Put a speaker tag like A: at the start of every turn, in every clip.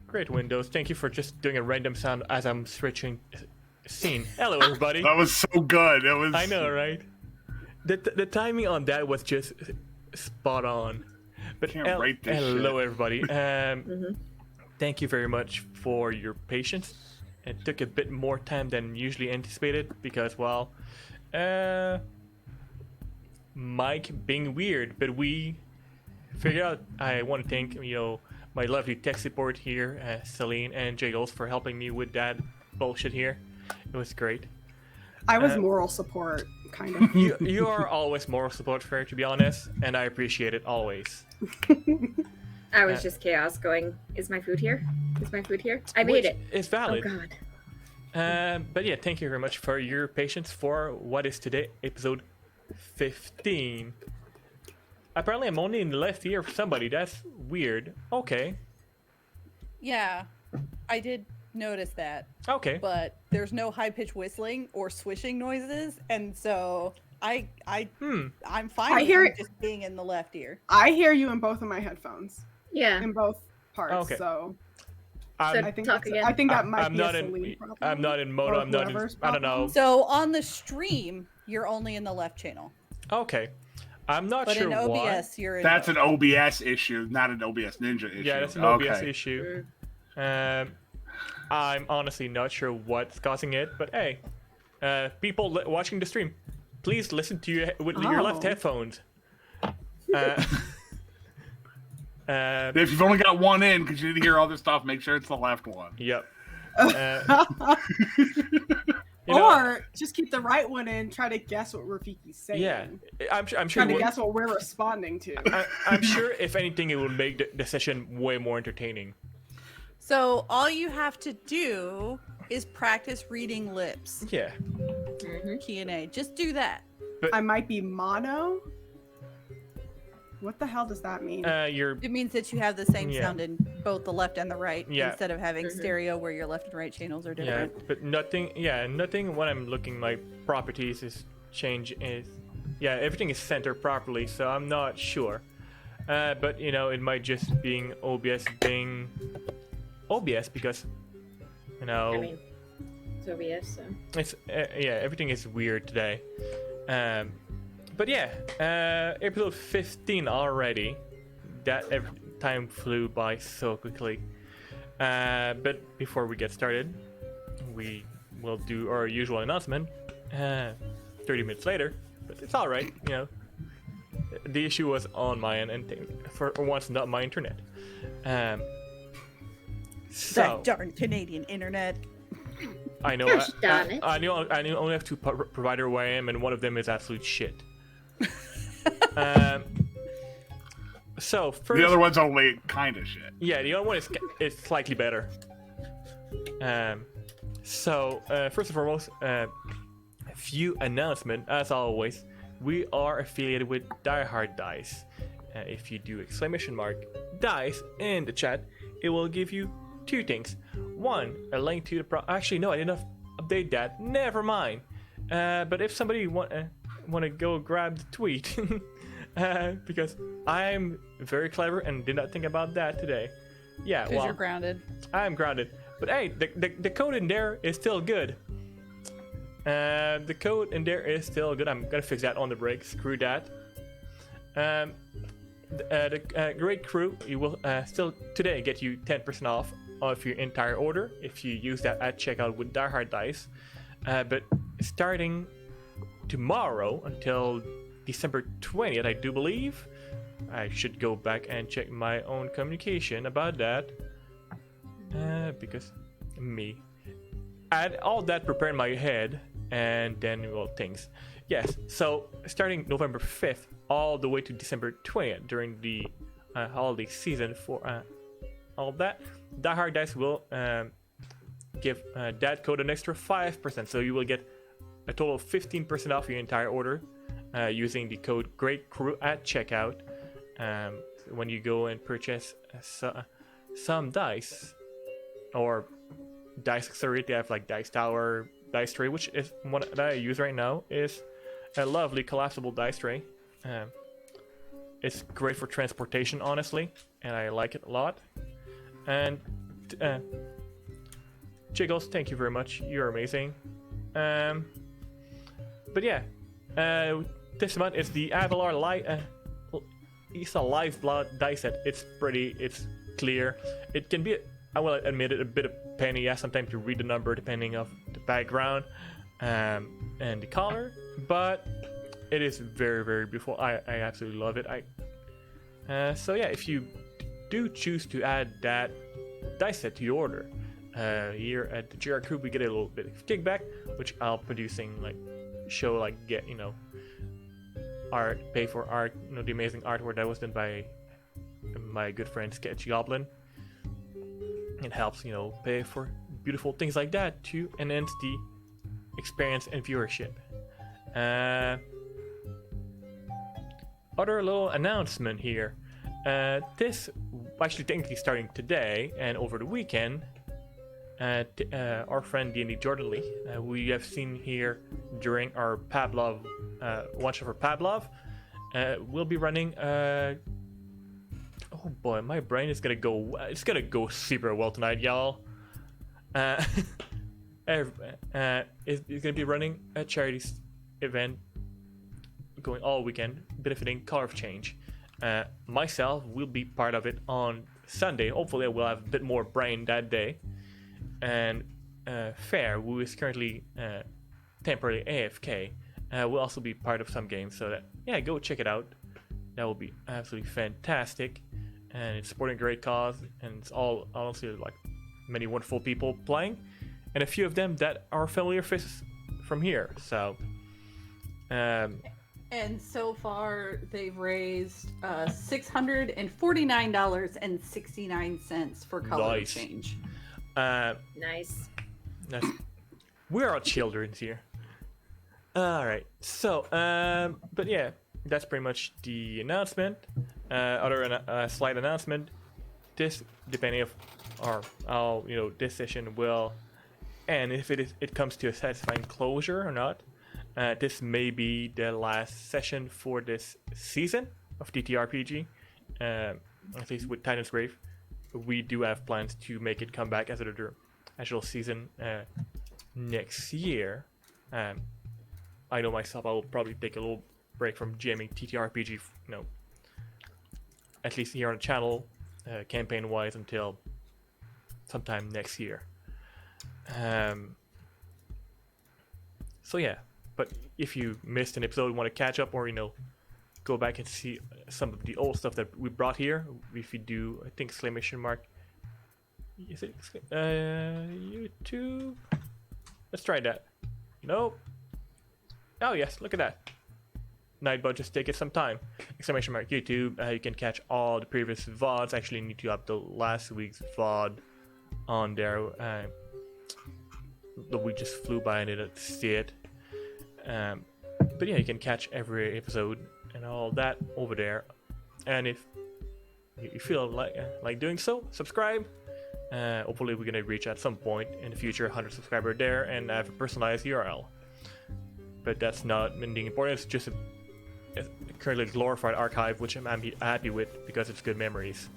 A: Great, Windows. Thank you for just doing a random sound as I'm switching scene. Hello, everybody.
B: That was so good. It was.
A: I know, right? The timing on that was just spot on. But
B: Can't write this
A: hello,
B: shit.
A: everybody. Thank you very much for your patience. It took a bit more time than usually anticipated because, well, Mike being weird, but we figured out. I want to thank my lovely tech support here, Celine and Jagles, for helping me with that bullshit here. It was great.
C: I was moral support, kind of.
A: You are always moral support, fair to be honest, and I appreciate it always.
D: I was just chaos going, is my food here? Is my food here? I made it.
A: It's valid.
D: Oh god.
A: But yeah, thank you very much for your patience for what is today, episode 15. Apparently I'm only in the left ear for somebody. That's weird. Okay.
E: Yeah, I did notice that.
A: Okay.
E: But there's no high-pitched whistling or swishing noises, and so I'm fine
C: I hear
E: with
C: it.
E: just being in the left ear.
C: I hear you in both of my headphones,
D: Yeah.
C: in both parts.
A: Okay.
C: So
A: I'm,
C: I think
D: Talk
C: that's,
D: again.
C: I think that might
A: I'm
C: be
A: not
C: a
A: in.
C: Celine problem.
A: I'm not in moto.
C: Or
A: I'm not in.
C: whoever's
A: I don't know.
C: problem.
E: So on the stream, you're only in the left channel,
A: Okay. I'm not
E: but
A: sure
E: in
A: why.
E: OBS, you're in
B: That's
E: both.
B: an OBS issue, not an OBS Ninja issue.
A: Yeah, that's an OBS
B: Okay.
A: issue. I'm honestly not sure what's causing it, but hey, people watching the stream, please listen to you with your left
C: Oh.
A: headphones.
B: If you've only got one in because you need to hear other stuff, make sure it's the left one.
A: Yep.
C: Or just keep the right one in. Try to guess what Rafiki's saying.
A: Yeah, I'm sure.
C: Try to
A: we'll-
C: guess what we're responding to.
A: I'm sure if anything, it will make the session way more entertaining.
E: So all you have to do is practice reading lips.
A: Yeah.
E: Q&A. Just do that.
C: I might be mono. What the hell does that mean?
A: You're.
E: It means that you have the same
A: Yeah.
E: sound in both the left and the right,
A: Yeah.
E: instead of having stereo where your left and right channels are
A: Yeah,
E: different.
A: but nothing. Yeah, nothing. When I'm looking, my properties is change is. Yeah, everything is centered properly, so I'm not sure. But it might just being OBS being OBS because
D: I mean, it's OBS, so.
A: it's yeah, everything is weird today. But yeah, episode 15 already. That time flew by so quickly. But before we get started, we will do our usual announcement. 30 minutes later, but it's all right. The issue was on my end, and for once, not my internet. So
E: That darn Canadian internet.
A: I know.
D: Gosh darn it.
A: I only have two provider where I am, and one of them is absolute shit. So first,
B: The other one's only kind of shit.
A: yeah, the other one is slightly better. So first and foremost, a few announcement. As always, we are affiliated with Die Hard Dice. If you do ! Dice in the chat, it will give you two things. One, a link to the actually no, I didn't update that. Never mind. But if somebody want to go grab the tweet, because I'm very clever and did not think about that today. Yeah,
E: Because
A: well,
E: you're grounded.
A: I'm grounded. But hey, the code in there is still good. The code in there is still good. I'm gonna fix that on the break. Screw that. The great crew, you will still today get you 10% off of your entire order if you use that at checkout with Die Hard Dice. But starting tomorrow until December 20th, I do believe. I should go back and check my own communication about that. Because me. Add all that prepare in my head and then well things. Yes, so starting November 5th all the way to December 20th during the holiday season for all that, Die Hard Dice will give that code an extra 5%. So you will get a total of 15% off your entire order using the code GREATCREW at checkout when you go and purchase some dice or dice accessory. They have like Dice Tower, Dice Tray, which is one that I use right now, is a lovely collapsible dice tray. It's great for transportation, honestly, and I like it a lot. And Jiggles, thank you very much. You're amazing. But yeah, this month is the Avalar Isa Live Blood dice set. It's pretty, it's clear. It can be, I will admit it, a bit of pain in the ass sometimes to read the number depending of the background and the color, but it is very, very beautiful. I absolutely love it. So yeah, if you do choose to add that dice set to your order, here at the GR Crew we get a little bit of kickback, which I'll producing like show like get art, pay for art, the amazing artwork that was done by my good friend Sketchy Goblin. It helps pay for beautiful things like that to enhance the experience and viewership. Other little announcement here. This actually technically starting today and over the weekend, our friend D&D Jordan Lee, we have seen here during our Pavlov one shot for Pavlov, we'll be running. Oh boy, my brain is gonna go. It's gonna go super well tonight, y'all. It's gonna be running a charity event going all weekend, benefiting Color of Change. Myself will be part of it on Sunday. Hopefully, I will have a bit more brain that day. And Fair, who is currently temporarily AFK, will also be part of some games. So that, yeah, go check it out. That will be absolutely fantastic. And it's supporting a great cause, and it's all honestly like many wonderful people playing, and a few of them that are familiar faces from here. So,
E: and so far they've raised $649.69 for Color
A: Nice.
E: Change.
D: Nice.
A: We're all children here. All right. So, but yeah, that's pretty much the announcement. Other slight announcement. This, depending of how this session will end, if it comes to a satisfying closure or not. This may be the last session for this season of TTRPG. At least with Titansgrave, we do have plans to make it come back as another actual season next year. I know myself, I will probably take a little break from jamming TTRPG, at least here on the channel, campaign-wise, until sometime next year. So yeah, but if you missed an episode, want to catch up, or go back and see some of the old stuff that we brought here, if you do, I think exclamation mark. Is it YouTube? Let's try that. Nope. Oh yes, look at that. Nightbot, just take it some time. Exclamation mark YouTube. You can catch all the previous VODs. Actually, need to have the last week's VOD on there. The week just flew by and I didn't see it. But yeah, you can catch every episode and all that over there. And if you feel like doing so, subscribe. Hopefully, we're gonna reach at some point in the future 100 subscribers there and have a personalized URL. But that's not anything important. It's just a currently glorified archive, which I'm happy with because it's good memories.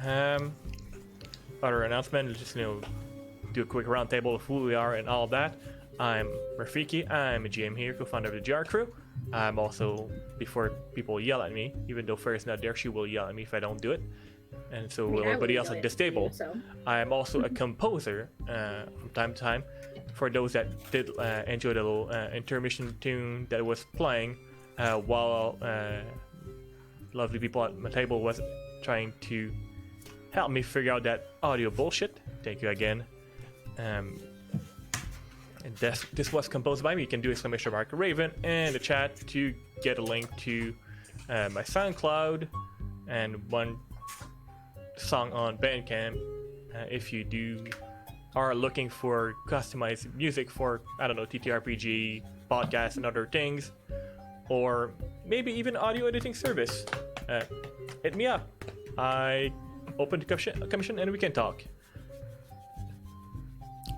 A: Other announcement, just do a quick roundtable of who we are and all that. I'm Rafiki. I'm a GM here, co-founder of the GR Crew. I'm also, before people yell at me, even though Fair's not there, she will yell at me if I don't do it. And so will everybody else at this table. I am also a composer from time to time. For those that did enjoy the little intermission tune that was playing while lovely people at my table was trying to help me figure out that audio bullshit. Thank you again. And this was composed by me. You can do exclamation mark Raven in the chat to get a link to my SoundCloud and one song on Bandcamp. If you are looking for customized music for, TTRPG, podcasts, and other things, or maybe even audio editing service, hit me up. I open to commission and we can talk.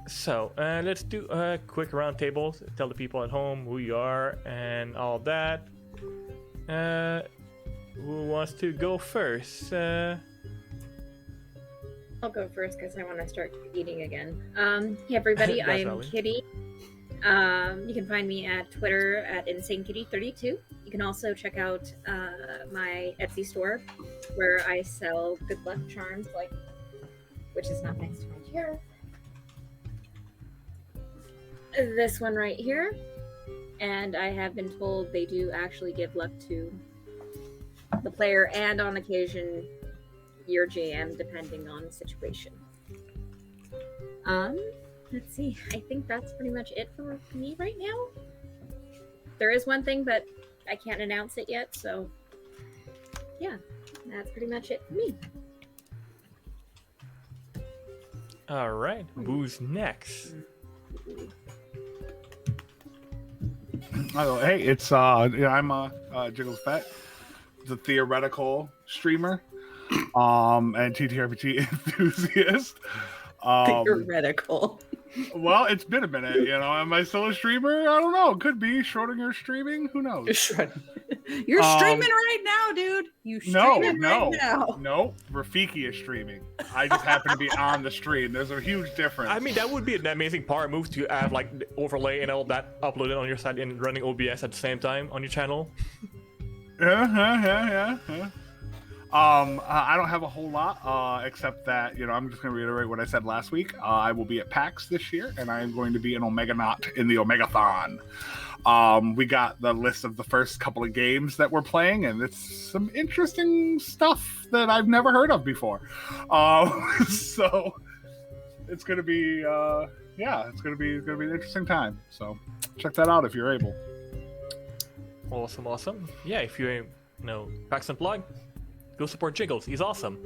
A: So let's do a quick round table. Tell the people at home who you are and all that. Who wants to go first?
D: I'll go first because I want to start eating again. Hey everybody,
A: That's
D: I'm
A: Ellie.
D: Kitty. You can find me at Twitter at InsaneKitty32. You can also check out my Etsy store where I sell good luck charms, which is not next to my chair. This one right here. And I have been told they do actually give luck to the player and on occasion your GM, depending on the situation. Let's see. I think that's pretty much it for me right now. There is one thing, but I can't announce it yet, so yeah, that's pretty much it for me.
A: All right, who's next?
B: Oh, hey, it's I'm Jiggles Pet, the theoretical streamer, and TTRPG enthusiast.
E: Theoretical.
B: Well, it's been a minute, Am I still a streamer? I don't know. Could be Schrodinger streaming. Who knows?
E: You're streaming right now, dude. You streaming right now.
B: No. Rafiki is streaming. I just happen to be on the stream. There's a huge difference.
A: I mean, that would be an amazing power move to have like the overlay and all that uploaded on your side and running OBS at the same time on your channel.
B: Yeah. I don't have a whole lot, except that, I'm just going to reiterate what I said last week. I will be at PAX this year, and I am going to be an Omega-Naut in the Omegathon. We got the list of the first couple of games that we're playing, and it's some interesting stuff that I've never heard of before. So it's going to be, it's going to be an interesting time. So check that out if you're able.
A: Awesome. Yeah, if you PAX Unplugged, go support Jiggles. He's awesome.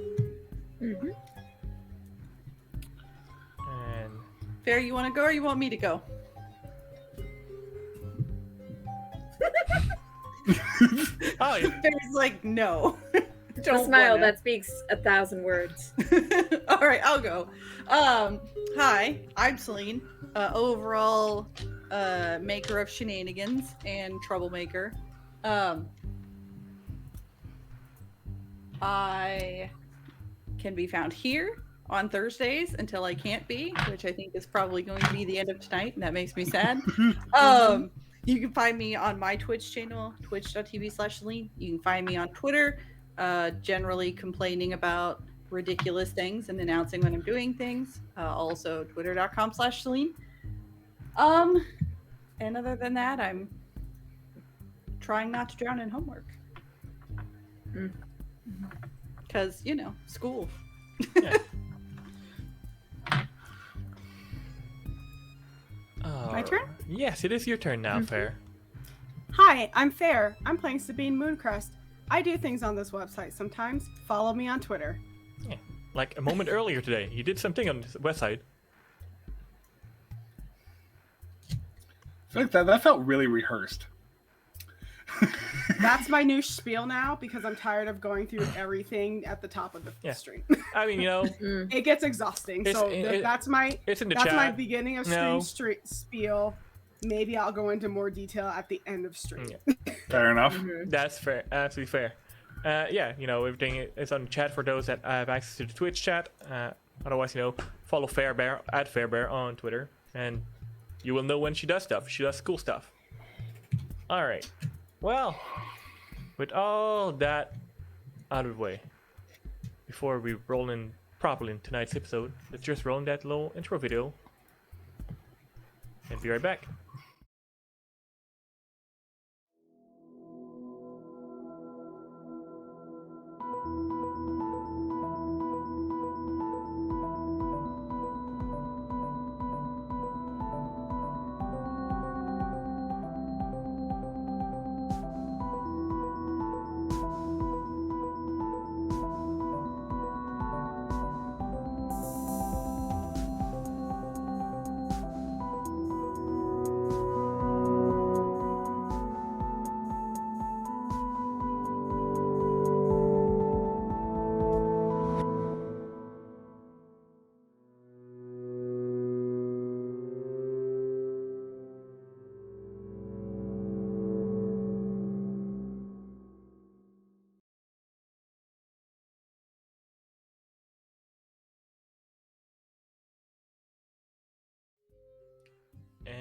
D: Mm-hmm.
A: And
E: Fair, you want to go or you want me to go?
A: oh, yeah.
E: Fair's like, no.
D: Don't smile. That speaks 1,000 words.
E: All right, I'll go. Hi, I'm Celine, overall maker of shenanigans and troublemaker. I can be found here on Thursdays until I can't be, which I think is probably going to be the end of tonight, and that makes me sad. You can find me on my Twitch channel, twitch.tv/Celine. You can find me on Twitter, generally complaining about ridiculous things and announcing when I'm doing things. Also, twitter.com/Celine. And other than that, I'm trying not to drown in homework. Because, school.
A: Yeah.
C: My turn?
A: Yes, it is your turn now, Fair.
C: Hi, I'm Fair. I'm playing Sabine Mooncrest. I do things on this website sometimes. Follow me on Twitter.
A: Yeah. Like a moment earlier today, you did something on this website.
B: I think that felt really rehearsed.
C: That's my new spiel now because I'm tired of going through everything at the top of the stream.
A: I mean,
C: It gets exhausting.
A: It's-
C: So
A: it-
C: that's my
A: it's in the
C: that's
A: chat.
C: my beginning of stream
A: No.
C: spiel. Maybe I'll go into more detail at the end of stream.
B: Fair enough.
A: That's fair. Absolutely fair. Everything is on the chat for those that have access to the Twitch chat. Otherwise, follow Fairbear at Fairbear on Twitter, and you will know when she does stuff. She does cool stuff. All right. Well, with all that out of the way, before we roll in properly in tonight's episode, let's just roll in that little intro video, and be right back.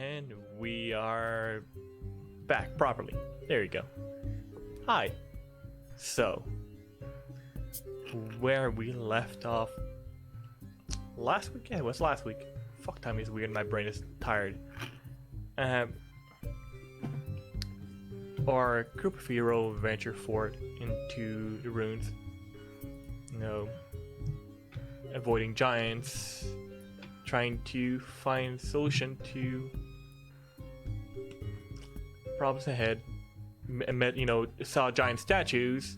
A: And we are back properly. There you go. Hi. So, where we left off last week? Yeah, it was last week. Fuck, time is weird. My brain is tired. Our group of hero venture forth into the ruins. You know, avoiding giants, trying to find solution to problems ahead. Met, saw giant statues,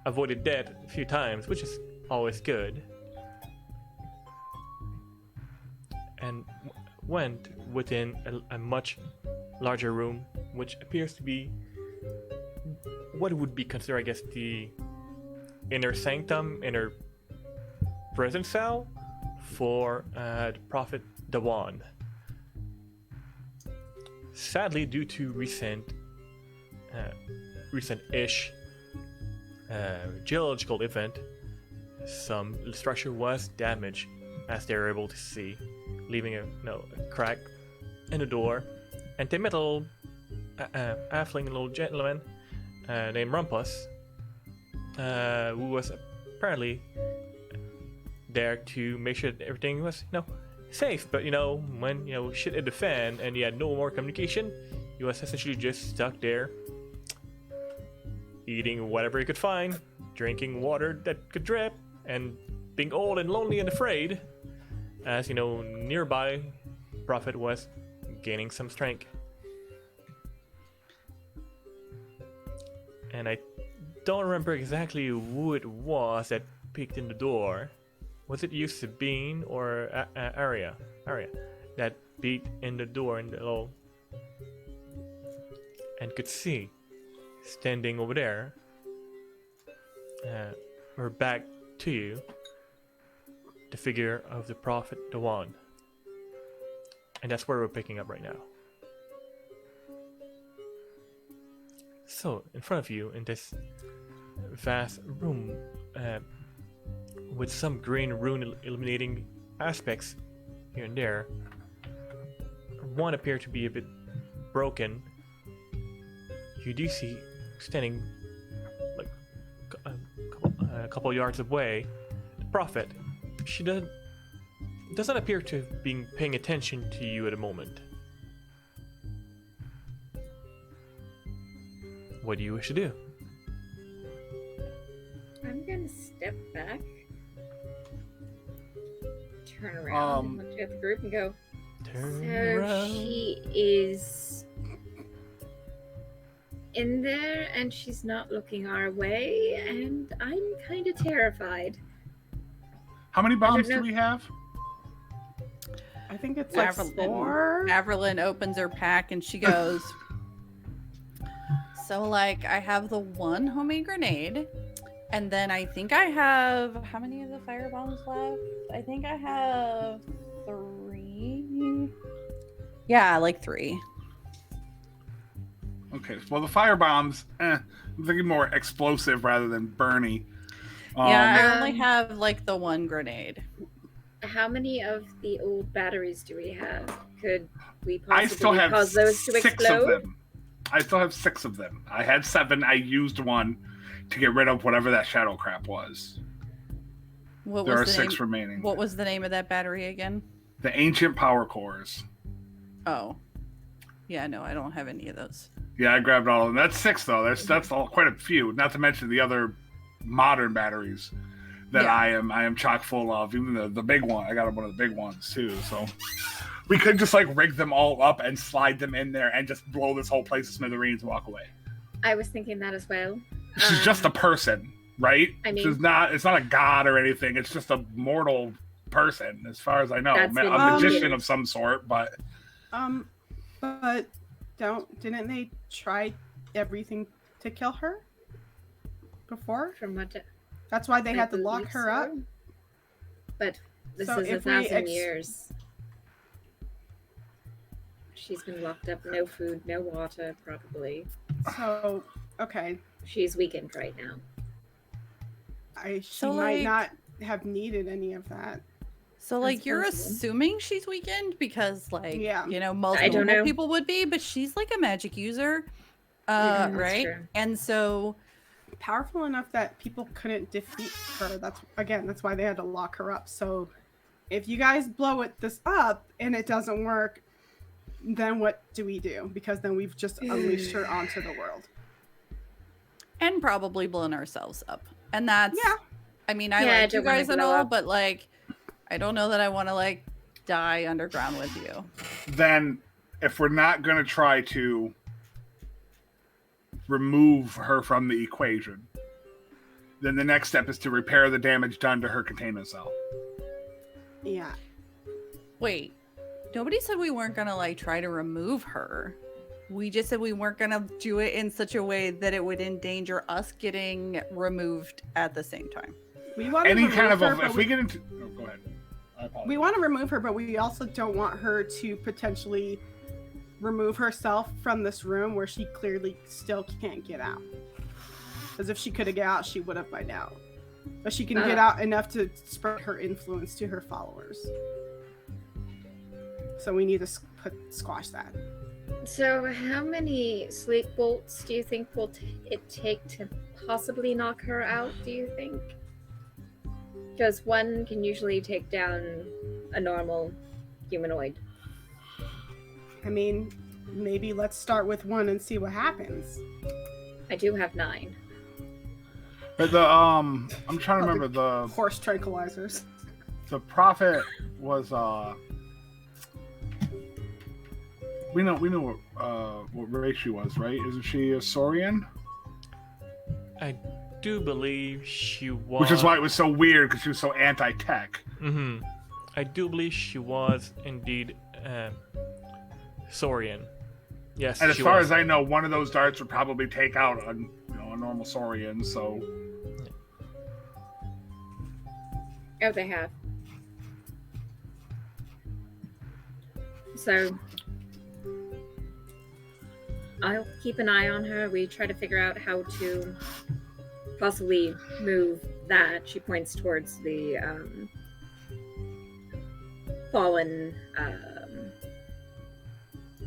A: avoided death a few times, which is always good, and went within a much larger room, which appears to be what would be considered, I guess, the inner sanctum, inner prison cell for the Prophet Dawan. Sadly, due to recent-ish geological event, some structure was damaged, as they were able to see, leaving a crack in the door. And they met a little halfling little gentleman named Rumpus, who was apparently there to make sure that everything was safe. But when shit hit the fan and he had no more communication, he was essentially just stuck there, eating whatever he could find, drinking water that could drip, and being old and lonely and afraid, as nearby Prophet was gaining some strength. And I don't remember exactly who it was that peeked in the door. Was it you, Sabine, or Aria that peeked in the door in the little, and could see standing over there, or back to you, the figure of the Prophet Dawan. And that's where we're picking up right now. So, in front of you, in this vast room, with some green rune illuminating aspects here and there, one appeared to be a bit broken. You do see, standing like a couple yards away, the Prophet. She doesn't appear to be paying attention to you at the moment. What do you wish to do?
D: I'm gonna step back, turn around, and look at the group and go,
A: Turn
D: so
A: around.
D: she is in there and she's not looking our way, and I'm kind of terrified.
B: How many bombs
D: know.
B: do we have?
C: I think it's like
E: Avril-
C: 4.
E: Avril opens her pack and she goes, so I have the one homemade grenade, and then I think I have, how many of the fire bombs left? I think I have 3. Yeah, like 3.
B: Okay, well the fire bombs, I'm thinking more explosive rather than burny.
E: Yeah, I only have like the one grenade.
D: How many of the old batteries do we have? Could we
B: I still
D: possibly
B: have
D: cause those to
B: 6
D: explode?
B: of them. I still have 6 of them. I had 7. I used 1 to get rid of whatever that shadow crap was.
E: What
B: There are
E: was the
B: 6
E: name?
B: remaining.
E: What was the name of that battery again?
B: The ancient power cores.
E: Oh, yeah, no, I don't have any of those.
B: Yeah, I grabbed all of them. That's 6 though. That's all, quite a few. Not to mention the other modern batteries that
E: Yeah.
B: I am chock full of. Even the big one. I got one of the big ones too. So we could just rig them all up and slide them in there and just blow this whole place to smithereens and walk away.
D: I was thinking that as well.
B: She's just a person, right?
D: I mean-
B: it's not a god or anything. It's just a mortal person, as far as I know.
D: That's
B: A
D: what
B: magician of some sort, but
C: But didn't they try everything to kill her before?
D: From what
C: That's why they
D: I
C: had to lock
D: believe
C: her up.
D: so. But this
C: So
D: is
C: if
D: 1,000
C: we
D: years. She's been locked up, no food, no water, probably.
C: So okay,
D: She's weakened right now.
C: she
E: So,
C: might
E: like-
C: not have needed any of that.
E: So, like, you're
D: possible.
E: assuming she's weakened because, like,
C: Yeah.
E: most
D: I don't
E: normal
D: know.
E: people would be, but she's like a magic user,
D: That's
E: right?
D: true.
E: And so,
C: Powerful enough that people couldn't defeat her. That's why they had to lock her up. So if you guys blow this up and it doesn't work, then what do we do? Because then we've just unleashed her onto the world.
E: and probably blown ourselves up. And that's,
C: Yeah.
E: I mean, I
D: Yeah, I
E: like you
D: don't wanna
E: guys and
D: blow
E: all,
D: up.
E: but like, I don't know that I want to like die underground with you.
B: Then, if we're not going to try to remove her from the equation, then the next step is to repair the damage done to her containment cell.
C: Yeah.
E: Wait, nobody said we weren't gonna like try to remove her. We just said we weren't gonna do it in such a way that it would endanger us getting removed at the same time.
C: We want to
B: Any
C: remove
B: kind of
C: her,
B: a,
C: but
B: if we get into, oh, go ahead. I apologize.
C: we want to remove her, but we also don't want her to potentially remove herself from this room where she clearly still can't get out. Because if she could have got out, she would have by now. But she can get out enough to spread her influence to her followers. So we need to squash that.
D: So, how many sleep bolts do you think will it take to possibly knock her out? Do you think? Because one can usually take down a normal humanoid.
C: I mean, maybe let's start with one and see what happens.
D: I do have 9.
B: But the I'm trying to remember the
C: Horse tranquilizers.
B: prophet was we know what race she was, right? Isn't she a Saurian?
A: I do believe she was.
B: Which is why it was so weird, because she was so anti-tech.
A: Mm-hmm. I do believe she was indeed Saurian. Yes.
B: And as
A: she
B: far
A: was.
B: as I know, one of those darts would probably take out a normal Saurian. So
D: Oh, they have. So, I'll keep an eye on her. We try to figure out how to possibly move that. She points towards the fallen.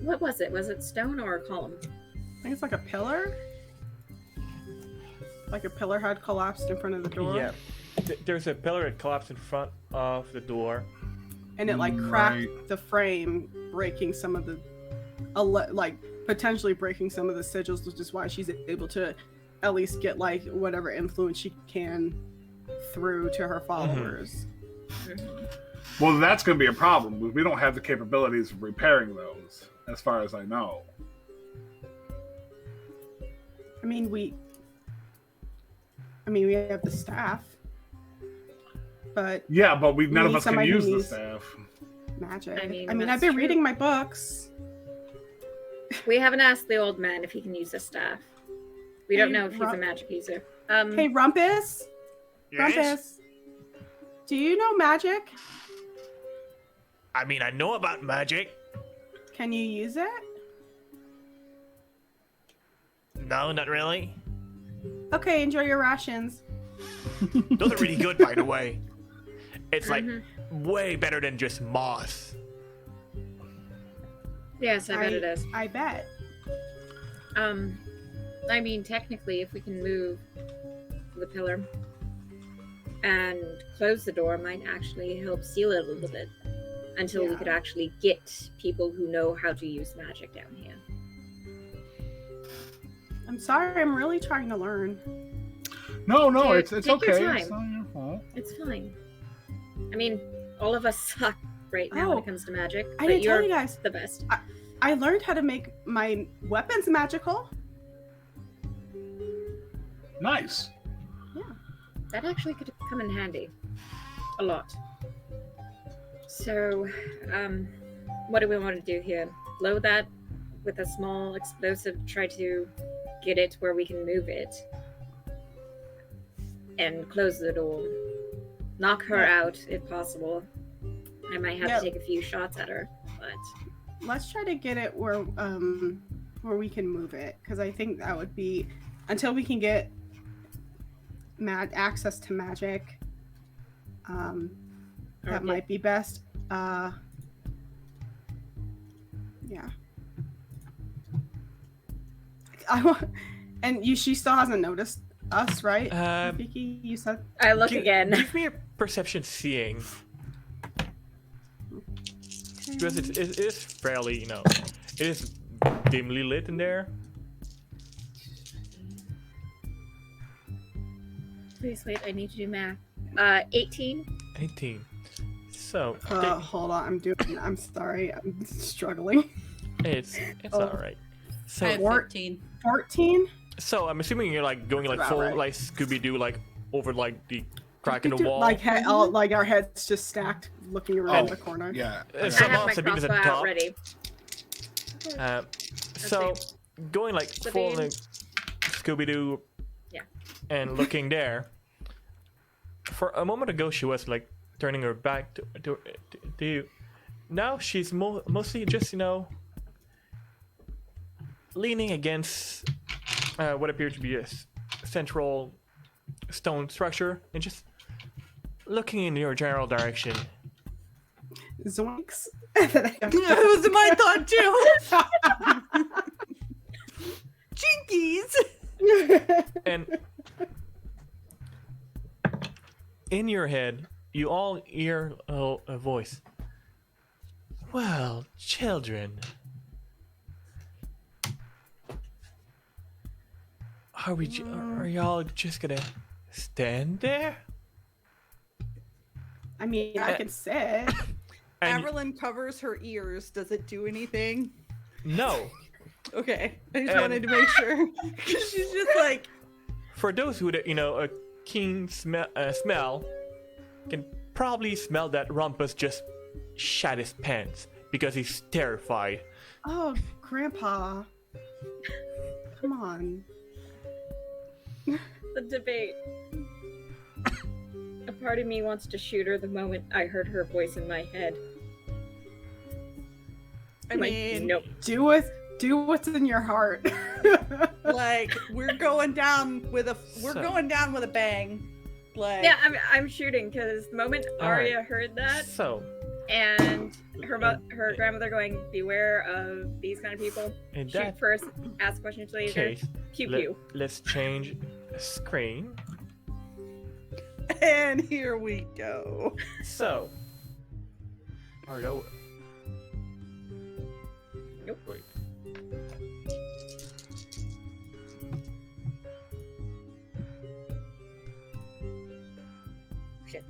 D: What was it? Was it stone or a column?
C: I think it's like a pillar. Like a pillar had collapsed in front of the door.
A: Yeah. There's a pillar that collapsed in front of the door.
C: And it like cracked
B: Right.
C: the frame, breaking some of the, like potentially breaking some of the sigils, which is why she's able to at least get like whatever influence she can through to her followers.
B: well, that's going to be a problem. We don't have the capabilities of repairing those, as far as I know.
C: I mean, we have the staff, but
B: Yeah, but none of
C: need
B: us can
C: somebody who
B: use the
C: needs-
B: staff.
C: magic.
D: I mean,
C: I've
D: that's
C: been
D: true.
C: reading my books.
D: We haven't asked the old man if he can use the staff. We don't
C: Hey,
D: know if he's a
C: Ru-
D: magic user.
C: Hey, Rumpus. Rumpus. Do you know magic?
A: I mean, I know about magic.
C: Can you use it?
A: No, not really.
C: Okay, enjoy your rations.
A: Those are really good, by the way. It's like
D: Mhm.
A: way better than just moss.
D: Yes, I bet it is.
C: I bet.
D: I mean, technically, if we can move the pillar and close the door, might actually help seal it a little bit until we
C: Yeah.
D: could actually get people who know how to use magic down here.
C: I'm sorry, I'm really trying to learn.
B: No,
D: Dude,
B: it's
D: take your
B: okay.
D: time.
B: It's not your fault.
D: It's fine. I mean, all of us suck right now when
C: Oh,
D: it comes to magic,
C: I
D: but
C: didn't
D: you're
C: tell you guys.
D: the best.
C: I learned how to make my weapons magical.
B: Nice.
D: That actually could come in handy. A lot. So, what do we want to do here? Blow that with a small explosive, try to get it where we can move it. And close the door. Knock her
C: Yeah.
D: out if possible. I might have
C: Yeah.
D: to take a few shots at her, but
C: Let's try to get it where we can move it, because I think that would be until we can get access to magic. That might be best. Yeah. She still hasn't noticed us, right? Vicky, you said.
D: I look again.
A: Give me a perception seeing. Because it is fairly, it is dimly lit in there.
D: Please wait, I need to do math. 18.
A: 18. So.
C: Hold on, I'm sorry, I'm struggling.
A: It's alright. So
E: I had 14.
C: 14?
A: So I'm assuming you're like going like
C: That's
A: full
C: about right.
A: like Scooby-Doo like over like the crack in the wall.
C: Like our heads just stacked, looking around the corner.
B: Yeah.
D: I
A: Some
D: have my
A: Sabine's at the
D: crossbow out
A: top.
D: ready.
A: So going like full like, Scooby-Doo.
D: Yeah.
A: And looking there. For a moment ago, she was like turning her back to you. Now she's mostly just leaning against what appears to be a central stone structure and just looking in your general direction.
C: Zoinks.
E: That was my thought too. Jinkies.
A: And in your head, you all hear a voice. Well, children. Are y'all just gonna stand there?
C: I mean, I could sit.
A: And
E: Averlyn covers her ears. Does it do anything?
A: no.
E: Okay, I just
A: And-
E: wanted to make sure. 'Cause she's just like,
A: For those who a keen smell can probably smell that Rumpus just shat his pants because he's terrified.
C: Oh, Grandpa. Come on.
D: The debate. A part of me wants to shoot her the moment I heard her voice in my head.
E: I
D: I'm like,
E: mean,
D: nope.
C: Do what's in your heart.
E: like we're going down with a bang. Like,
D: Yeah, I'm shooting because the moment Arya heard that
A: So,
D: and her grandmother going, beware of these kind of people.
A: in
D: Shoot
A: that
D: first, ask questions later.
A: case,
D: Pew pew.
A: let's change screen.
E: and here we go.
A: So, Arya.
D: Nope.
A: Wait.
D: Shit.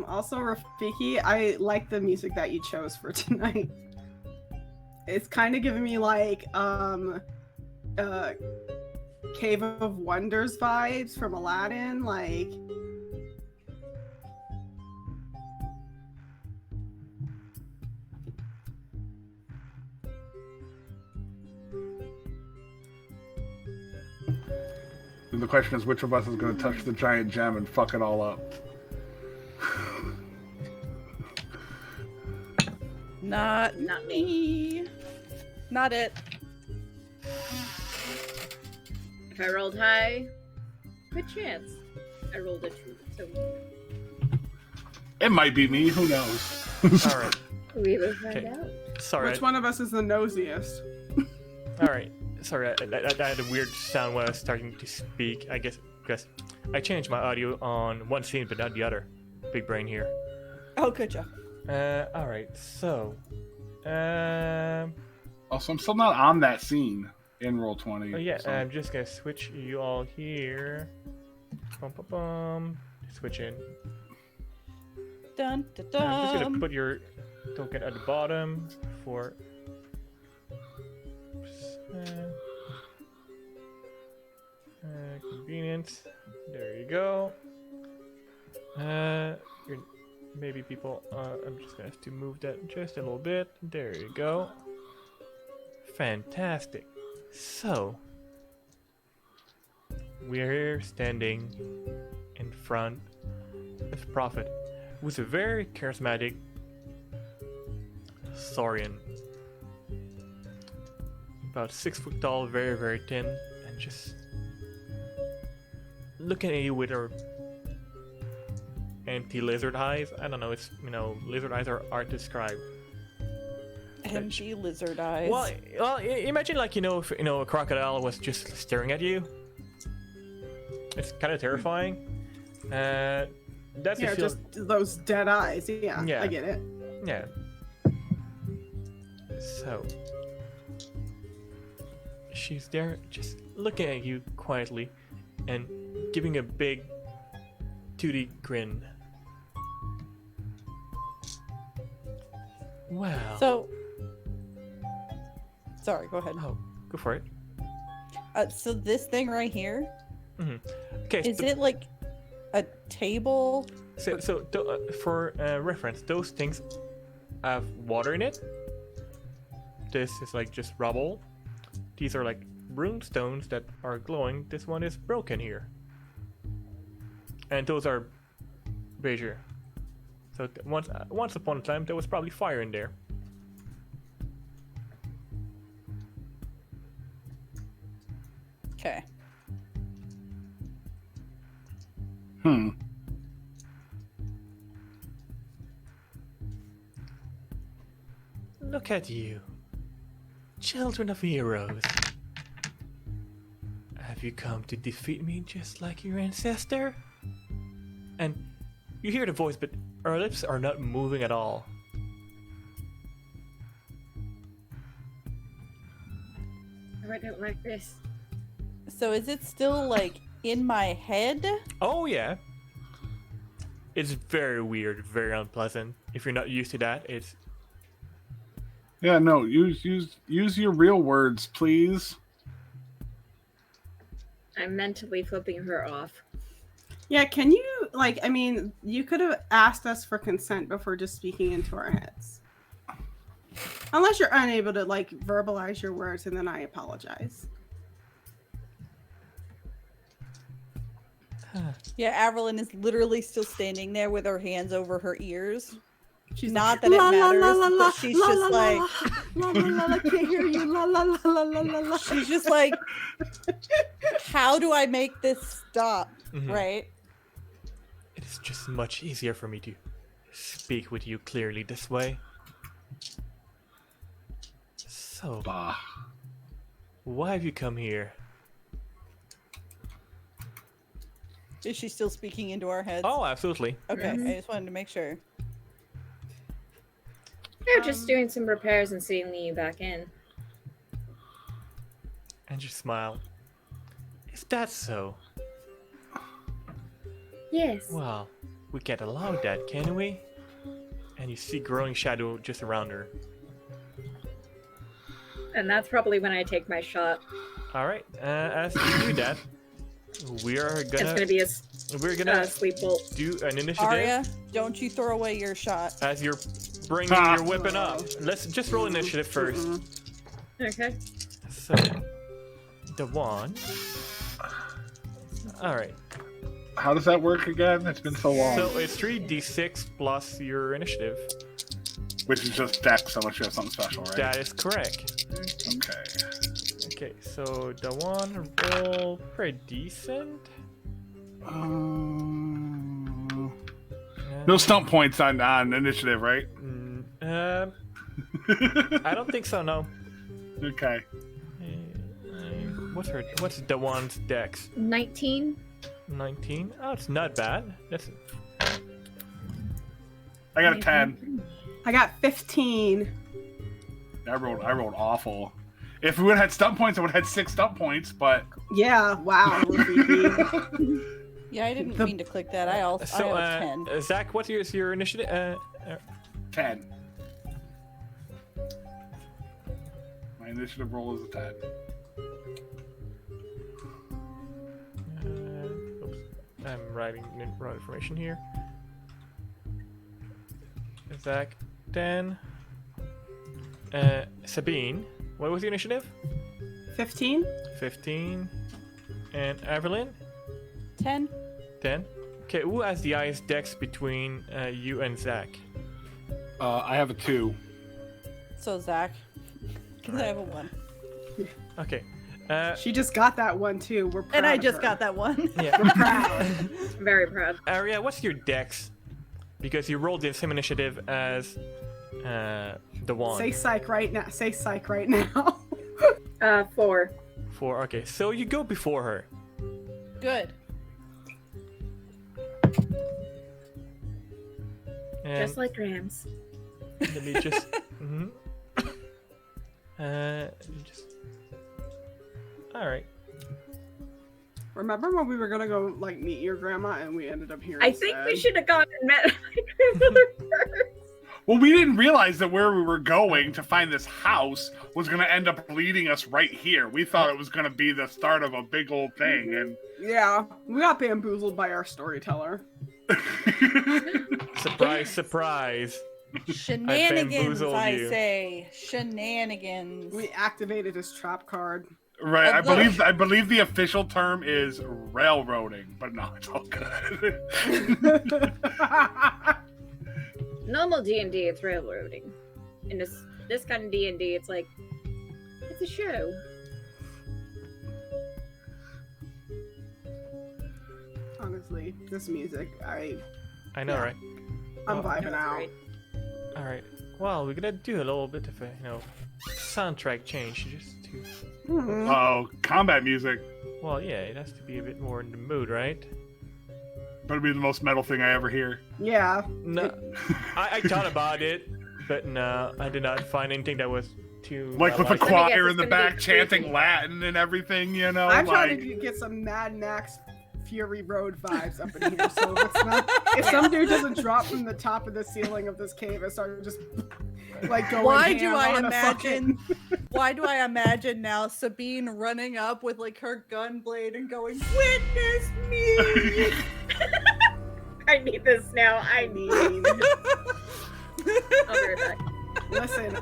C: Also, Rafiki, I like the music that you chose for tonight. It's kind of giving me like Cave of Wonders vibes from Aladdin, like.
B: And the question is, which of us is going to touch the giant gem and fuck it all up?
E: Not me. Not it.
D: If I rolled high, good chance. I rolled a 2, so
B: It might be me. Who knows?
A: All right.
D: we will find
A: Okay.
D: out.
A: Sorry.
C: Which one of us is the nosiest?
A: All right. Sorry, I had a weird sound when I was starting to speak. I guess because I changed my audio on one scene, but not the other. Big brain here.
E: Oh, good job.
A: All right. So,
B: Also, I'm still not on that scene in Roll20.
A: oh yeah,
B: so-
A: I'm just gonna switch you all here. Bum, bum, bum. Switch in.
E: Dun, dun,
A: I'm just gonna
E: dun.
A: put your token at the bottom for. Convenience. There you go. Maybe people. I'm just gonna have to move that just a little bit. There you go. Fantastic. So we're standing in front of Prophet, who's a very charismatic, saurian. About 6 foot tall, very, very thin, and just looking at you with her empty lizard eyes. I don't know, it's, lizard eyes are hard to describe.
E: Empty lizard eyes.
A: Well, imagine like, if, a crocodile was just staring at you. It's kind of terrifying. That's
C: Yeah, just those dead eyes. Yeah,
A: Yeah.
C: I get it.
A: Yeah. So she's there just looking at you quietly and giving a big 2D grin. Wow.
E: So, sorry, go ahead.
A: Oh, go for it.
E: So this thing right here,
A: Okay.
E: is it like a table?
A: For reference, those things have water in it. This is like just rubble. These are like rune stones that are glowing. This one is broken here. And those are beige. So once upon a time, there was probably fire in there.
E: Okay.
A: Look at you. Children of heroes. Have you come to defeat me just like your ancestor? And you hear the voice, but her lips are not moving at all.
D: I don't like this.
E: So is it still like in my head?
A: Oh yeah. It's very weird, very unpleasant. If you're not used to that, it's
B: Yeah, no. Use your real words, please.
D: I'm mentally flipping her off.
C: Yeah, can you, you could have asked us for consent before just speaking into our heads. Unless you're unable to, verbalize your words, and then I apologize.
E: Yeah, Avril is literally still standing there with her hands over her ears.
C: She's
E: Not
C: like,
E: that it
C: "La, la,
E: matters,
C: la, la,
E: but
C: la,
E: she's
C: la,
E: just
C: la,
E: like...
C: la, la, la, la, can't hear you, la, la, la, la, la, la, la."
E: She's just like, how do I make this stop? Right?
A: It is just much easier for me to speak with you clearly this way. So,
B: Bah.
A: why have you come here?
E: Is she still speaking into our heads?
A: Oh, absolutely.
E: Okay, I just wanted to make sure.
D: They're just doing some repairs and seeing you back in.
A: And you smile. Is that so?
D: Yes.
A: Well, we can't allow that, can we? And you see growing shadow just around her.
D: And that's probably when I take my shot.
A: Alright, as you do that,
D: It's gonna be a sleep bolt.
A: do an initiative.
E: Arya, don't you throw away your shot.
A: As you're bringing your weapon up. Let's just roll initiative first.
D: Okay.
A: So, the one. Alright.
B: How does that work again? It's been so long.
A: So it's 3d6 plus your initiative.
B: Which is just dex unless you have something special, right?
A: That is correct.
B: Okay.
A: Okay, so the one roll pretty decent.
B: No stump points on initiative, right?
A: I don't think so. No.
B: Okay.
A: What's the one's dex?
D: 19.
A: 19. Oh, it's not bad. That's
B: I got a 10.
C: I got 15.
B: I rolled awful. If we would have had stump points, I would have had 6 stump points, but
C: Yeah, wow.
E: Yeah, I didn't mean to click that. I have a 10.
A: Zach, what's your initiative?
B: 10. My initiative roll is a 10.
A: Oops, I'm writing wrong information here. Zach, 10. Sabine, what was the initiative?
C: 15?
A: 15. And Evelyn?
E: 10.
A: 10. Okay, who has the highest dex between you and Zach?
B: I have a 2.
E: So Zach, because I have a 1.
A: Okay.
C: She just got that one too. We're proud
E: And I
C: of
E: just
C: her.
E: got that 1.
A: Yeah.
C: We're proud.
D: I'm very proud.
A: Aria, what's your dex? Because you rolled the same initiative as the one.
C: Say psych right now. Say psych right now.
D: 4.
A: 4. Okay, so you go before her.
E: Good.
A: And
D: Just like Rams.
A: let me just. Mhm. Just. All right.
C: Remember when we were gonna go like meet your grandma and we ended up here?
D: I think we
C: instead?
D: should have gone and met my grandmother first.
B: Well, we didn't realize that where we were going to find this house was going to end up leading us right here. We thought it was going to be the start of a big old thing, and
C: Yeah, we got bamboozled by our storyteller.
A: Surprise, surprise.
E: Shenanigans,
A: bamboozled
E: I
A: you.
E: say. Shenanigans.
C: We activated his trap card.
B: right.
E: Oh, look.
B: I believe the official term is railroading, but no, it's all good.
D: Normal D&D, it's railroading. In this kind of D&D, it's like, it's a show.
C: Honestly, this music,
A: I know,
C: Yeah.
A: right?
C: I'm
A: Oh,
C: vibing
D: That's
C: out.
D: right.
A: All right. Well, we're gonna do a little bit of a, soundtrack change just to.
C: Mhm.
B: Oh, combat music.
A: Well, yeah, it has to be a bit more in the mood, right?
B: That'll be the most metal thing I ever hear.
C: Yeah.
A: No, I thought about it, but no, I did not find anything that was too.
B: Like with the
A: like-
D: Let me guess,
B: choir
D: it's
B: in the
D: gonna be
B: back chanting
D: creepy.
B: Latin and everything, you know?
C: I'm trying
B: like...
C: to get some Mad Max Fury Road vibes up in here. So if some dude doesn't drop from the top of the ceiling of this cave and start just like going
E: Why
C: ham
E: do I
C: on a
E: imagine?
C: fucking-
E: Why do I imagine now Sabine running up with like her gun blade and going, "Witness me"?
D: I need this now. I
C: I
D: need
C: mean,
D: I'll be right back.
C: listen,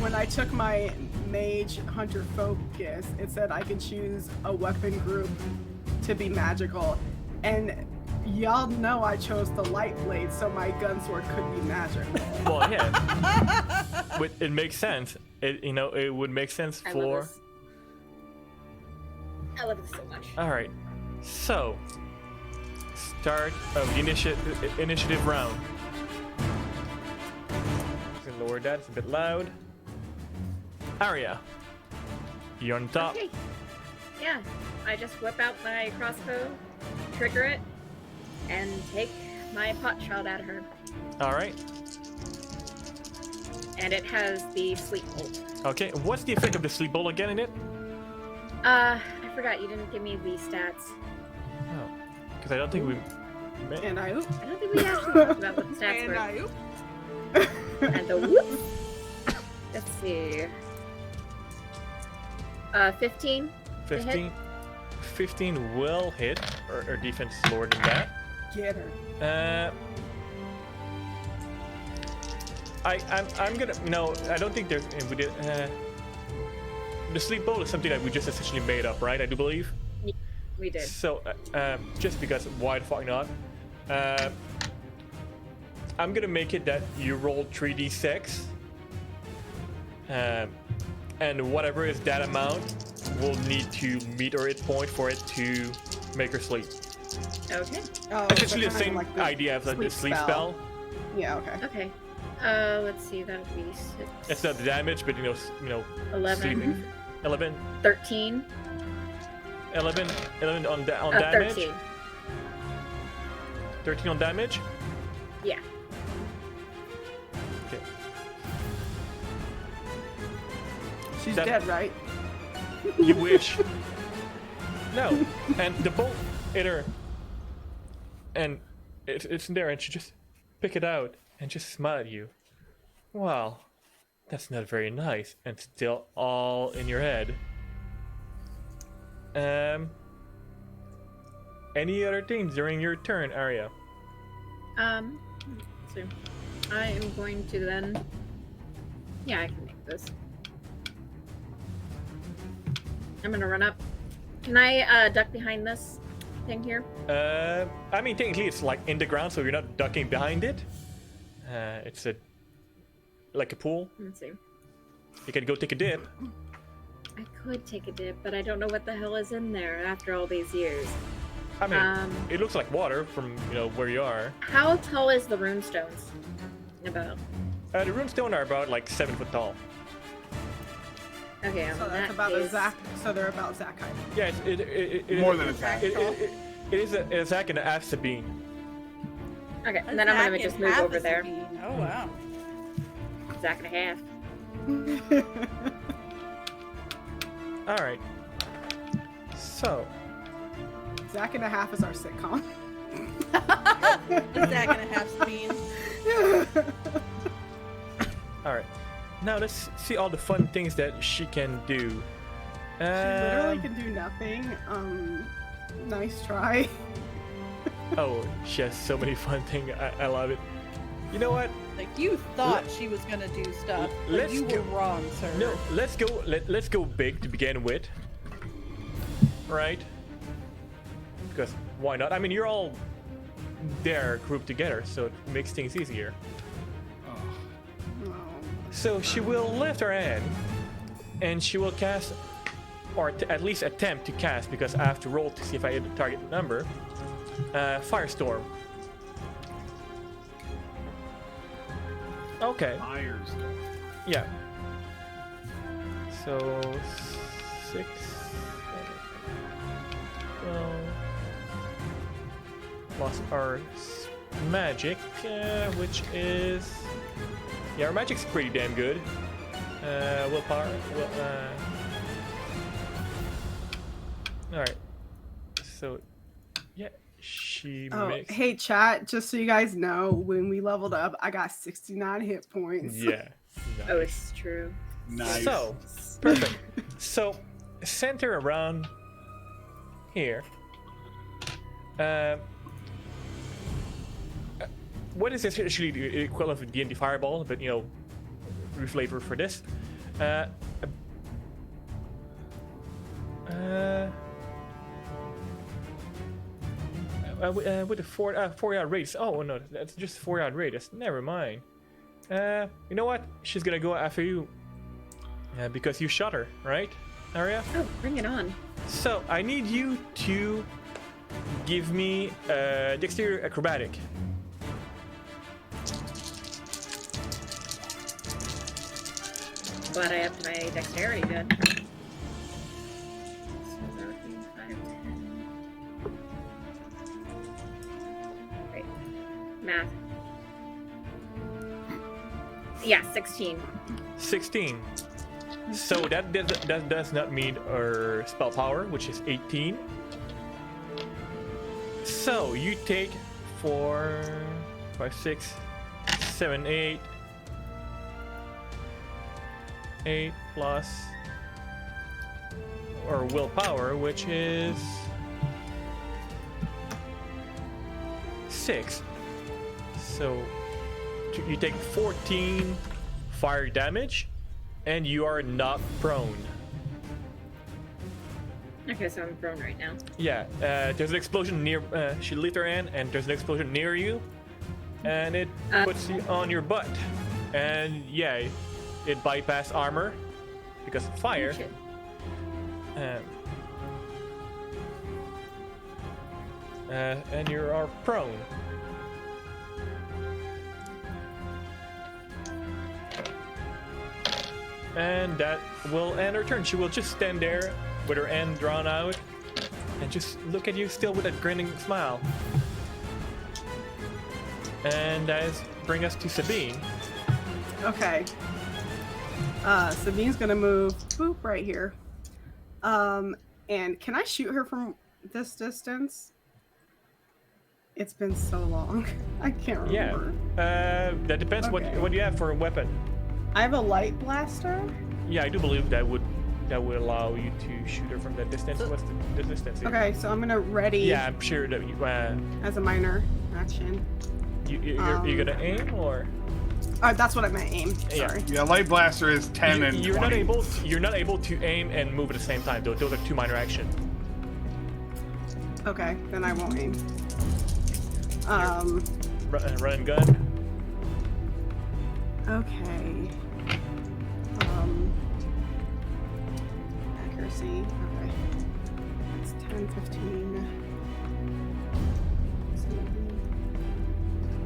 C: when I took my mage hunter focus, it said I could choose a weapon group to be magical, and y'all know I chose the light blade, so my gun sword could be magical.
A: Well, yeah, it makes sense. It would make sense
D: I
A: for.
D: love this. I love this so much.
A: All right, so start of the initiative round. Just gonna lower that. It's a bit loud. Aria, you're on top.
D: Okay. Yeah, I just whip out my crossbow, trigger it, and take my pot shot at her.
A: All right.
D: And it has the sleep bolt.
A: Okay. What's the effect of the sleep bolt again in it?
D: I forgot you didn't give me the stats.
A: Oh, because I don't think we.
C: And I,
D: I don't think we actually talked about what the stats
E: And
D: were.
E: I, oop.
D: And the whoops. Let's see. 15.
A: 15. 15 will hit. Or defense is lower than that.
C: get her.
A: I'm gonna no. I don't think there's. We did. The sleep bolt is something that we just essentially made up, right? I do believe.
D: We did.
A: So, just because why the fuck not? I'm gonna make it that you roll 3d6, and whatever is that amount will need to meet or hit point for it to make her sleep.
D: Okay.
C: Oh,
A: Essentially the
C: so kinda
A: same
C: like the
A: idea as like the sleep spell.
C: Yeah, okay.
D: Okay. Let's see. That would be 6.
A: It's not the damage, but
D: 11.
A: sleeping. 11,
D: 13.
A: 11 on damage.
D: 13.
A: 13 on damage.
D: Yeah.
A: Okay.
C: She's
A: That-
C: dead, right?
A: You wish. No. And the bolt hit her. And it's in there, and she just pick it out and just smile at you. Wow, that's not very nice, and still all in your head. Any other things during your turn, Aria?
D: Let's see. I am going to then. Yeah, I can make this. I'm gonna run up. Can I duck behind this thing here?
A: I mean, technically it's like in the ground, so you're not ducking behind it. It's a like a pool.
D: Let's see.
A: You can go take a dip.
D: I could take a dip, but I don't know what the hell is in there after all these years.
A: I mean, it looks like water from where you are.
D: How tall is the runestones? About.
A: The runestone are about like 7 foot tall.
D: Okay,
C: So that's about a Zach. So they're about Zach height.
A: Yeah, it
B: More than a Zach.
A: It is a Zach and a half Sabine.
D: Okay, and then I'm gonna just move over there.
E: Oh wow.
D: Zach and a half.
A: All right. So.
C: Zach and a half is our sitcom.
E: A Zach and a half Sabine.
A: All right. Now let's see all the fun things that she can do.
C: She literally can do nothing. Nice try.
A: Oh, she has so many fun things. I love it. You know what?
E: Like you thought she was gonna do stuff, but
A: Let's
E: you
A: go-
E: were wrong, sir.
A: No, let's go. Let's go big to begin with. Right? Because why not? I mean, you're all there grouped together, so it makes things easier.
B: Oh.
A: So she will lift her hand, and she will cast, or at least attempt to cast, because I have to roll to see if I hit the target number. Firestorm. Okay.
B: Fires.
A: Yeah. So 6, 7, 12. Plus our magic, which is our magic's pretty damn good. Willpower. All right. So yeah, she
C: Oh,
A: makes.
C: hey chat, just so you guys know, when we leveled up, I got 69 hit points.
A: Yeah.
D: Oh,
A: Nice.
D: it's true.
B: Nice.
A: So, perfect. So, center around here. What is essentially the equivalent of D&D Fireball, but reflavor for this. With a 4-yard radius. Oh no, that's just 4-yard radius. Never mind. You know what? She's gonna go after you. Because you shot her, right, Aria?
D: Oh, bring it on.
A: So I need you to give me dexterity acrobatic.
D: Glad I upped my dexterity good. So 13, 5, 10. Great. Math. Yeah, 16.
A: 16. So that does not mean our spell power, which is 18. So you take 4, 5, 6, 7, 8. 8 plus or willpower, which is 6. So you take 14 fire damage, and you are not prone.
D: Okay, so I'm prone right now.
A: Yeah, there's an explosion near. She lit her hand, and there's an explosion near you, and it puts you on your butt. And yeah, it bypassed armor because of fire.
D: Shit.
A: And you are prone. And that will end her turn. She will just stand there with her hand drawn out and just look at you still with that grinning smile. And that is bring us to Sabine.
C: Okay. Sabine's gonna move boop right here. And can I shoot her from this distance? It's been so long. I can't remember.
A: Yeah. That depends
C: Okay.
A: what you have for a weapon.
C: I have a light blaster.
A: Yeah, I do believe that would allow you to shoot her from that distance. What's the distance here?
C: Okay, so I'm gonna ready
A: Yeah, I'm sure that you
C: as a minor action.
A: you're gonna aim or
C: That's what I meant, aim.
A: Yeah.
C: Sorry.
B: Yeah, light blaster is 10 and
A: you're
B: 20.
A: you're not able to aim and move at the same time. Those are two minor actions.
C: Okay, then I won't aim.
A: Run and gun.
C: Okay. Accuracy. Okay. That's 10, 15.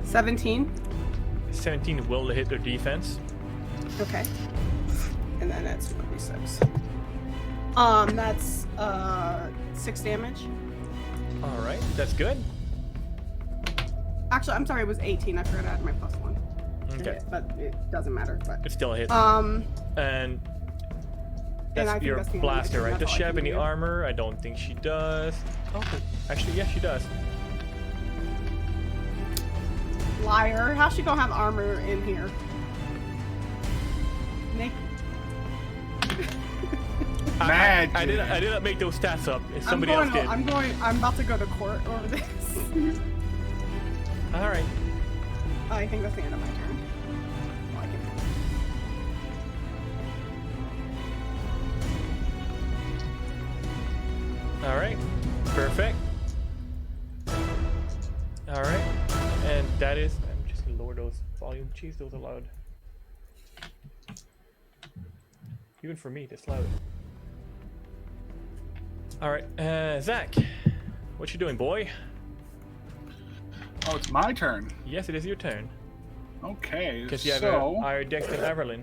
C: 17.
A: 17 will hit their defense.
C: Okay. And then it's 1d6. That's 6 damage.
A: All right, that's good.
C: Actually, I'm sorry, it was 18. I forgot to add my +1.
A: Okay,
C: But it doesn't matter. But
A: it's still a hit.
C: and
A: And
C: I
A: that's
C: think
A: your
C: that's the end of my
A: blaster,
C: turn.
A: right?
C: That's
A: Does
C: all
A: she
C: I
A: have
C: can
A: any
C: do.
A: armor? I don't think she does. Oh, actually, yeah, she does.
C: Liar. How's she gonna have armor in here? Nick.
B: Magic.
A: I did not make those stats up. If somebody else did.
C: I'm about to go to court over this.
A: All right.
C: I think that's the end of my turn. Well, I can...
A: All right. Perfect. All right. And that is. I'm just gonna lower those volume. Jeez, those are loud. Even for me, that's loud. All right, Zach, what you doing, boy?
B: Oh, it's my turn.
A: Yes, it is your turn.
B: Okay,
A: Because you have
B: so...
A: our Dex and Everlyn.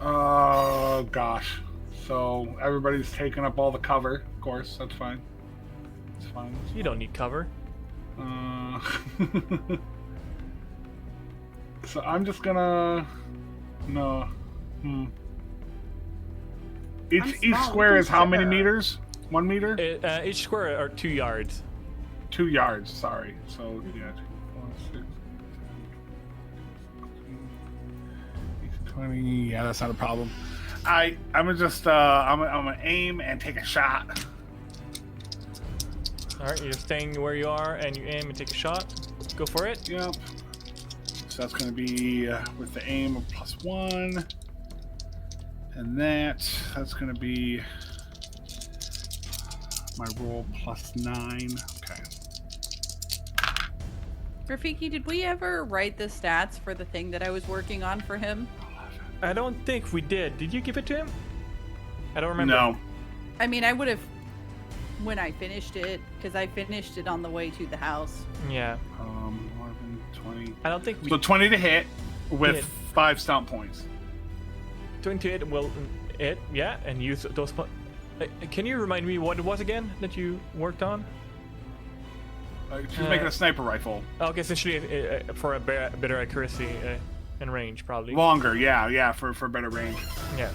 B: Oh, gosh. So, everybody's taking up all the cover, of course. That's fine. It's fine.
A: You don't need cover.
B: So, I'm just gonna... No. Each
C: small,
B: square
C: you
B: is
C: can
B: how many
C: share.
B: meters? 1 meter?
A: Each square are 2 yards.
B: 2 yards, sorry. So, yeah. 2, 4, 6, 20. Yeah, that's not a problem. I'm gonna just I'm gonna aim and take a shot.
A: All right, you're staying where you are, and you aim and take a shot. Go for it.
B: Yep. So that's gonna be with the aim of +1, and that's gonna be my roll +9. Okay.
E: Rafiki, did we ever write the stats for the thing that I was working on for him?
A: I don't think we did. Did you give it to him? I don't remember.
B: No.
E: I mean, I would have when I finished it, because I finished it on the way to the house.
A: Yeah.
B: 11, 20.
A: I don't think we.
B: So 20 to hit with
A: Hit.
B: 5 stomp points.
A: 20 it will hit, yeah, and use those. Can you remind me what it was again that you worked on?
B: She's making a sniper rifle.
A: Okay, essentially for a better accuracy and range, probably.
B: Longer, yeah, for better range.
A: Yeah.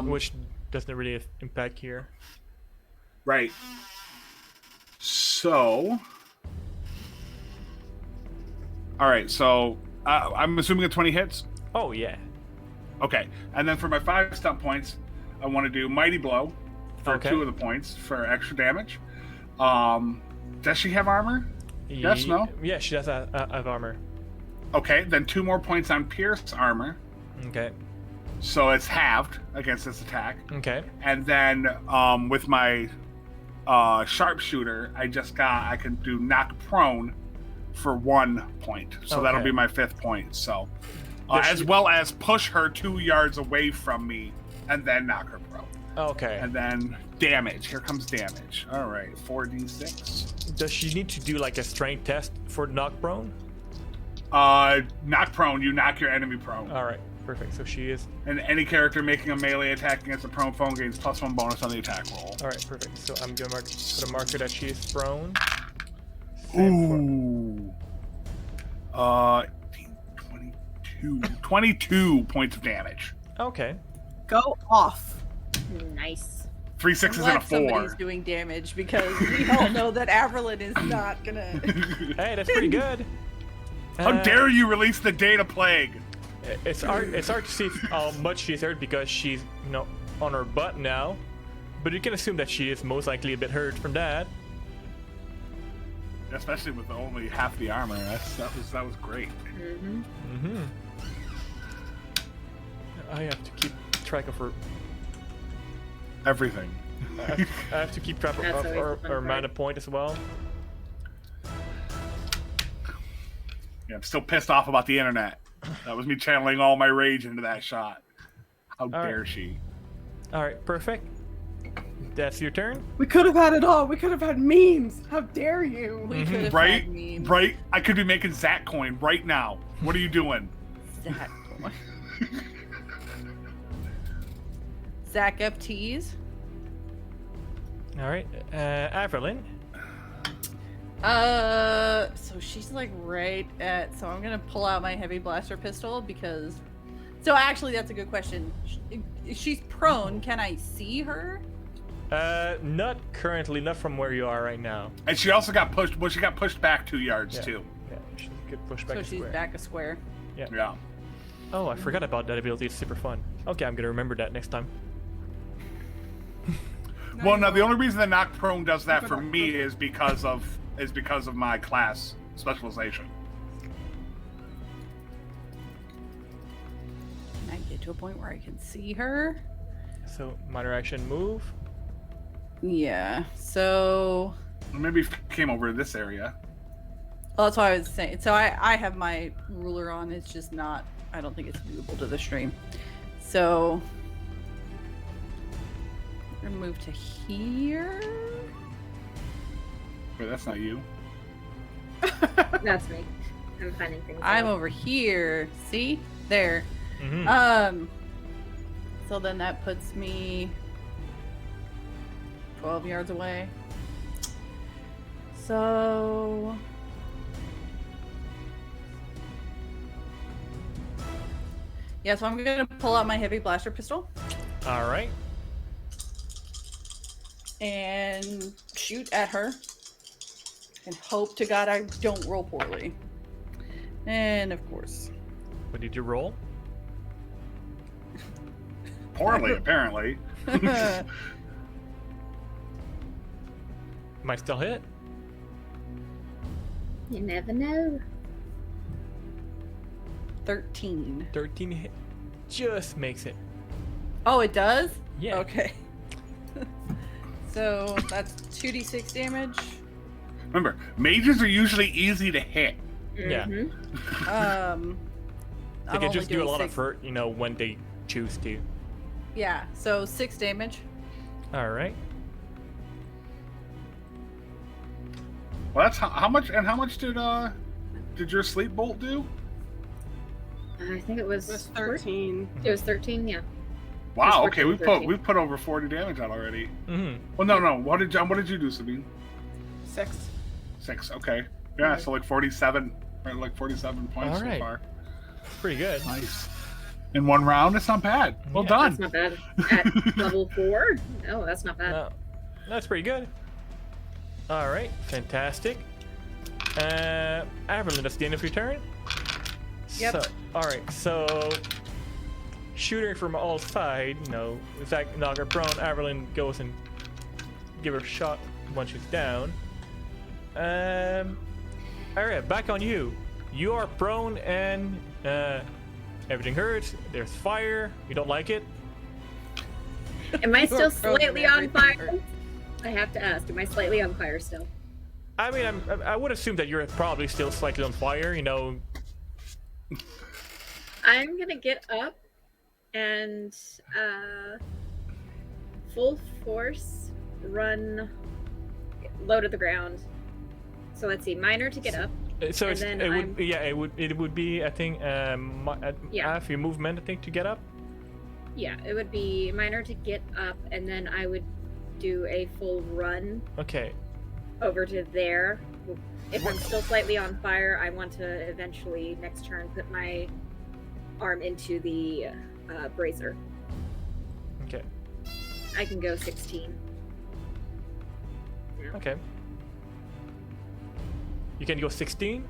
A: Which doesn't really impact here.
B: Right. So. All right, so I'm assuming a 20 hits.
A: Oh yeah.
B: Okay, and then for my 5 stump points, I want to do Mighty Blow for
A: Okay.
B: 2 of the points for extra damage. Does she have armor? Yes, no?
A: Yeah, she does have armor.
B: Okay, then 2 more points on Pierce armor,
A: Okay.
B: so it's halved against this attack.
A: Okay.
B: And then with my sharpshooter, I can do knock prone for 1 point. So that'll
A: Okay.
B: be my 5th point. So
A: Does
B: as
A: she-
B: well as push her 2 yards away from me and then knock her prone.
A: Okay.
B: And then damage. Here comes damage. All right, 4d6.
A: Does she need to do like a strength test for knock prone?
B: Knock prone. You knock your enemy prone.
A: All right. Perfect. So she is.
B: And any character making a melee attack against a prone foe gains +1 bonus on the attack roll.
A: All right. Perfect. So I'm gonna put a marker that she is prone. Same
B: Ooh. 22 points of damage.
A: Okay.
C: Go off.
D: Nice.
B: 3
E: I'm
B: 6s and
E: glad
B: a 4.
E: somebody's doing damage because we all know that Averlin is not gonna.
A: Hey, that's pretty good.
B: How dare you release the data plague?
A: It's hard to see how much she's hurt because she's on her butt now, but you can assume that she is most likely a bit hurt from that.
B: Especially with only half the armor. That was great.
A: Mm-hmm. I have to keep track of her.
B: Everything.
A: I have to keep track
D: That's
A: of
D: always the fun
A: her, her
D: part.
A: mana point as well.
B: Yeah, I'm still pissed off about the internet. That was me channeling all my rage into that shot. How dare she?
A: All right, perfect. That's your turn.
C: We could have had it all. We could have had memes. How dare you?
E: We could have
B: Right?
E: had memes.
B: Right? I could be making Zach coin right now. What are you doing?
E: Zach. Zach FTs.
A: All right, Averlyn.
E: So she's like right at. So I'm gonna pull out my heavy blaster pistol because. So actually, that's a good question. She's prone. Can I see her?
A: Not currently, not from where you are right now.
B: And she also got pushed. Well, she got pushed back 2 yards
A: Yeah.
B: too.
A: Yeah, she could push back
E: So
A: a
E: she's
A: square.
E: back a square.
B: Yeah.
A: Oh, I forgot about that ability. It's super fun. Okay, I'm gonna remember that next time.
B: Well, no, the only reason the knock prone does that for me is because of my class specialization.
E: Can I get to a point where I can see her?
A: So minor action move.
E: Yeah. So.
B: Maybe if it came over to this area.
E: Well, that's what I was saying. So I have my ruler on. It's just not. I don't think it's viewable to the stream. So. We're gonna move to here.
B: Wait, that's not you.
D: That's me. I'm finding things.
E: I'm
D: out.
E: over here. See? There.
A: Mm-hmm.
E: So then that puts me 12 yards away. So yeah, so I'm gonna pull out my heavy blaster pistol
A: All right.
E: and shoot at her. And hope to God I don't roll poorly. And of course.
A: What did you roll?
B: Poorly, apparently.
A: Might still hit.
D: You never know.
E: 13.
A: 13 hit. Just makes it.
E: Oh, it does?
A: Yeah.
E: Okay. So that's 2d6 damage.
B: Remember, mages are usually easy to hit.
A: Yeah.
D: Mhm.
A: They
E: I'm
A: can
E: only
A: just do a
E: doing
A: lot of
E: 6.
A: hurt, when they choose to.
E: Yeah, so 6 damage.
A: All right.
B: Well, that's how much. And how much did your sleep bolt do?
D: I think it was,
C: It was 13.
D: It was 13. Yeah.
B: Wow.
D: It's
B: Okay,
D: 14,
B: we've put over 40 damage out already.
A: Mm-hmm.
B: Well, no. What did you do, Sabine?
C: 6.
B: 6. Okay. Yeah. So like 47, right? Like 47 points
A: All right.
B: so far.
A: Pretty good.
B: Nice. In one round, it's not bad. Well
A: Yeah,
B: done.
D: That's not bad. At level 4? No, that's not bad.
A: No, that's pretty good. All right. Fantastic. Averlyn, that's the end of your turn.
E: Yep.
A: So, all right. So, shooting from all sides, Zach knock her prone. Averlyn goes and give her a shot once she's down. All right, back on you. You are prone and everything hurts. There's fire. You don't like it.
D: Am I
E: You
D: still
E: are prone
D: slightly
E: and
D: on
E: everything
D: fire?
E: hurts.
D: I have to ask. Am I slightly on fire still?
A: I mean, I would assume that you're probably still slightly on fire.
D: I'm gonna get up and full force run low to the ground. So let's see, minor to get up.
A: So
D: And then
A: it would be, I think, half your movement, I think, to get up.
D: Yeah, it would be minor to get up, and then I would do a full run
A: Okay.
D: over to there. If I'm still slightly on fire, I want to eventually next turn put my arm into the brazier.
A: Okay.
D: I can go 16.
A: Okay. You can go 16.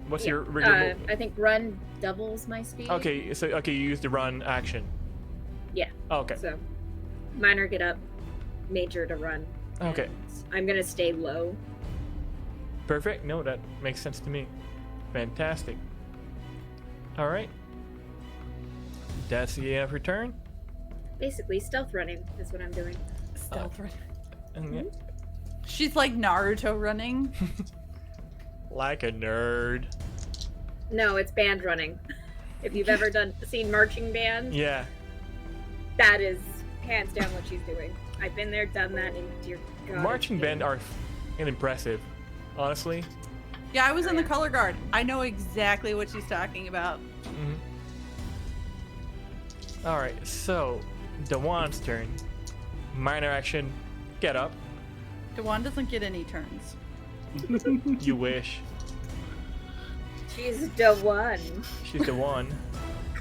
A: What's
D: Yeah.
A: your regular move?
D: I think run doubles my speed.
A: Okay, so you use the run action.
D: Yeah.
A: Oh, okay.
D: So minor get up, major to run.
A: Okay.
D: and I'm gonna stay low.
A: Perfect. No, that makes sense to me. Fantastic. All right. That's the end of your turn.
D: Basically, stealth running is what I'm doing.
E: Stealth run.
A: And yeah.
E: She's like Naruto running.
A: Like a nerd.
D: No, it's band running. If you've ever seen marching band,
A: Yeah.
D: that is hands down what she's doing. I've been there, done that, and dear God.
A: Marching band are impressive, honestly.
E: Yeah, I was in the color guard. I know exactly what she's talking about.
A: All right, so Dewan's turn. Minor action, get up.
E: Dewan doesn't get any turns.
A: You wish.
D: She's the one.
A: She's the one.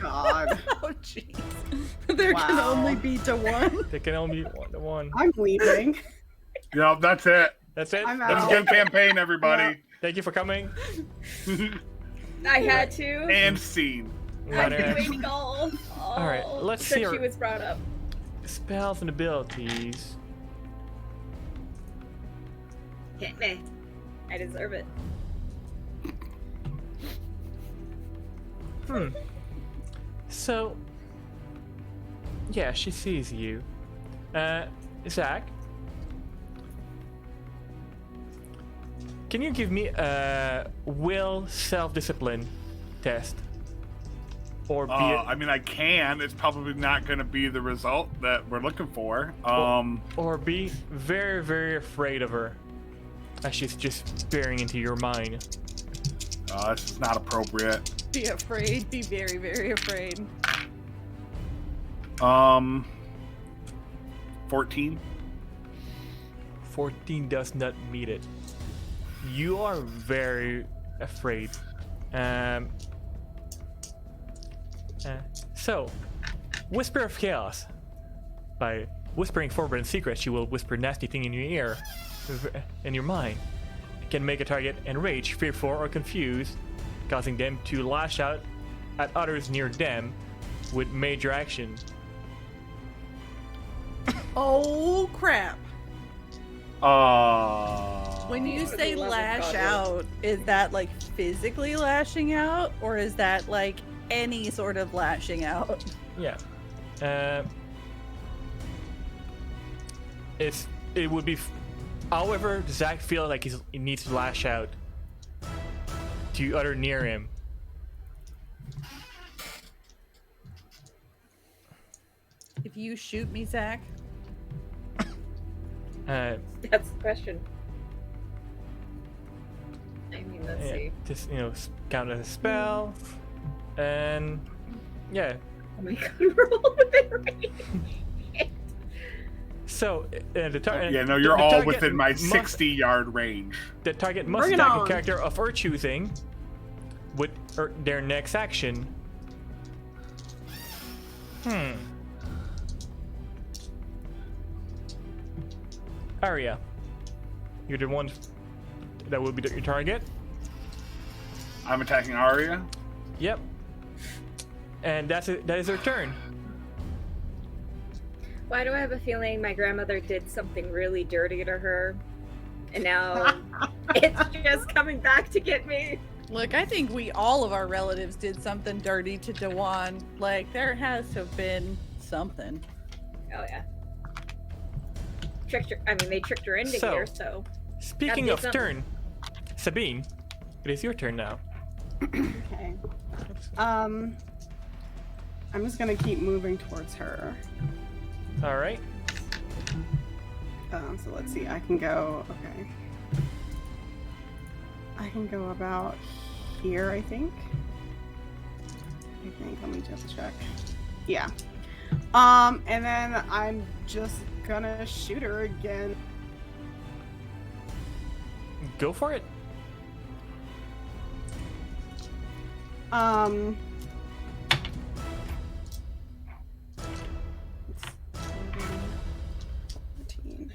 C: God.
E: Oh, jeez. There can
C: Wow.
E: only be Dewan.
A: There can only be the one.
C: I'm leaving.
B: Yep, that's it.
A: That's it.
C: I'm
B: That's
C: out.
B: a good campaign, everybody.
A: Thank you for coming.
D: I had to.
B: And scene.
D: I've
A: Minor
D: been
A: action.
D: waiting all
A: right, let's
D: since
A: see her-
D: she was brought up.
A: Spells and abilities.
D: Hit me. I deserve it.
A: So, yeah, she sees you. Zach, can you give me a will self-discipline test? Or be
B: I mean, I can. It's probably not going to be the result that we're looking for.
A: or be very, very afraid of her as she's just bearing into your mind.
B: This is not appropriate.
E: Be afraid. Be very, very afraid.
B: 14.
A: 14 does not meet it. You are very afraid. So, Whisper of Chaos. By whispering forbidden secrets, she will whisper nasty thing in your ear, in your mind. It can make a target enraged, fearful, or confused, causing them to lash out at others near them with major action.
E: Oh, crap. When you say
D: Love of
E: lash
D: God.
E: out, is that like physically lashing out? Or is that like any sort of lashing out?
A: Yeah. It would be. However, Zach feels like he needs to lash out to other near him.
E: If you shoot me, Zach,
A: Uh,
D: That's the question. I mean, let's
A: yeah,
D: see.
A: just count as a spell, and yeah.
D: Oh my God, we're all within range.
A: So the target.
B: Yeah, no, you're all within my 60-yard range.
A: The target must
C: Bring it
A: attack a
C: on.
A: character of her choosing with their next action. Arya, you're the one that will be your target.
B: I'm attacking Arya.
A: Yep. And that is her turn.
D: Why do I have a feeling my grandmother did something really dirty to her? And now it's just coming back to get me.
E: look, I think all of our relatives did something dirty to Dewan. Like, there has to have been something.
D: Oh, yeah. They tricked her into
A: So-
D: here, so.
A: Speaking
D: Gotta do
A: of
D: something.
A: turn, Sabine, it is your turn now.
C: Okay. I'm just gonna keep moving towards her.
A: All right.
C: So let's see. I can go. Okay. I can go about here. I think. Let me just check. Yeah. And then I'm just gonna shoot her again.
A: Go for it.
C: It's 14.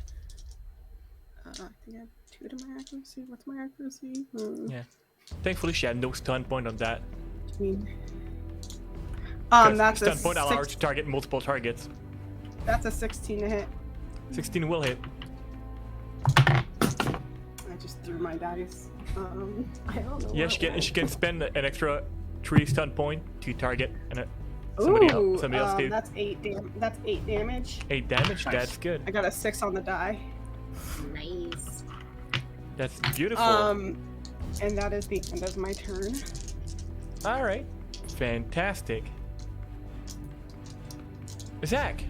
C: I think I have 2 to my accuracy. What's my accuracy?
A: Yeah. Thankfully, she had no stun point on that.
C: 15.
A: 'Cause
C: That's a
A: stun point allows her
C: six,
A: to target multiple targets.
C: that's a 16 to hit.
A: 16 will hit.
C: I just threw my dice. I don't know.
A: Yeah,
C: what
A: she can spend an extra 3 stun point to target somebody
C: Ooh,
A: else too.
C: that's 8 damage.
A: 8 damage.
B: Nice.
A: That's good.
C: I got a 6 on the die.
D: Nice.
A: That's beautiful.
C: And that is the end of my turn.
A: All right. Fantastic. Zach.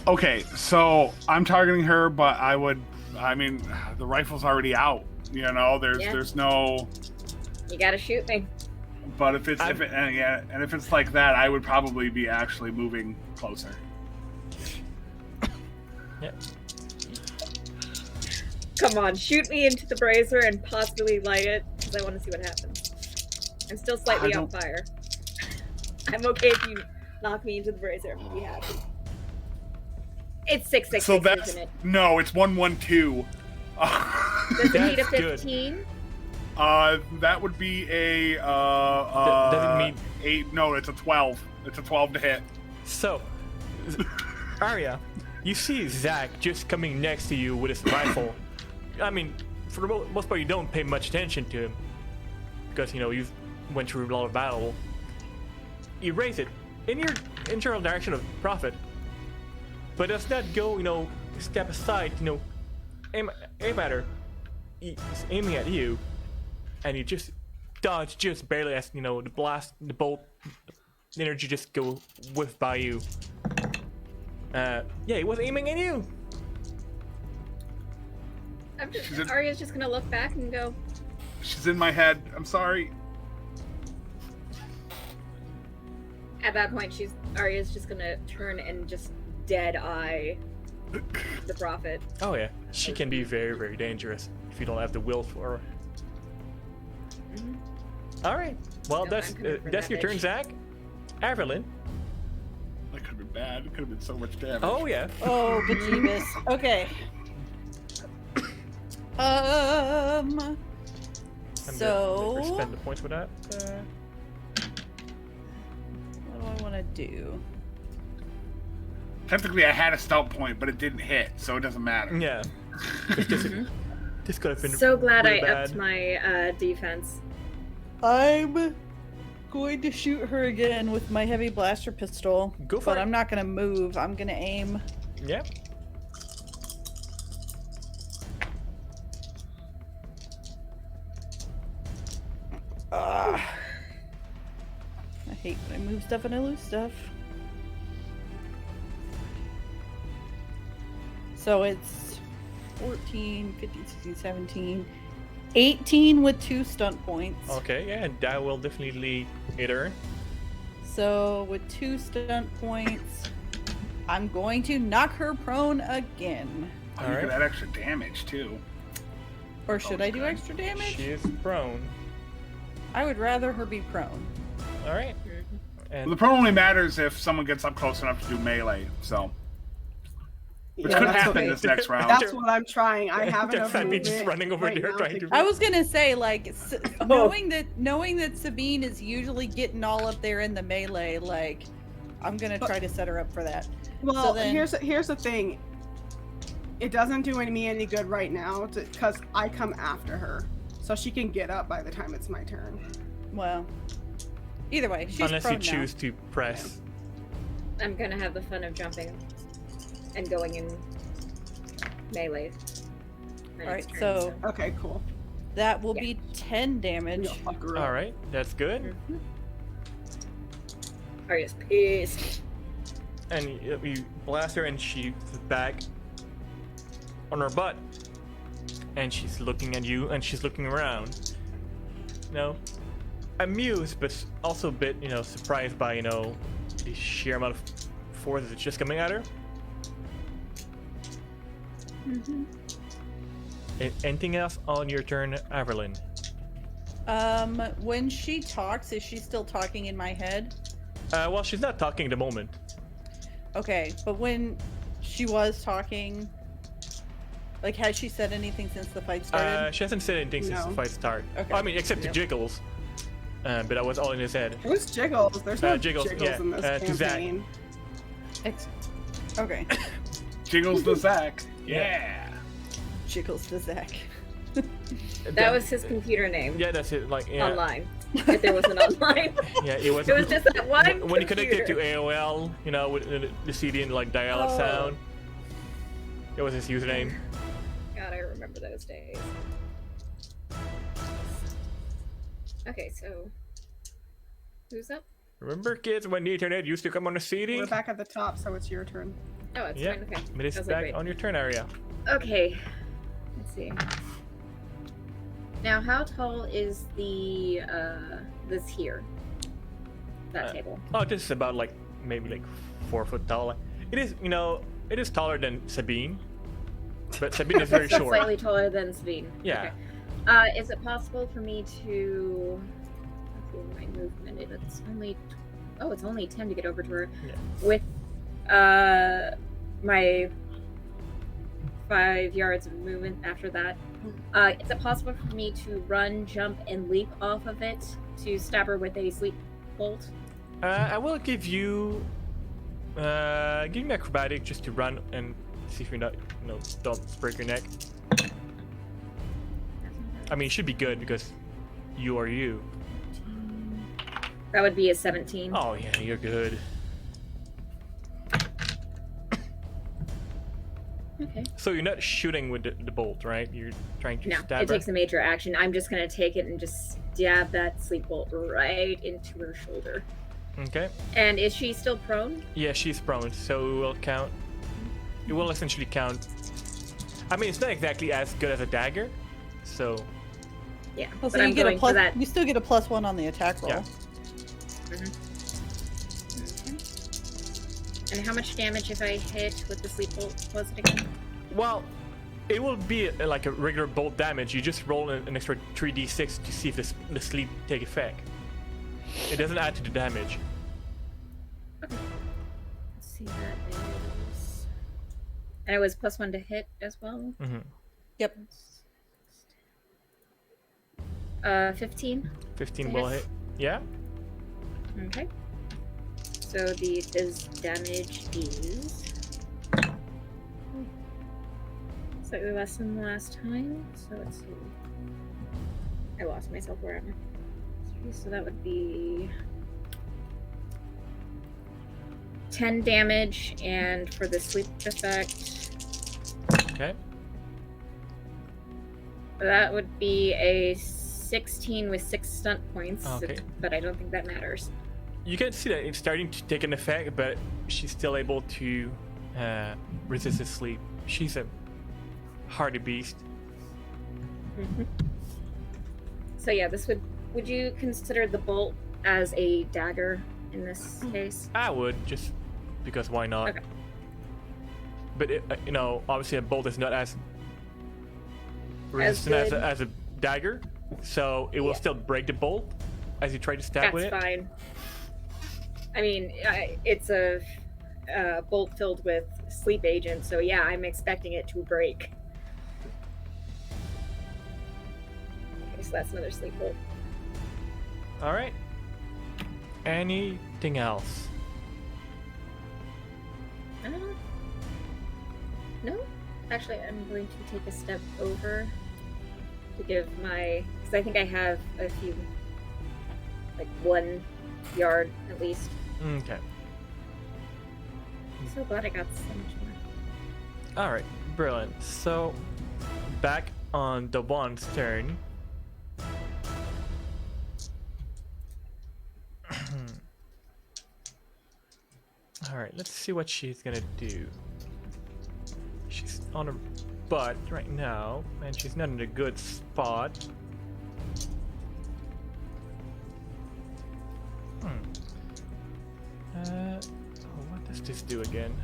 B: Okay, so I'm targeting her, but I mean, the rifle's already out. You know, there's no.
D: You gotta shoot me.
B: But if it's like that, I would probably be actually moving closer.
A: Yeah.
D: Come on, shoot me into the brazier and possibly light it, because I want to see what happens. I'm still slightly on fire. I'm okay if you knock me into the brazier. I'm gonna be happy. It's 666,
B: So that's
D: isn't it?
B: no, it's 112.
D: Does it need a 15?
B: That would be a
A: doesn't mean
B: 8. No, it's a 12. It's a 12 to hit.
A: so. Arya, you see Zach just coming next to you with his rifle. I mean, for the most part, you don't pay much attention to him because you've went through a lot of battle. You raise it in your internal direction of Prophet, but does not go, step aside, aim at her. He's aiming at you, and you just dodge just barely as the blast, the bolt, the energy just go whiff by you. Yeah, he was aiming at you.
D: Arya's just gonna look back and go.
B: She's in my head. I'm sorry.
D: At that point, Arya's just gonna turn and just dead eye the Prophet.
A: Oh yeah, she can be very, very dangerous if you don't have the will for her.
D: Mm-hmm.
A: All right, well
D: No,
A: that's
D: I'm coming for
A: your
D: that
A: turn,
D: bitch.
A: Zach. Averlyn.
B: That could have been bad. It could have been so much damage.
A: Oh yeah.
E: Oh, bejeebus. Okay.
A: I'm gonna
E: So
A: spend the points for that.
E: what do I want to do?
B: Technically, I had a stealth point, but it didn't hit, so it doesn't matter.
A: Yeah. This could have been
D: So glad
A: really
D: I
A: bad.
D: upped my defense.
E: I'm going to shoot her again with my heavy blaster pistol.
A: Go for
E: but
A: it.
E: I'm not going to move. I'm going to aim.
A: Yeah.
E: I hate when I move stuff and I lose stuff. So it's 14, 15, 16, 17, 18 with 2 stunt points.
A: Okay, yeah, and that will definitely hit her.
E: So with 2 stunt points, I'm going to knock her prone again.
B: Oh,
A: All
B: you
A: right.
B: could add extra damage too.
E: Or should I do
B: okay.
E: extra damage?
A: She is prone.
E: I would rather her be prone.
A: All right.
B: Well,
A: And
B: the prone only matters if someone gets up close enough to do melee. So, which
C: Yeah,
B: could
C: that's
B: happen
C: okay.
B: this next round.
C: That's what I'm trying. I have enough
A: Just me
C: movement
A: just running over
C: right
A: there
C: now
A: trying to-
E: I was gonna say, like, knowing that Sabine is usually getting all up there in the melee, like, I'm gonna try to set her up for that.
C: Well,
E: then-
C: here's the thing. It doesn't do me any good right now because I come after her, so she can get up by the time it's my turn.
E: Well, either way, she's
A: unless you
E: prone now.
A: choose to press.
D: I'm gonna have the fun of jumping and going in melee.
E: All right, so
C: Okay, cool.
E: that will
D: Yeah.
E: be 10 damage.
C: You'll fuck her up.
A: All right, that's good.
D: Arya's pissed.
A: And you blast her, and she's back on her butt, and she's looking at you, and she's looking around. Amused, but also a bit, surprised by, the sheer amount of force that's just coming at her. Anything else on your turn, Averlyn?
E: When she talks, is she still talking in my head?
A: Well, she's not talking at the moment.
E: Okay, but when she was talking, like, has she said anything since the fight started?
A: She hasn't said anything since the
C: No.
A: fight started.
E: Okay.
A: I mean, except to
E: Yep.
A: Jiggles. But that was all in his head.
C: Who's Jiggles? There's no
A: Jiggles,
C: Jiggles
A: yeah,
C: in this
A: to Zach.
C: campaign.
E: Okay.
B: Jiggles the Zach.
A: Yeah.
B: Yeah.
E: Jiggles to Zach.
D: That was his computer name.
A: Yeah, that's it. Like, yeah.
D: Online. If there was an online.
A: Yeah, it was.
D: It was just that one.
A: when you connected to
D: computer.
A: AOL, with the CD and like dial-up
E: Oh.
A: sound. It was his username.
D: God, I remember remember those days. Okay, so who's up?
A: Remember, kids, when the internet used to come on a CD?
C: We're back at the top, so it's your turn.
D: Oh, it's
A: Yeah,
D: fine. Okay.
A: but it's
D: I was like,
A: back
D: wait.
A: on your turn area.
D: Okay. Let's see. Now, how tall is the this here? That table.
A: Oh, this is about like maybe like 4 foot tall. It is, you know, it is taller than Sabine, but Sabine is very
D: So
A: short.
D: slightly taller than Sabine.
A: Yeah.
D: Okay. Is it possible for me to? My movement. It's only. Oh, it's only 10 to get over to her.
A: Yeah.
D: With my 5 yards of movement after that. Is it possible for me to run, jump, and leap off of it to stab her with a sleep bolt?
A: I will give you acrobatic just to run and see if you're not, you know, don't break your neck. I mean, it should be good because you are you.
D: That would be a 17.
A: Oh yeah, you're good.
D: Okay.
A: So you're not shooting with the bolt, right? You're trying to
D: No,
A: stab
D: it
A: her.
D: takes a major action. I'm just gonna take it and just stab that sleep bolt right into her shoulder.
A: Okay.
D: And is she still prone?
A: Yeah, she's prone, so it will count. It will essentially count. I mean, it's not exactly as good as a dagger, so
D: Yeah.
E: Well, so
D: but I'm
E: you get a
D: going for
E: plus.
D: that.
E: You still get a +1 on the attack roll.
A: Yeah.
D: And how much damage if I hit with the sleep bolt was it again?
A: well, it will be like a regular bolt damage. You just roll an extra 3d6 to see if the sleep take effect. It doesn't add to the damage.
D: Let's see, that is. And it was +1 to hit as well.
A: Mm-hmm.
E: Yep.
D: 15.
A: 15 will hit. Yeah.
D: Okay. So this damage is slightly less than last time. So let's see. I lost myself. Where am I? So that would be 10 damage, and for the sleep effect,
A: Okay.
D: that would be a 16 with 6 stunt points.
A: Okay.
D: But I don't think that matters.
A: You can see that it's starting to take an effect, but she's still able to resist the sleep. She's a hardy beast.
D: So yeah, this would you consider the bolt as a dagger in this case?
A: I would, just because why not?
D: Okay.
A: But you know, obviously a bolt is not as resistant
D: good.
A: as a dagger, so it will still break the bolt as you try to stab
D: That's
A: with it.
D: fine. I mean, it's a bolt filled with sleep agent, so yeah, I'm expecting it to break. Okay, so that's another sleep bolt.
A: All right. Anything else?
D: No, actually, I'm going to take a step over to give my, because I think I have a few, like 1 yard at least.
A: Okay.
D: I'm so glad I got so much more.
A: All right. Brilliant. So, back on the one's turn. All right. Let's see what she's gonna do. She's on her butt right now, and she's not in a good spot. What does this do again?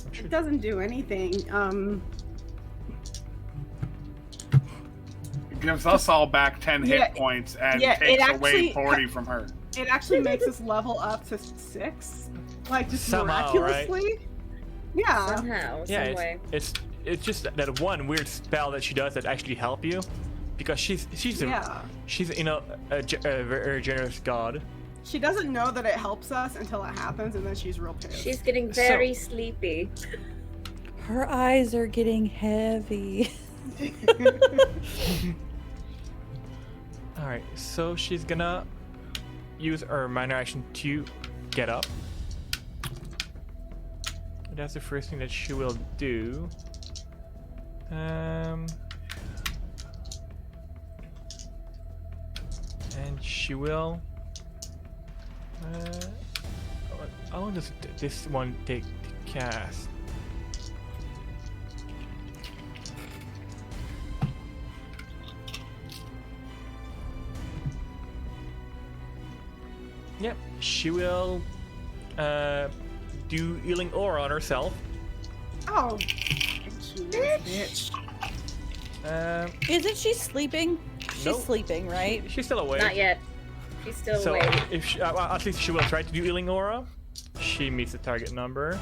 A: I'm sure
C: It doesn't do anything.
B: It gives us all back 10
C: Yeah,
B: hit points and
C: yeah,
B: takes
C: it
B: away
C: actually-
B: 40 from her.
C: It actually makes us level up to 6, like just
A: Somehow,
C: miraculously. Yeah.
D: Somehow,
A: Yeah,
D: some way.
A: it's just that one weird spell that she does that actually help you, because she's
C: Yeah.
A: she's you know a very generous god.
C: She doesn't know that it helps us until it happens, and then she's real pissed.
D: She's getting very sleepy.
E: Her eyes are getting heavy.
A: All right, so she's gonna use her minor action to get up. That's the first thing that she will do. And she will. How long does this one take to cast? Yep, she will do healing aura on herself.
C: Oh, bitch.
E: Isn't she sleeping? She's
A: Nope.
E: sleeping, right?
A: She's still awake.
D: Not yet. She's still
A: So
D: awake.
A: if she, well, at least she will try to do healing aura. She meets the target number.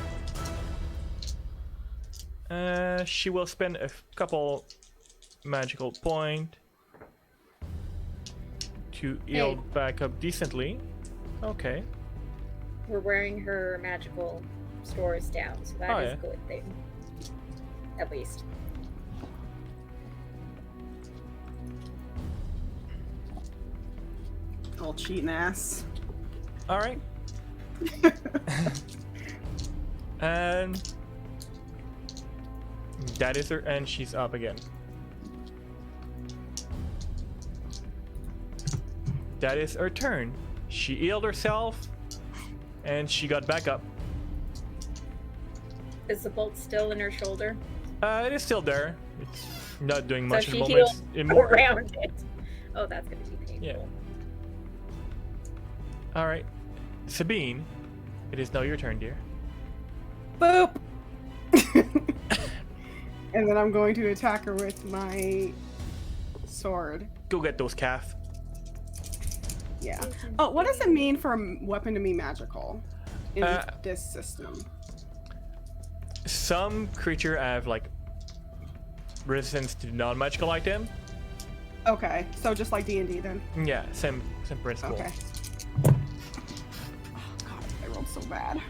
A: She will spend a couple magical point to heal back up decently. Okay.
D: We're wearing her magical stores down, so that is
A: yeah.
D: a good thing. At least.
C: Old cheating ass.
A: All right. And that is her, and she's up again. That is her turn. She healed herself, and she got back up.
D: Is the bolt still in her shoulder?
A: It is still there. It's not doing much
D: so
A: at
D: she
A: the moment.
D: healed
A: It's more.
D: around it. Oh, that's gonna be painful.
A: Yeah. All right, Sabine, it is now your turn, dear.
C: Boop. And then I'm going to attack her with my sword.
A: Go get those calf.
C: Yeah. Oh, what does it mean for a weapon to be magical in this system?
A: Some creature have like resistance to non-magical item.
C: Okay, so just like D&D then.
A: Yeah, same principle.
C: Okay. Oh god, I rolled so bad.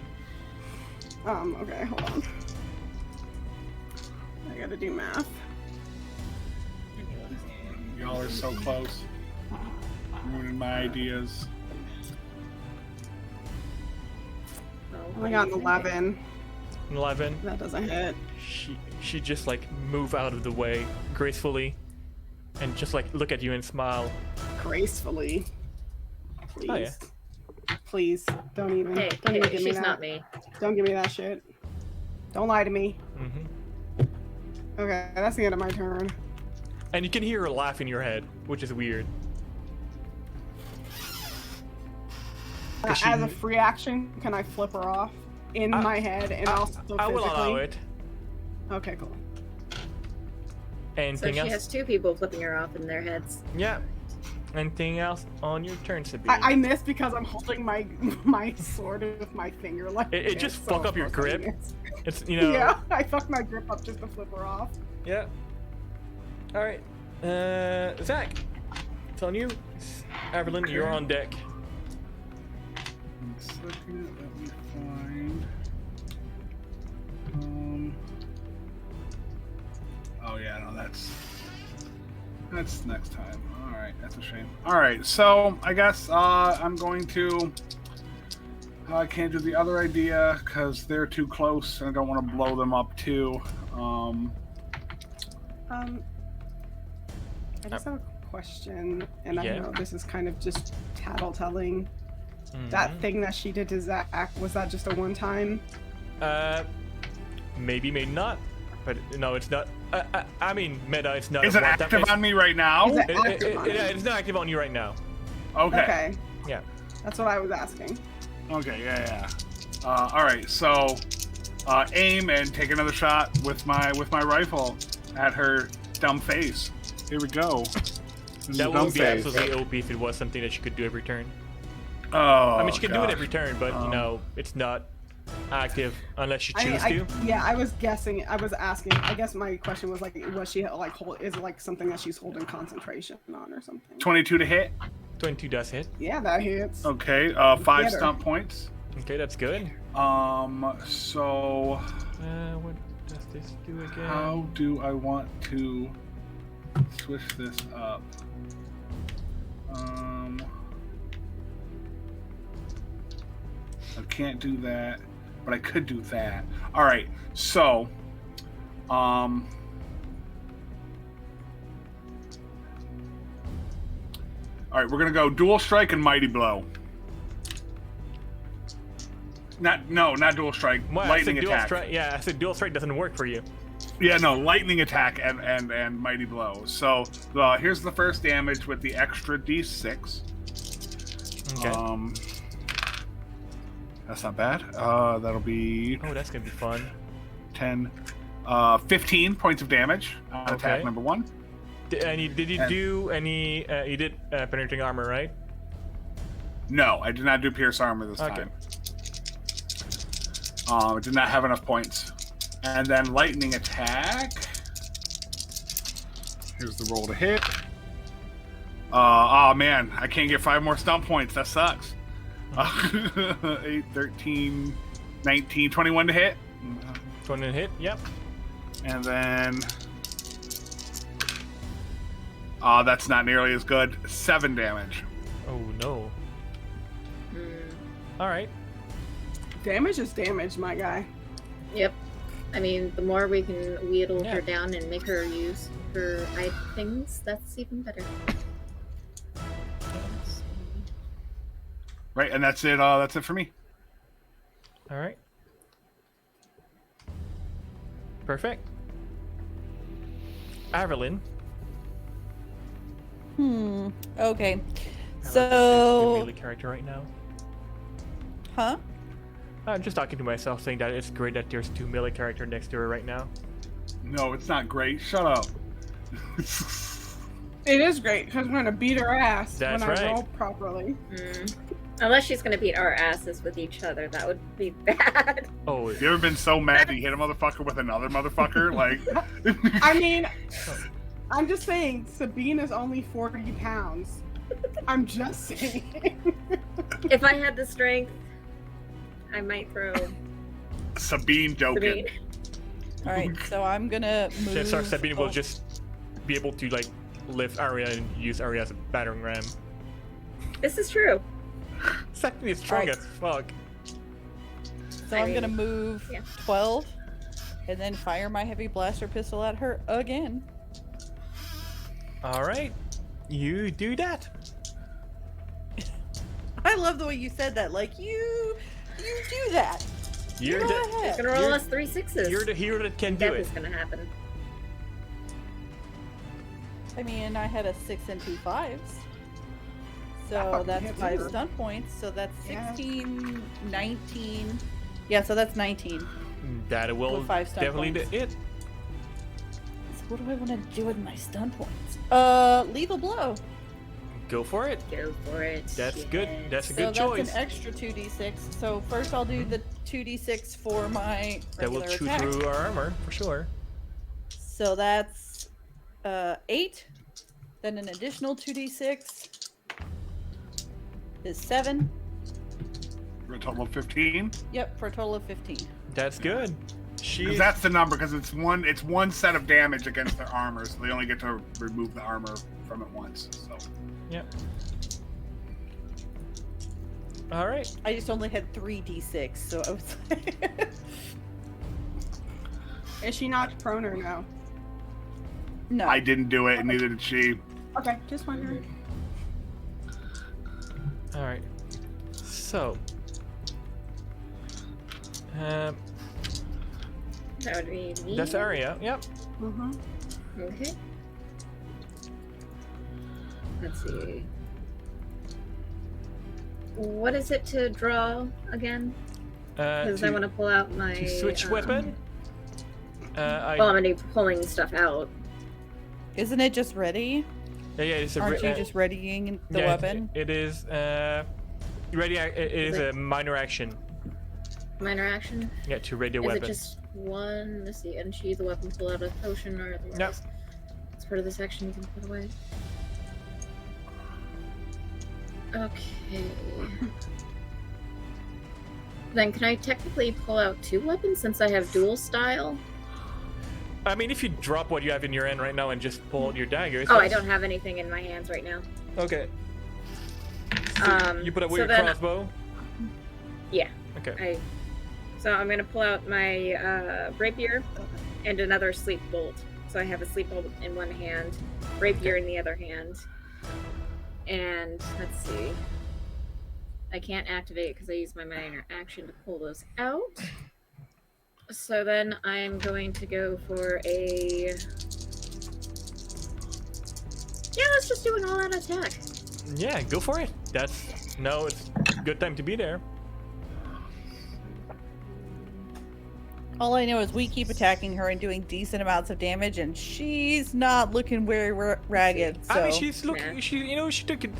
C: Okay, hold on. I gotta do math.
B: Y'all are so close. Ruining my ideas.
C: Oh, I got an 11.
A: 11.
C: That doesn't hit.
A: She just like move out of the way gracefully, and just like look at you and smile.
C: Gracefully. Please.
A: Oh, yeah.
C: Please, don't even.
D: Hey,
C: don't even give me
D: she's
C: that.
D: not me.
C: Don't give me that shit. Don't lie to me.
A: Mm-hmm.
C: Okay, that's the end of my turn.
A: And you can hear her laugh in your head, which is weird. 'Cause she-
C: As a free action, can I flip her off in my head and also physically?
A: I will allow it.
C: Okay, cool.
D: So
A: Anything
D: she
A: else?
D: has two people flipping her off in their heads.
A: Yeah. Anything else on your turn, Sabine?
C: I missed because I'm holding my sword with my finger like
A: It
C: this,
A: just
C: so
A: fuck up your
C: of course I
A: grip.
C: missed.
A: It's
C: Yeah, I fucked my grip up just to flip her off.
A: Yeah. All right. Zach, it's on you. Evelyn, you're on deck.
B: 1 second, let me find. Oh yeah, no, that's next time. All right, that's a shame. All right, so I guess I'm going to. I can't do the other idea because they're too close, and I don't want to blow them up too.
C: I just have a question, and
A: Yeah.
C: I know this is kind of just tattletelling. That thing that she did to Zach, was that just a one-time?
A: Maybe, maybe not. But no, it's not. I mean, meta, it's not.
B: Is
A: a
B: it
A: one-time-
B: active on me right now?
C: Is it
A: It-
C: active on you?
A: it's not active on you right now.
B: Okay.
C: Okay,
A: Yeah.
C: that's what I was asking.
B: Okay. Yeah. All right. So, aim and take another shot with my rifle at her dumb face. Here we go. This is
A: That
B: a dumb
A: would be
B: face.
A: absolutely OP if it was something that she could do every turn.
B: Oh.
A: I mean, she can do it
B: gosh.
A: every turn, but you know, it's not active unless you choose to.
C: Yeah, I was guessing. I was asking. I guess my question was like, was she like is it like something that she's holding concentration on or something?
B: 22 to hit.
A: 22 does hit.
C: Yeah, that hits.
B: Okay. 5
C: Get her.
B: stump points.
A: Okay, that's good.
B: So
A: What does this do again?
B: how do I want to switch this up? I can't do that, but I could do that. All right. So, All right, we're gonna go dual strike and mighty blow. Not dual strike.
A: Well,
B: lightning
A: dual
B: attack.
A: strike. Yeah, I said dual strike doesn't work for you.
B: Yeah, no, lightning attack and mighty blow. So here's the first damage with the extra d6.
A: Okay.
B: That's not bad. That'll be
A: Oh, that's gonna be fun.
B: 10, 15 points of damage on attack
A: Okay.
B: number 1.
A: Did you do any? You did penetrating armor, right?
B: No, I did not do pierce armor this
A: Okay.
B: time. I did not have enough points. And then lightning attack. Here's the roll to hit. Oh man, I can't get 5 more stump points. That sucks. 8, 13, 19, 21 to hit.
A: 20 to hit. Yep.
B: And then... that's not nearly as good. 7 damage.
A: Oh no. All right.
C: Damage is damage, my guy.
D: Yep. I mean, the more we can wheedle
A: Yeah.
D: her down and make her use her things, that's even better.
B: Right, and that's it. That's it for me.
A: All right. Perfect. Averlyn.
E: Okay.
A: I like this
E: So,
A: melee character right now.
E: huh?
A: I'm just talking to myself, saying that it's great that there's 2 melee character next to her right now.
B: No, it's not great. Shut up.
C: It is great because we're gonna beat her ass
A: That's
C: when
A: right.
C: I roll properly.
D: Unless she's gonna beat our asses with each other, that would be bad.
A: Oh,
B: You ever been so mad that you hit a motherfucker with another motherfucker? Like,
C: I mean, I'm just saying, Sabine is only 40 pounds. I'm just saying.
D: If I had the strength, I might throw
B: Sabine joking.
D: Sabine.
E: All right, so I'm gonna move.
A: so Sabine will
E: oh,
A: just be able to like lift Arya and use Arya as a battering ram.
D: This is true.
A: Second is strong
E: Alright.
A: as fuck.
E: So I'm gonna move
D: yeah.
E: 12, and then fire my heavy blaster pistol at her again.
A: All right, you do that.
E: I love the way you said that. Like you do that.
A: You're
E: Go
A: the
E: ahead.
D: It's gonna roll
A: You're-
D: us 3 6s.
A: you're the hero that can do
D: That
A: it.
D: is gonna happen.
E: I mean, I had a 6 and 2 5s.
C: I
E: So
C: fucking
E: that's
C: hit
E: 5
C: you.
E: stun points. So that's
C: Yeah.
E: 16, 19. Yeah, so that's 19.
A: That will
E: With 5 stun
A: definitely
E: points.
A: do it.
E: So what do I want to do with my stun points? Lethal blow.
A: Go for it.
D: Go for it.
A: That's good.
D: Yes.
A: That's a
E: So
A: good
E: that's
A: choice.
E: an extra 2d6. So first I'll do the 2d6 for my
A: That will
E: regular
A: chew
E: attack.
A: through our armor for sure.
E: So that's 8. Then an additional 2d6 is 7.
B: For a total of 15.
E: Yep, for a total of 15.
A: That's good. She
B: Because that's the number, because it's one set of damage against their armor, so they only get to remove the armor from it once. So
A: Yep. All right.
E: I just only had 3d6, so I was like...
C: Is she knocked prone or no?
E: No.
B: I didn't do it, and neither did she.
C: Okay, just wondering.
A: All right. So. Um,
D: That would be me.
A: that's Arya. Yep.
C: Mm-hmm.
D: Okay. Let's see. What is it to draw again? Because I want to pull out my.
A: to switch weapon.
D: Well, I'm gonna be pulling stuff out.
E: Isn't it just ready?
A: Yeah, it's a
E: Aren't you just readying the weapon?
A: It is. Ready. It is a minor action.
D: Minor action.
A: Yeah, to ready a
D: Is
A: weapon.
D: it just one? Let's see. Unsheath the weapon, pull out a potion, or otherwise.
A: Yep.
D: It's part of this action you can put away. Okay. Then can I technically pull out 2 weapons since I have dual style?
A: I mean, if you drop what you have in your hand right now and just pull out your daggers.
D: Oh, I don't have anything in my hands right now.
A: Okay. You put away
D: so
A: your
D: then-
A: crossbow.
D: Yeah.
A: Okay.
D: So I'm gonna pull out my rapier and another sleep bolt. So I have a sleep bolt in one hand, rapier in the other hand. And let's see. I can't activate because I use my minor action to pull those out. So then I'm going to go for a... Yeah, let's just do an all-out attack.
A: Yeah, go for it. No, it's a good time to be there.
E: All I know is we keep attacking her and doing decent amounts of damage, and she's not looking very ragged. So.
A: I mean, she's looking. She took it.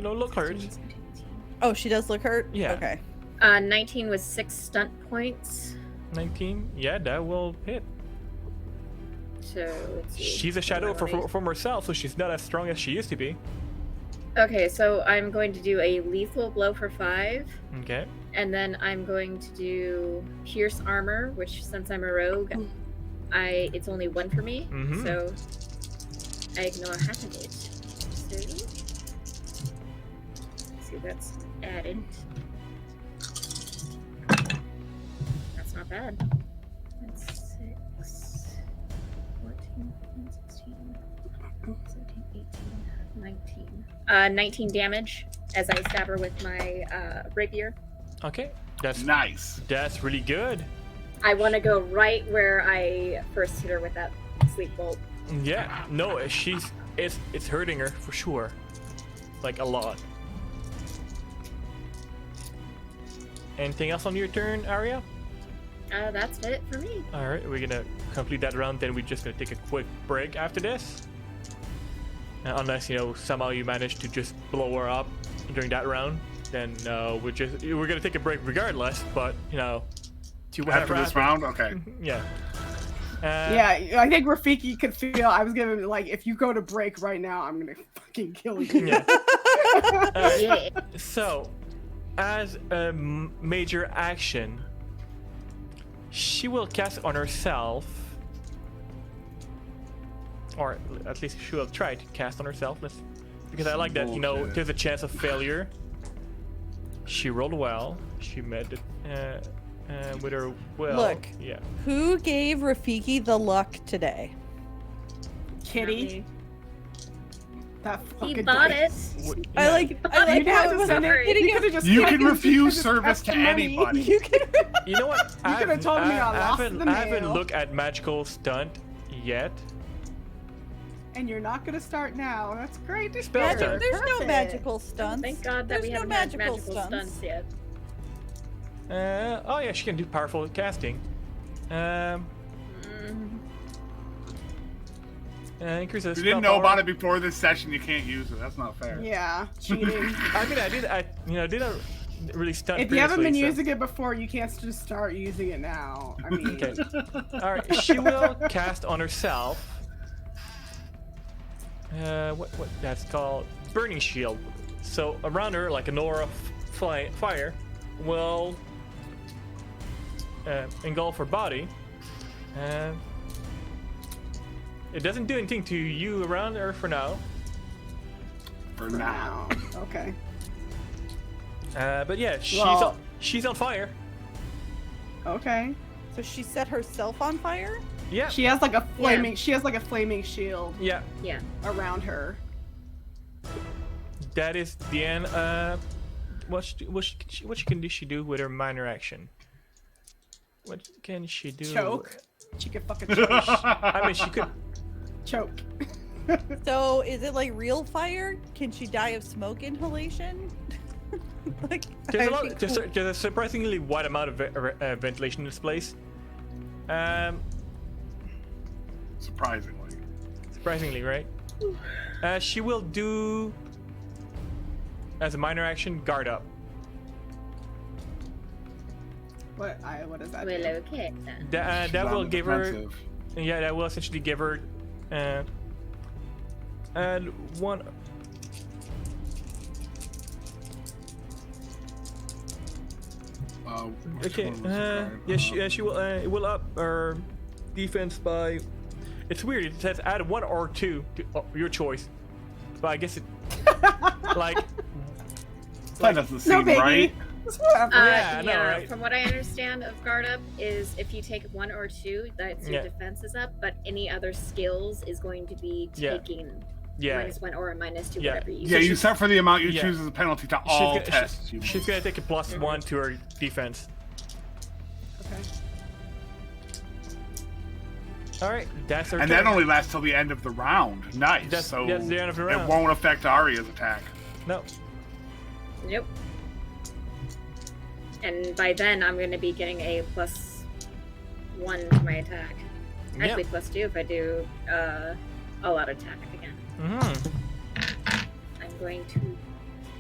A: Look hurt.
E: Oh, she does look hurt.
A: Yeah.
E: Okay.
D: 19 with 6 stunt points.
A: 19. Yeah, that will hit.
D: So let's see.
A: She's a shadow from herself, so she's not as strong as she used to be.
D: Okay, so I'm going to do a lethal blow for 5.
A: Okay.
D: And then I'm going to do Pierce Armor, which since I'm a rogue, it's only 1 for me.
A: Mhm.
D: So I ignore half of it. So let's see, that's added. That's not bad. That's 6, 14, 15, 16, 17, 18, 19. 19 damage as I stab her with my rapier.
A: Okay. That's
B: Nice.
A: That's really good.
D: I want to go right where I first hit her with that sleep bolt.
A: Yeah. No, it's hurting her for sure. Like a lot. Anything else on your turn, Arya?
D: That's it for me.
A: All right, we're gonna complete that round. Then we're just gonna take a quick break after this. Unless somehow you manage to just blow her up during that round, then we're gonna take a break regardless. But to
B: After this round, okay.
A: Yeah.
C: Yeah, I think Rafiki could feel. I was gonna if you go to break right now, I'm gonna fucking kill you.
A: Yeah.
D: Yeah.
A: So, as a major action, she will cast on herself, or at least she will try to cast on herself. Because I like that,
B: Bullshit.
A: there's a chance of failure. She rolled well. She met it with her will.
E: Look.
A: Yeah.
E: Who gave Rafiki the luck today?
C: Kitty. That
D: He
C: fucking
D: bought
C: bitch.
D: it.
E: I like
C: You'd
E: how
C: have
E: it
C: to
E: was
C: send it.
E: hitting
C: You
E: him.
C: could've just
B: You
C: fucking-
B: can refuse
C: just
B: service
C: asked
B: to
C: the money.
B: anybody.
E: You can.
A: You know what?
C: You could've told me I lost the
A: I haven't
C: mail.
A: looked at magical stunt yet.
C: And you're not gonna start now. That's great. to
A: Spell
C: hear.
A: stunt.
E: There's no
C: Perfect.
E: magical stunts.
D: Thank God that
E: There's
D: we
E: no
D: haven't had
E: magical
D: magical
E: stunts.
D: stunts yet.
A: Oh yeah, she can do powerful casting. Increase the
B: If you
A: spell
B: didn't know
A: power.
B: about it before this session, you can't use it. That's not fair.
C: Yeah, cheating.
A: I mean, I didn't really stunt.
C: If you haven't been
A: previously,
C: using it before, you can't just start using it now. I mean,
A: Okay. All right, she will cast on herself. What that's called? Burning shield. So around her, like an aura of fire, will engulf her body. It doesn't do anything to you around her for now.
B: For
C: for
B: now.
C: now. Okay.
A: But yeah,
C: Well-
A: she's on fire.
C: Okay.
E: So she set herself on fire?
A: Yeah.
C: She has like a flaming. She has like a flaming shield
A: Yeah.
D: Yeah.
C: around her.
A: That is the end. What can she do with her minor action? What can she do?
C: Choke. She could fucking choke.
A: I mean, she could.
C: choke.
E: So is it like real fire? Can she die of smoke inhalation? Like,
A: There's
E: I'd be cool.
A: there's a surprisingly wide amount of ventilation in this place. Surprisingly, right? She will do, as a minor action, guard up.
C: What does that
D: Well,
C: do?
D: okay then.
A: That
B: She's on
A: will
B: the
A: give her.
B: defensive.
A: Yeah, that will essentially give her. And one. Okay. Yeah, she will. It will up her defense by. It's weird. It says add 1 or 2 to your choice, but I guess it like.
B: That doesn't
C: No
B: seem
C: biggie.
B: right.
C: It's whatever.
A: Yeah, I know, right?
D: From what I understand of guard up is if you take 1 or 2, that's your
A: Yeah.
D: defense is up, but any other skills is going to be
A: Yeah.
D: taking
A: Yeah.
D: -1 or a -2,
A: Yeah.
D: whatever you
B: Yeah, you set for the amount you
A: Yeah.
B: choose as a penalty to all
A: gonna-
B: tests.
A: She's gonna take a +1 to her defense.
C: Okay.
A: All right, that's her
B: And
A: turn.
B: that only lasts till the end of the round. Nice.
A: That's
B: so
A: the end of the round.
B: it won't affect Arya's attack.
A: No.
D: Nope. And by then, I'm going to be getting a +1 to my attack. Actually, +2 if I do all-out attack again. I'm going to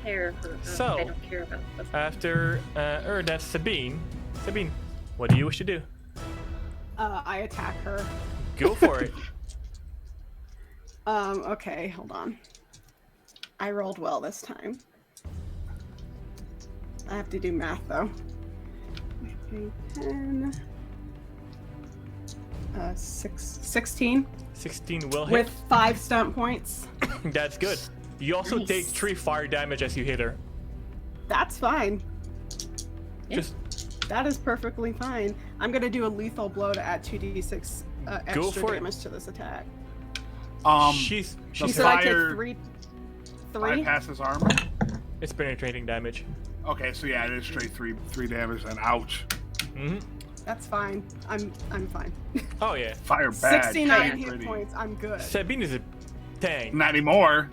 D: tear her up.
A: So,
D: I don't care about the
A: After that's Sabine. Sabine, what do you wish to do?
C: I attack her.
A: Go for it.
C: Okay, hold on. I rolled well this time. I have to do math though. Okay, 10. 16
A: 16 will hit.
C: with 5 stunt points.
A: That's good. You also
D: Nice.
A: take 3 fire damage as you hit her.
C: That's fine.
D: Yeah.
A: Just
C: That is perfectly fine. I'm gonna do a lethal blow to add 2d6
A: Go
C: extra
A: for it.
C: damage to this attack.
A: she's
C: You
B: the
C: said I
B: fire-
C: take 3.
B: Bypasses armor.
A: it's penetrating damage.
B: Okay, so yeah, it is straight three damage. Then ouch.
C: That's fine. I'm fine.
A: Oh yeah.
B: Fire bad.
C: 69
B: pretty
C: hit
B: pretty.
C: points. I'm good.
A: Sabine is a tank.
B: Not anymore.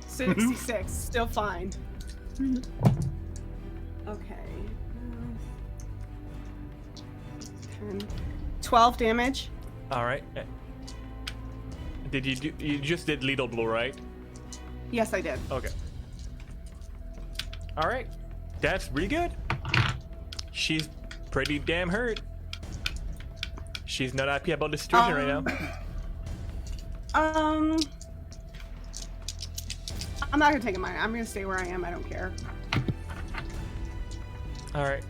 C: 66. Still fine. Okay. 10. 12 damage.
A: All right. Did you just did lethal blow, right?
C: Yes, I did.
A: Okay. All right. That's really good. She's pretty damn hurt. She's not happy about the situation right now.
C: I'm not gonna take a minor. I'm gonna stay where I am. I don't care.
A: All right.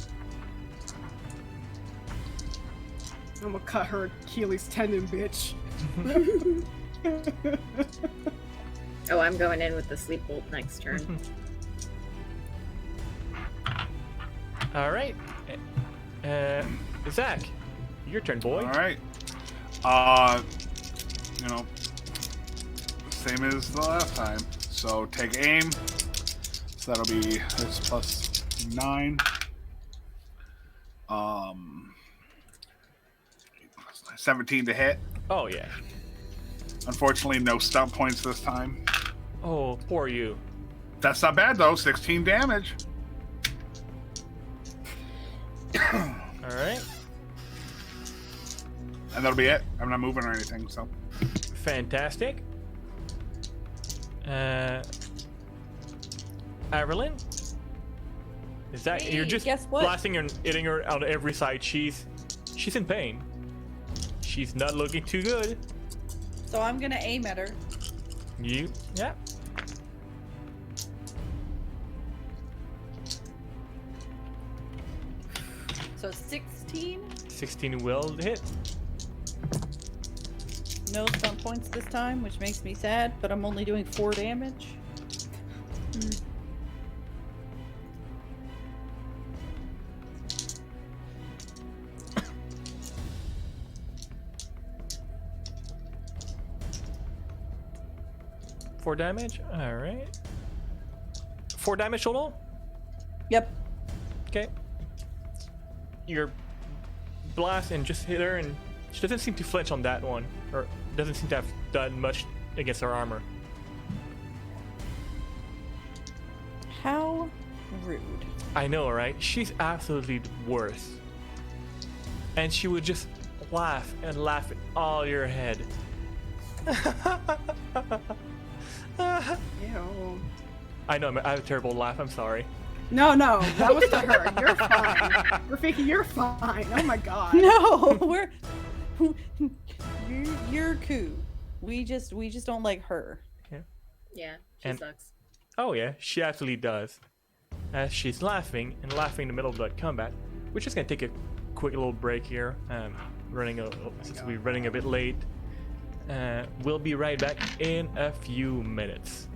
C: I'm gonna cut her Achilles tendon, bitch.
D: Oh, I'm going in with the sleep bolt next turn.
A: All right. Zach, your turn, boy.
B: All right. You know, same as the last time. So take aim. So that'll be this +9. 17 to hit.
A: Oh yeah.
B: Unfortunately, no stunt points this time.
A: Oh, poor you.
B: That's not bad though. 16 damage.
A: All right.
B: And that'll be it. I'm not moving or anything, so.
A: Fantastic. Evelyn? Is that
E: Hey,
A: you're just
E: guess what?
A: blasting her and hitting her on every side? She's in pain. She's not looking too good.
E: So I'm gonna aim at her.
A: Yeah.
E: So 16.
A: 16 will hit.
E: No stun points this time, which makes me sad, but I'm only doing 4 damage.
A: Four damage. All right. 4 damage total.
E: Yep.
A: Okay. Your blast and just hit her, and she doesn't seem to flinch on that one, or doesn't seem to have done much against her armor.
E: How rude.
A: I know, right? She's absolutely the worst. And she would just laugh and laugh in all your head.
C: Ew.
A: I know, I have a terrible laugh. I'm sorry.
C: No, that was to her. You're fine. Rafiki, you're fine. Oh my god.
E: No, we're you're cool. We just don't like her.
D: Yeah, she
A: And-
D: sucks.
A: Oh yeah, she absolutely does. As she's laughing and laughing in the middle of that combat, we're just gonna take a quick little break here. Since we're running a bit late. We'll be right back in a few minutes.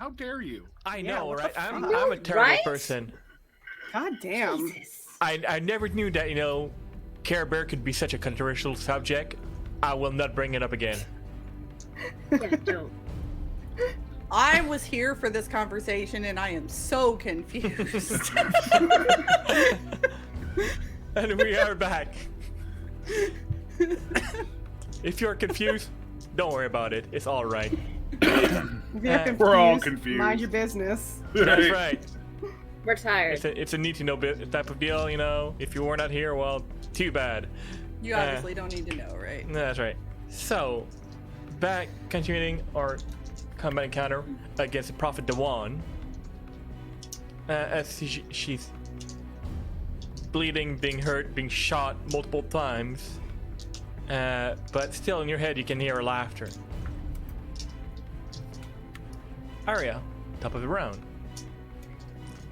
B: How dare you?
A: I
C: Yeah,
A: know,
C: what
A: right?
C: the
A: I'm
C: fuck?
A: a terrible
D: Right?
A: person.
C: God damn.
D: Jesus.
A: I never knew that, Care Bear could be such a controversial subject. I will not bring it up again.
D: Yeah, don't.
E: I was here for this conversation and I am so confused.
A: And we are back. If you're confused, don't worry about it. It's all right.
C: If you're confused,
B: We're all confused.
C: mind your business.
A: That's right.
D: We're tired.
A: It's a need to know type of deal, If you were not here, well, too bad.
E: You obviously don't need to know, right?
A: That's right. So, back continuing our combat encounter against the Prophet Dewan. As she's bleeding, being hurt, being shot multiple times. But still in your head you can hear her laughter. Arya, top of the round.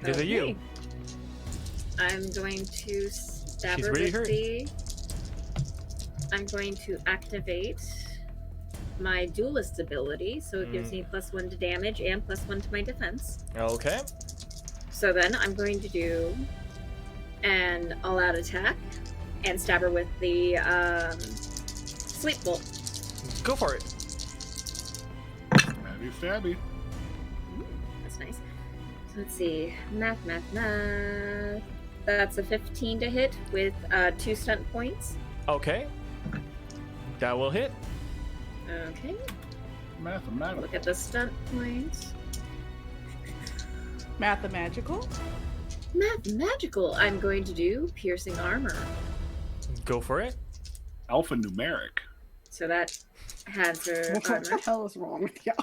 A: It is a you.
D: Okay. I'm going to stab
A: She's
D: her
A: really
D: with
A: hurt.
D: I'm going to activate my duelist ability, so it gives me +1 to damage and +1 to my defense.
A: Okay.
D: So then I'm going to do an all-out attack and stab her with the sleep bolt.
A: Go for it.
B: Stabby, stabby.
D: That's nice. So let's see. Math. That's a 15 to hit with 2 stunt points.
A: Okay. That will hit.
D: Okay.
B: Mathematical.
D: Look at the stunt points.
E: Mathemagical?
D: Magical. I'm going to do piercing armor.
A: Go for it.
B: Alphanumeric.
D: So that has her
C: What
D: armor.
C: the hell is wrong with you?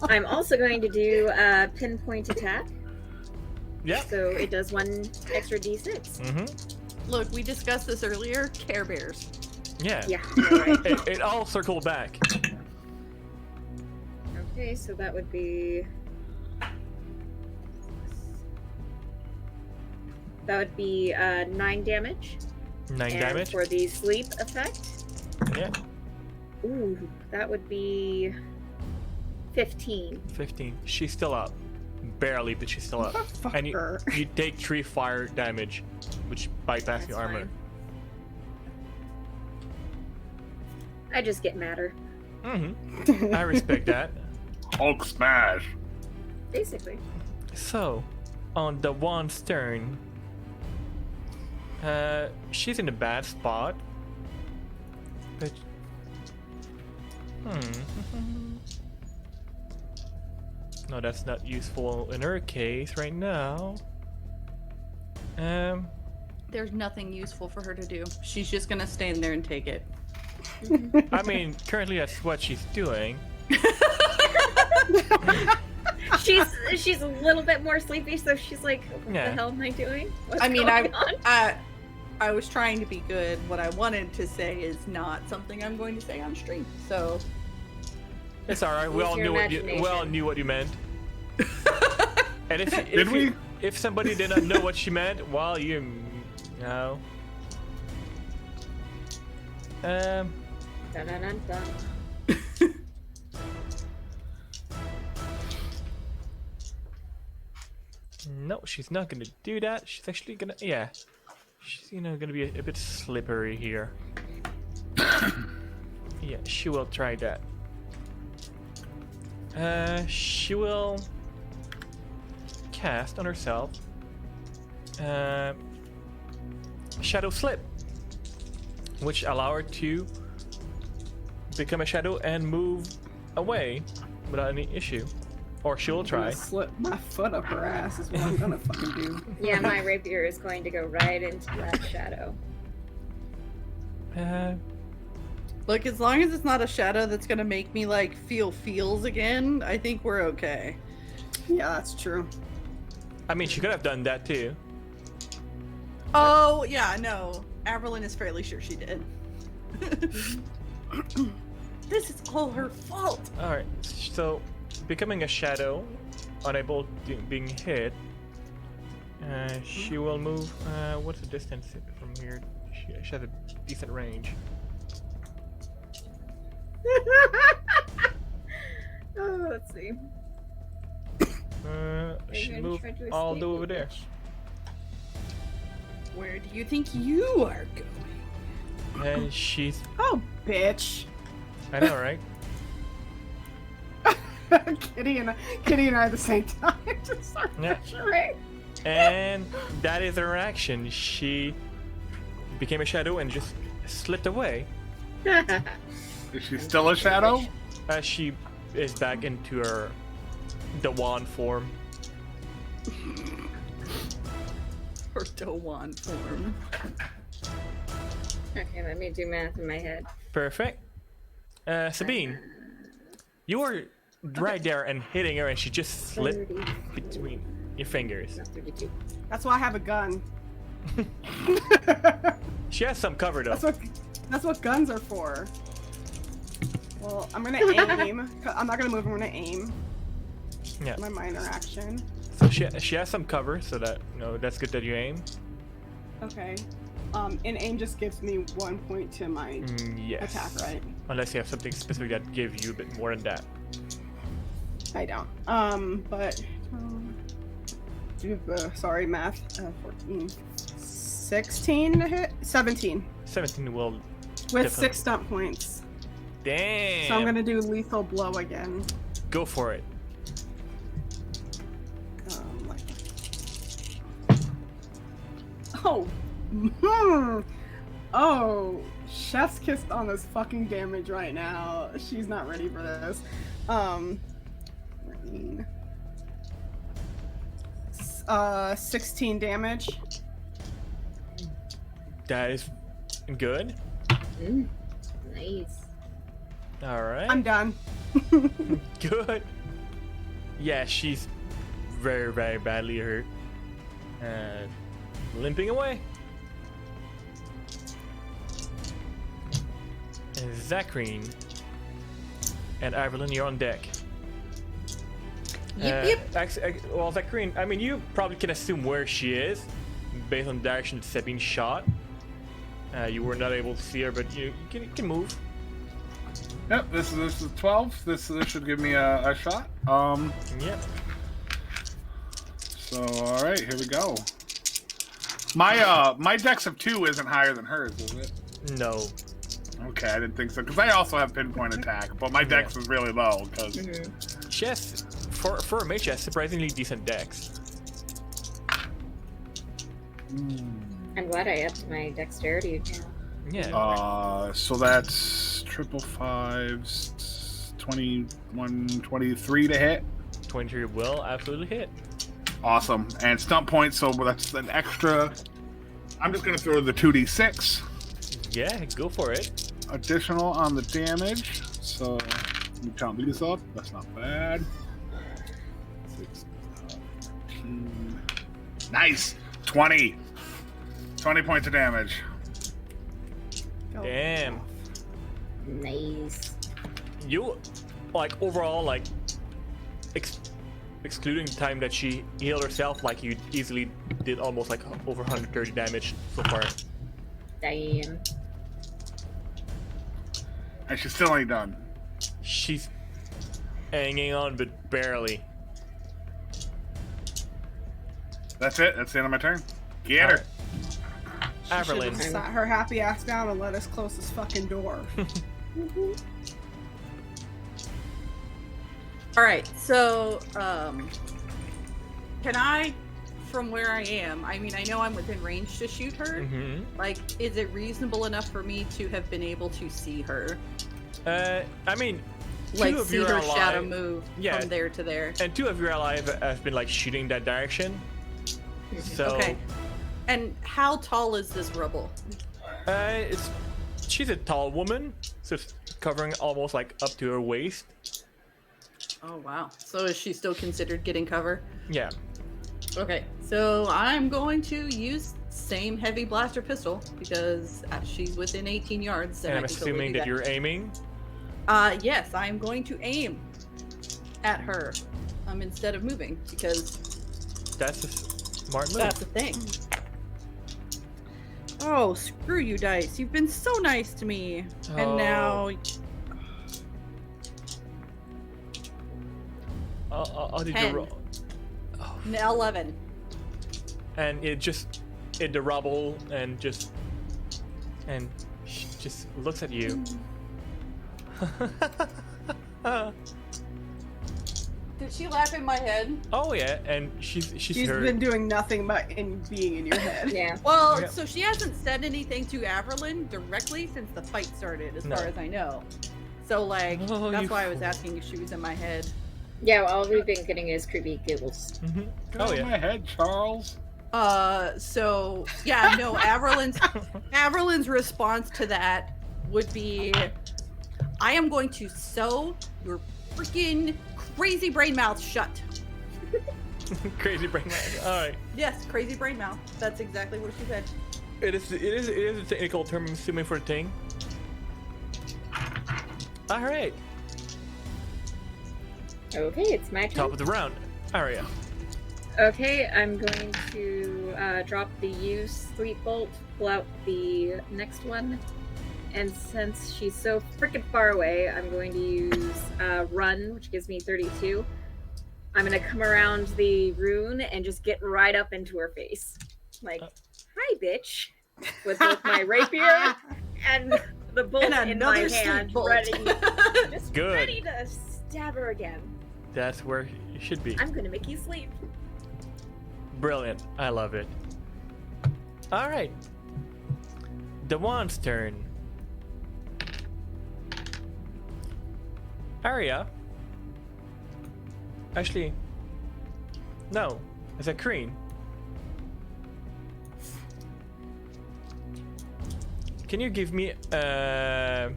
D: I'm also going to do a pinpoint attack.
A: Yeah.
D: So it does 1 extra d6.
A: Mm-hmm.
E: Look, we discussed this earlier. Care Bears.
A: Yeah.
D: Yeah, you're right.
A: It all circled back.
D: Okay, so that would be... That would be 9 damage.
A: 9
D: and
A: damage.
D: for the sleep effect,
A: Yeah.
D: ooh, that would be 15.
A: 15. She's still up. Barely, but she's still up.
C: Fuck
A: And
C: her.
A: you take 3 fire damage, which bypass
D: That's
A: your armor.
D: fine. I just get madder,
A: Mm-hmm. I respect that.
B: Hulk smash.
D: basically.
A: So, on the wand's turn, she's in a bad spot. But, no, that's not useful in her case right now.
E: There's nothing useful for her to do. She's just gonna stand there and take it.
A: I mean, currently that's what she's doing.
D: She's a little bit more sleepy, so she's like, what
A: Yeah.
D: the hell am I doing? What's
E: I mean,
D: going on?
E: I was trying to be good. What I wanted to say is not something I'm going to say on stream. So
A: It's all right. We
D: Use
A: all
D: your
A: knew what you meant. And if somebody did not know what she meant, well, you know.
D: Dun-dun-dun-dun.
A: No, she's not gonna do that. She's actually gonna, yeah. She's, gonna be a bit slippery here. Yeah, she will try that. She will cast on herself. Shadow Slip, which allow her to become a shadow and move away without any issue. Or she'll
C: I'm gonna
A: try.
C: slip my foot up her ass is what I'm gonna fucking do.
D: Yeah, my rapier is going to go right into that shadow.
E: look, as long as it's not a shadow that's gonna make me like feel feels again, I think we're okay.
C: Yeah, that's true.
A: I mean, she could have done that too.
E: Oh yeah, no. Averlyn is fairly sure she did. This is all her fault.
A: Alright, so becoming a shadow, unable to being hit, she will move. What's the distance from here? She has a decent range.
D: Oh, let's see.
A: She
D: gonna
A: moved
D: try to
A: all the
D: escape
A: way over
D: me,
A: there.
D: bitch.
E: Where do you think you are going?
A: And she's.
C: Oh, bitch.
A: I know, right?
C: Kitty and I at the same time just start
A: Yeah.
C: picturing.
A: And that is her action. She became a shadow and just slipped away.
B: Is she still a shadow?
A: As she is back into the wand form.
E: Or Dowan form.
D: Okay, let me do math in my head.
A: Perfect. Sabine, you were right there and hitting her, and she just slipped
D: 30,
A: between your fingers.
D: no, 32.
C: That's why I have a gun.
A: She has some cover though.
C: That's what guns are for. Well, I'm gonna aim. I'm not gonna move. I'm gonna aim.
A: Yeah.
C: My minor action.
A: So she has some cover, so that that's good that you aim.
C: Okay. And aim just gives me 1 point to my
A: Yes.
C: attack, right?
A: Unless you have something specific that gives you a bit more than that.
C: I don't. But sorry, math. 14, 16 to hit, 17
A: 17 will.
C: with
A: Definitely.
C: 6 stump points.
A: Damn.
C: So I'm gonna do lethal blow again.
A: Go for it.
C: Like... Oh. Oh. Chef's kissed on this fucking damage right now. She's not ready for this. 16 damage.
A: That is good.
D: Nice.
A: All right.
C: I'm done.
A: Good. Yeah, she's very, very badly hurt. And limping away. And Zachrine and Evelyn, you're on deck.
E: Yep.
A: Well, Zachrine, I mean, you probably can assume where she is based on the direction that Sabine shot. You were not able to see her, but you can move.
B: Yep, this is 12. This should give me a shot.
A: Yep.
B: So all right, here we go. My dex of 2 isn't higher than hers, is it?
A: No.
B: Okay, I didn't think so because I also have pinpoint attack, but my dex is really low because
A: She has, for a mage, she has surprisingly decent dex.
D: I'm glad I upped my dexterity now.
A: Yeah.
B: so that's triple fives, 21, 23 to hit.
A: 23 will absolutely hit.
B: Awesome. And stump points, so that's an extra. I'm just going to throw the 2d6
A: Yeah, go for it.
B: additional on the damage. So let me count these up. That's not bad. 6, 13. Nice. 20. 20 points of damage.
C: Go.
A: Damn.
D: Nice.
A: You, like, overall, like, excluding the time that she healed herself, like, you easily did almost, like, over 130 damage so far.
D: Damn.
B: And she's still ain't done.
A: She's hanging on, but barely.
B: That's it. That's the end of my turn. Get her.
A: Averlyn.
C: She sat her happy ass down and let us close this fucking door.
E: All right, so can I, from where I am? I mean, I know I'm within range to shoot her.
A: Mm-hmm.
E: Like, is it reasonable enough for me to have been able to see her?
A: I mean,
E: Like,
A: two of
E: see
A: you
E: her
A: are alive.
E: shadow move
A: Yeah.
E: from there to there.
A: And 2 of you are alive have been, like, shooting that direction. So,
E: Okay. And how tall is this rubble?
A: she's a tall woman, so it's covering almost, like, up to her waist.
E: Oh, wow. So is she still considered getting cover?
A: Yeah.
E: Okay, so I'm going to use same heavy blaster pistol because she's within 18 yards.
A: And
E: I
A: I'm
E: can totally
A: assuming
E: do
A: that you're aiming.
E: Yes, I'm going to aim at her instead of moving because
A: That's a smart move.
E: that's the thing. Oh, screw you, dice! You've been so nice to me,
A: Oh.
E: and now
A: I'll do the
E: 10.
A: roll. Oh,
E: 11.
A: And the rubble and she just looks at you.
E: Did she laugh in my head?
A: Oh yeah, and she's heard.
C: been doing nothing but being in your head.
D: Yeah.
E: Well,
A: Yeah.
E: so she hasn't said anything to Averlyn directly since the fight started, as
A: No.
E: far as I know. So, like,
A: Oh,
E: that's
A: you
E: why I was
A: fool.
E: asking if she was in my head.
D: Yeah, well, all we've been getting is creepy giggles.
A: Mm-hmm.
B: Get
A: Oh
B: out of
A: yeah.
B: my head, Charles.
E: So, yeah, no, Averlyn's response to that would be, I am going to sew your freaking crazy brain mouth shut.
A: Crazy brain. All right.
E: Yes, crazy brain mouth. That's exactly what she said.
A: It is a technical term, I'm assuming, for the thing. All right.
D: Okay, it's my turn.
A: Top of the round, Aria.
D: Okay, I'm going to drop the use Sleep Bolt, pull out the next one, and since she's so freaking far away, I'm going to use Run, which gives me 32. I'm going to come around the rune and just get right up into her face. Like, hi, bitch, with both my rapier and the bolt
E: And
D: in my
E: another
D: hand,
E: sleep bolt.
D: ready, just
A: Good.
D: ready to stab her again.
A: That's where you should be.
D: I'm going to make you sleep.
A: Brilliant. I love it. All right. The wand's turn. Aria. Actually, no. Is that Kreen? Can you give me a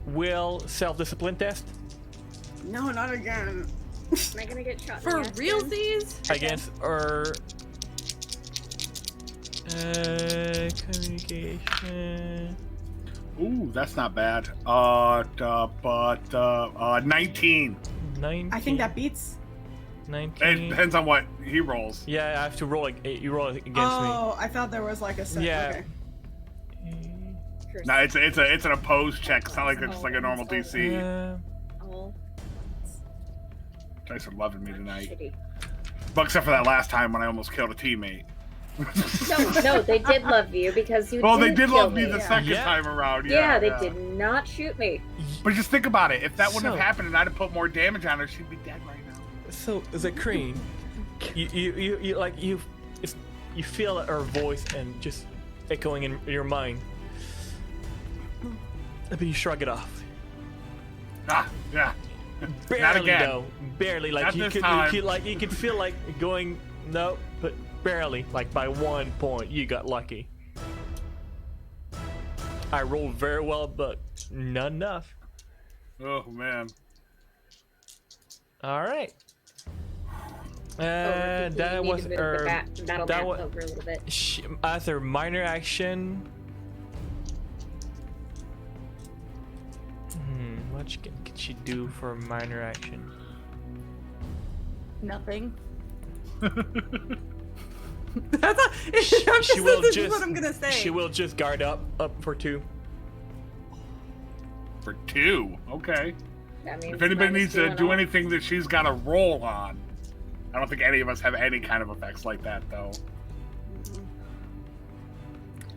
A: will self-discipline test
C: No, not again.
D: Am I going to get shot in
E: For
D: the ass again?
E: realsies?
A: against or communication?
B: Ooh, that's not bad. 19.
A: 19.
C: I think that beats.
A: 19.
B: It depends on what he rolls.
A: Yeah, I have to roll. You roll against
C: Oh, I thought there was like a set.
A: Yeah.
C: Okay.
A: me.
D: Curse.
B: No, it's an opposed check. It's not like it's just like a normal DC.
D: All
B: Guys are loving me tonight.
D: shitty.
B: But except for that last time when I almost killed a teammate.
D: No, they did love you because you.
B: Well, they
D: didn't
B: did
D: kill
B: love me the
C: Yeah.
B: second
A: Yeah.
B: time around.
D: Yeah, they
B: yeah.
D: did not shoot me.
B: But just think about it. If that wouldn't
A: So-
B: have happened and I'd have put more damage on her, she'd be dead right now.
A: So, Zakreen, you feel her voice and just echoing in your mind. But you shrug it off.
B: Ah, yeah.
A: Barely,
B: Not again.
A: though. Barely. Like
B: Not
A: you
B: this
A: could,
B: time.
A: you could feel like going no, but barely. Like by 1 point, you got lucky. I rolled very well, but not enough.
B: Oh man.
A: All right.
D: Oh, you
A: That
D: need
A: was
D: to move the battle
A: that
D: map
A: was
D: over a little bit.
A: as a minor action. What can she do for a minor action?
E: Nothing. That's
A: She will
E: this is
A: just.
E: what I'm gonna say.
A: She will just guard up for 2.
B: For 2. Okay.
D: That means
B: If anybody
D: minus
B: needs
D: 2
B: to
D: and
B: do
D: all.
B: anything that she's got to roll on, I don't think any of us have any kind of effects like that, though.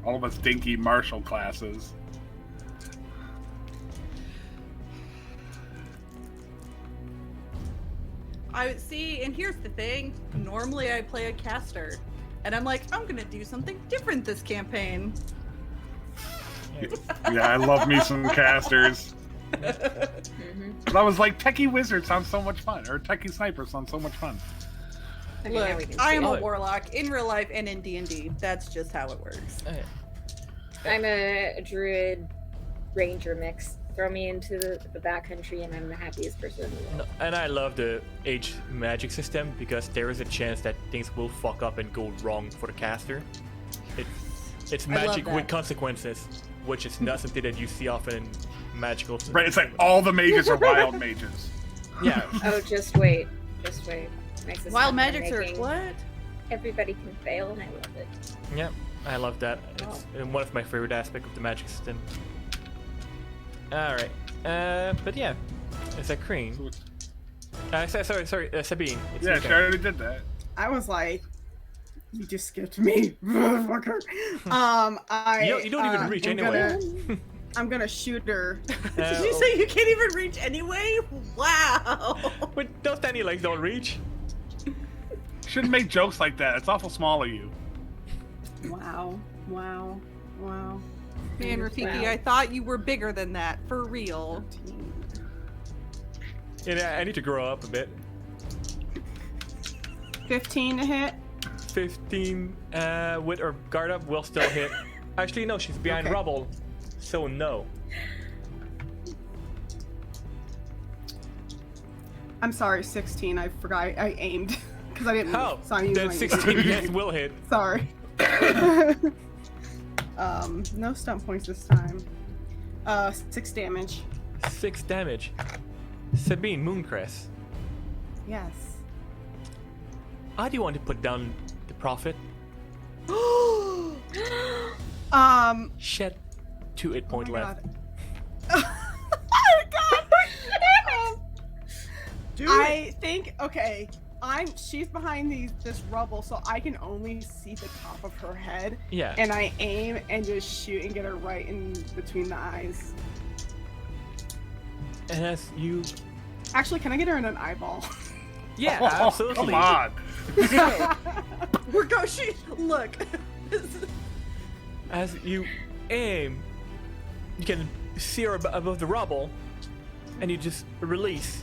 B: All of us dinky martial classes.
E: I see, and here's the thing. Normally I play a caster, and I'm like, I'm gonna do something different this campaign.
B: Yeah, I love me some casters.
D: Mhm.
B: But I was like, Techie Wizard sounds so much fun, or Techie Sniper sounds so much fun.
D: I mean, now we
E: Look,
D: can
E: I
D: see
E: am
D: it.
E: a warlock in real life and in D&D. That's just how it works.
A: Okay.
D: I'm a druid ranger mix. Throw me into the backcountry and I'm the happiest person in the world.
A: No, and I love the age magic system because there is a chance that things will fuck up and go wrong for the caster. It's
E: I love
A: magic with
E: that.
A: consequences, which is not something that you see often in magical systems.
B: Right? It's like all the mages are wild mages.
A: Yeah.
D: Oh, just wait. Just wait. My system
E: Wild
D: I'm
E: magics are
D: making,
E: what?
D: Everybody can fail and I love it.
A: Yeah, I love that. It's one of my favorite aspects of the magic system. All right, but yeah, it's a cream. Sorry, Sabine. It's
B: Yeah,
A: your
B: she
A: turn.
B: already did that.
C: I was like, you just skipped me, motherfucker.
A: You don't even reach anyway.
C: I'm gonna shoot her.
E: Did you say you can't even reach anyway? Wow.
A: But those tiny legs don't reach.
B: Shouldn't make jokes like that. It's awful small of you.
C: Wow.
E: Man, Rafiki,
D: Wow.
E: I thought you were bigger than that, for real.
C: 13.
A: Yeah, I need to grow up a bit.
C: 15 to hit.
A: 15 with her guard up will still hit. Actually, no, she's behind
C: Okay.
A: rubble, so no.
C: I'm sorry, 16. I forgot. I aimed because I didn't.
A: Oh,
C: so I used
A: then
C: my-
A: 16 yes will hit.
C: Sorry. No stun points this time. 6 damage.
A: 6 damage. Sabine Mooncrest,
C: Yes.
A: how do you want to put down the prophet? Shed 2 hit point
C: Oh my
A: left.
C: God. Oh my God. I think okay. She's behind this rubble, so I can only see the top of her head.
A: Yeah.
C: And I aim and just shoot and get her right in between the eyes.
A: And as you,
C: Actually, can I get her in an eyeball?
A: yeah,
B: Oh,
A: absolutely.
B: come on.
E: We're going. Look.
A: As you aim, you can see her above the rubble, and you just release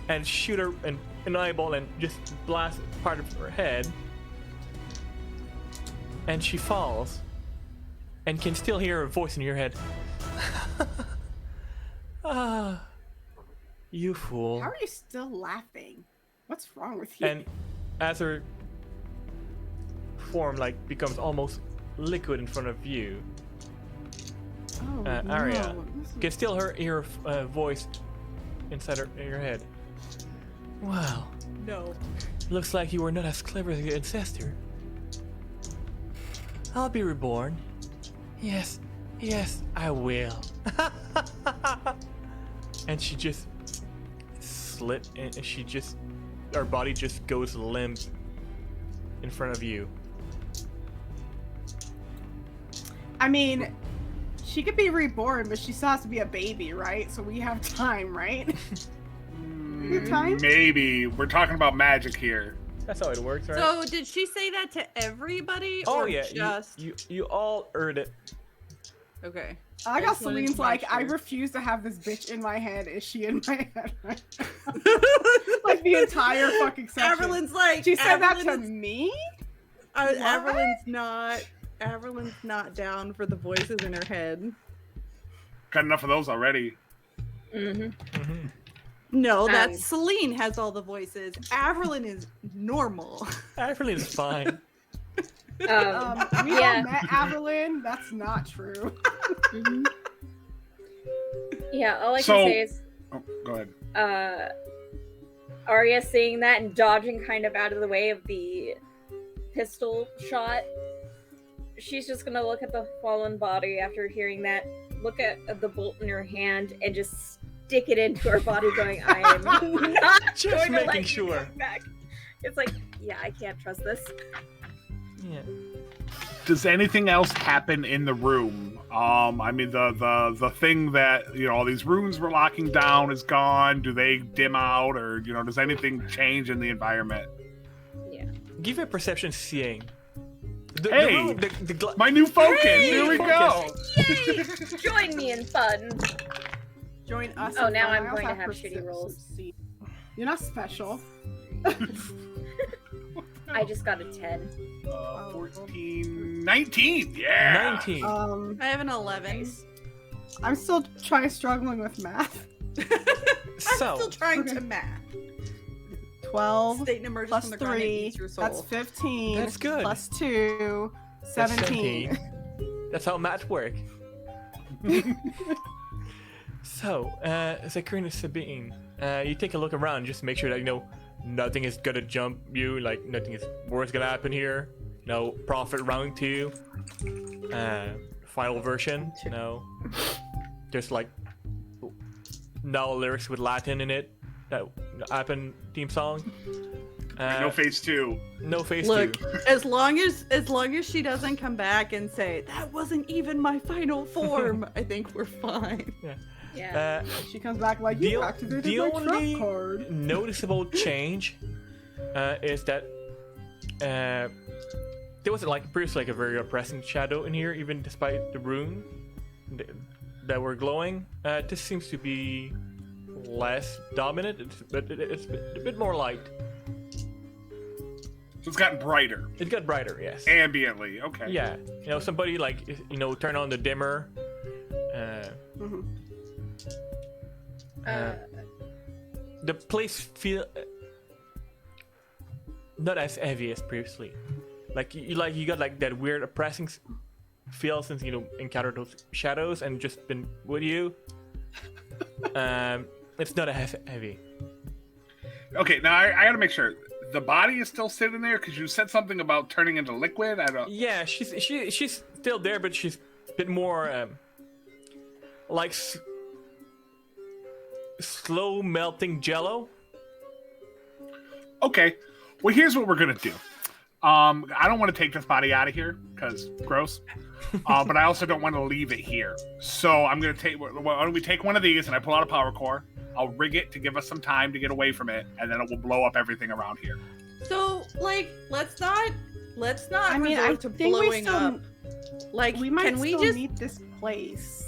A: and shoot her in an eyeball and just blast part of her head. And she falls, and can still hear her voice in your head. Ah, you fool.
C: How are you still laughing? What's wrong with you?
A: And as her form becomes almost liquid in front of you,
C: oh,
A: Arya,
C: no. This is-
A: you can still hear her voice inside your head. Well,
E: No.
A: looks like you were not as clever as your ancestor. I'll be reborn. Yes, I will. And she just slit, and her body just goes limp in front of you.
C: I mean, she could be reborn, but she still has to be a baby, right? So we have time, right? Good time?
B: Maybe. We're talking about magic here.
A: That's how it works, right?
E: So did she say that to everybody?
A: oh
E: or
A: yeah,
E: just
A: you all heard it.
E: okay?
C: I got
E: just wanted to
C: Celine's like,
E: make
C: I
E: sure.
C: refuse to have this bitch in my head. Is she in my head right now? Like the entire fucking section.
E: Everyone's like,
C: She said that to
E: Everyone's-
C: me?
E: Everyone's not down for the voices in her head.
B: Got enough of those already.
A: Mm-hmm.
E: No, that's Celine has all the voices. Avril is normal.
A: Averlyn is fine.
C: We
D: Yeah.
C: all met Avalyn. That's not true.
D: Mhm. Yeah, all I
B: So-
D: can say is
B: Oh, go ahead.
D: Arya seeing that and dodging kind of out of the way of the pistol shot. She's just gonna look at the fallen body after hearing that, look at the bolt in her hand, and just stick it into her body, going, I am not
A: Just
D: going to
A: making
D: let you
A: sure.
D: come back. It's like, yeah, I can't trust this.
A: Yeah.
B: Does anything else happen in the room? I mean, the thing that all these runes were locking down is gone. Do they dim out, or does anything change in the environment?
D: Yeah.
A: Give a perception seeing.
B: Hey!
A: The
B: My new focus.
A: Hey!
B: Here we
A: Focus.
B: go.
D: Yay! Join me in fun.
C: Join us.
D: Oh,
C: in
D: now
C: fun.
D: I'm
C: I also
D: going to have shitty
C: perception
D: rolls.
C: C. You're not special.
D: I just got a 10.
B: 14, 19. Yeah.
A: 19.
E: I have an 11.
C: I'm still struggling with math.
E: I'm
A: So,
E: still trying
C: Okay.
E: to math.
C: 12
E: State and emerges
C: plus
E: from the ground and
C: 3.
E: eats your soul.
C: That's 15.
A: That's good.
C: Plus 2.
A: That's
C: 17.
A: that's how math work. So, Zakrina Sabine, you take a look around just to make sure that nothing is gonna jump you, like nothing is worse gonna happen here. No Prophet round 2. Final version. No. There's like no lyrics with Latin in it. that Appen theme song.
B: No phase 2.
A: No phase
E: Look,
A: 2.
E: as long as she doesn't come back and say that wasn't even my final form, I think we're fine.
D: Yeah.
C: She comes back like, you activated
A: the
C: my
A: only
C: trap card.
A: noticeable change is that there wasn't like previously like a very oppressing shadow in here, even despite the rune that were glowing. This seems to be less dominant, but it's a bit more light.
B: So it's gotten brighter.
A: It got brighter, yes.
B: Ambiently, okay.
A: Yeah, somebody like turn on the dimmer. The place feel not as heavy as previously. Like you got like that weird oppressing feel since encountered those shadows and just been with you. It's not as heavy.
B: Okay, now I gotta make sure the body is still sitting there because you said something about turning into liquid. I don't.
A: Yeah, she's still there, but she's a bit more like slow melting jello.
B: Okay, well here's what we're gonna do. I don't want to take this body out of here because gross. But I also don't want to leave it here. So I'm gonna take. Why don't we take one of these and I pull out a power core. I'll rig it to give us some time to get away from it, and then it will blow up everything around here.
E: So, like, let's not.
C: I mean, I
E: resort to
C: think we
E: blowing
C: still,
E: up. Like,
C: we might
E: can we
C: still
E: just
C: need this place.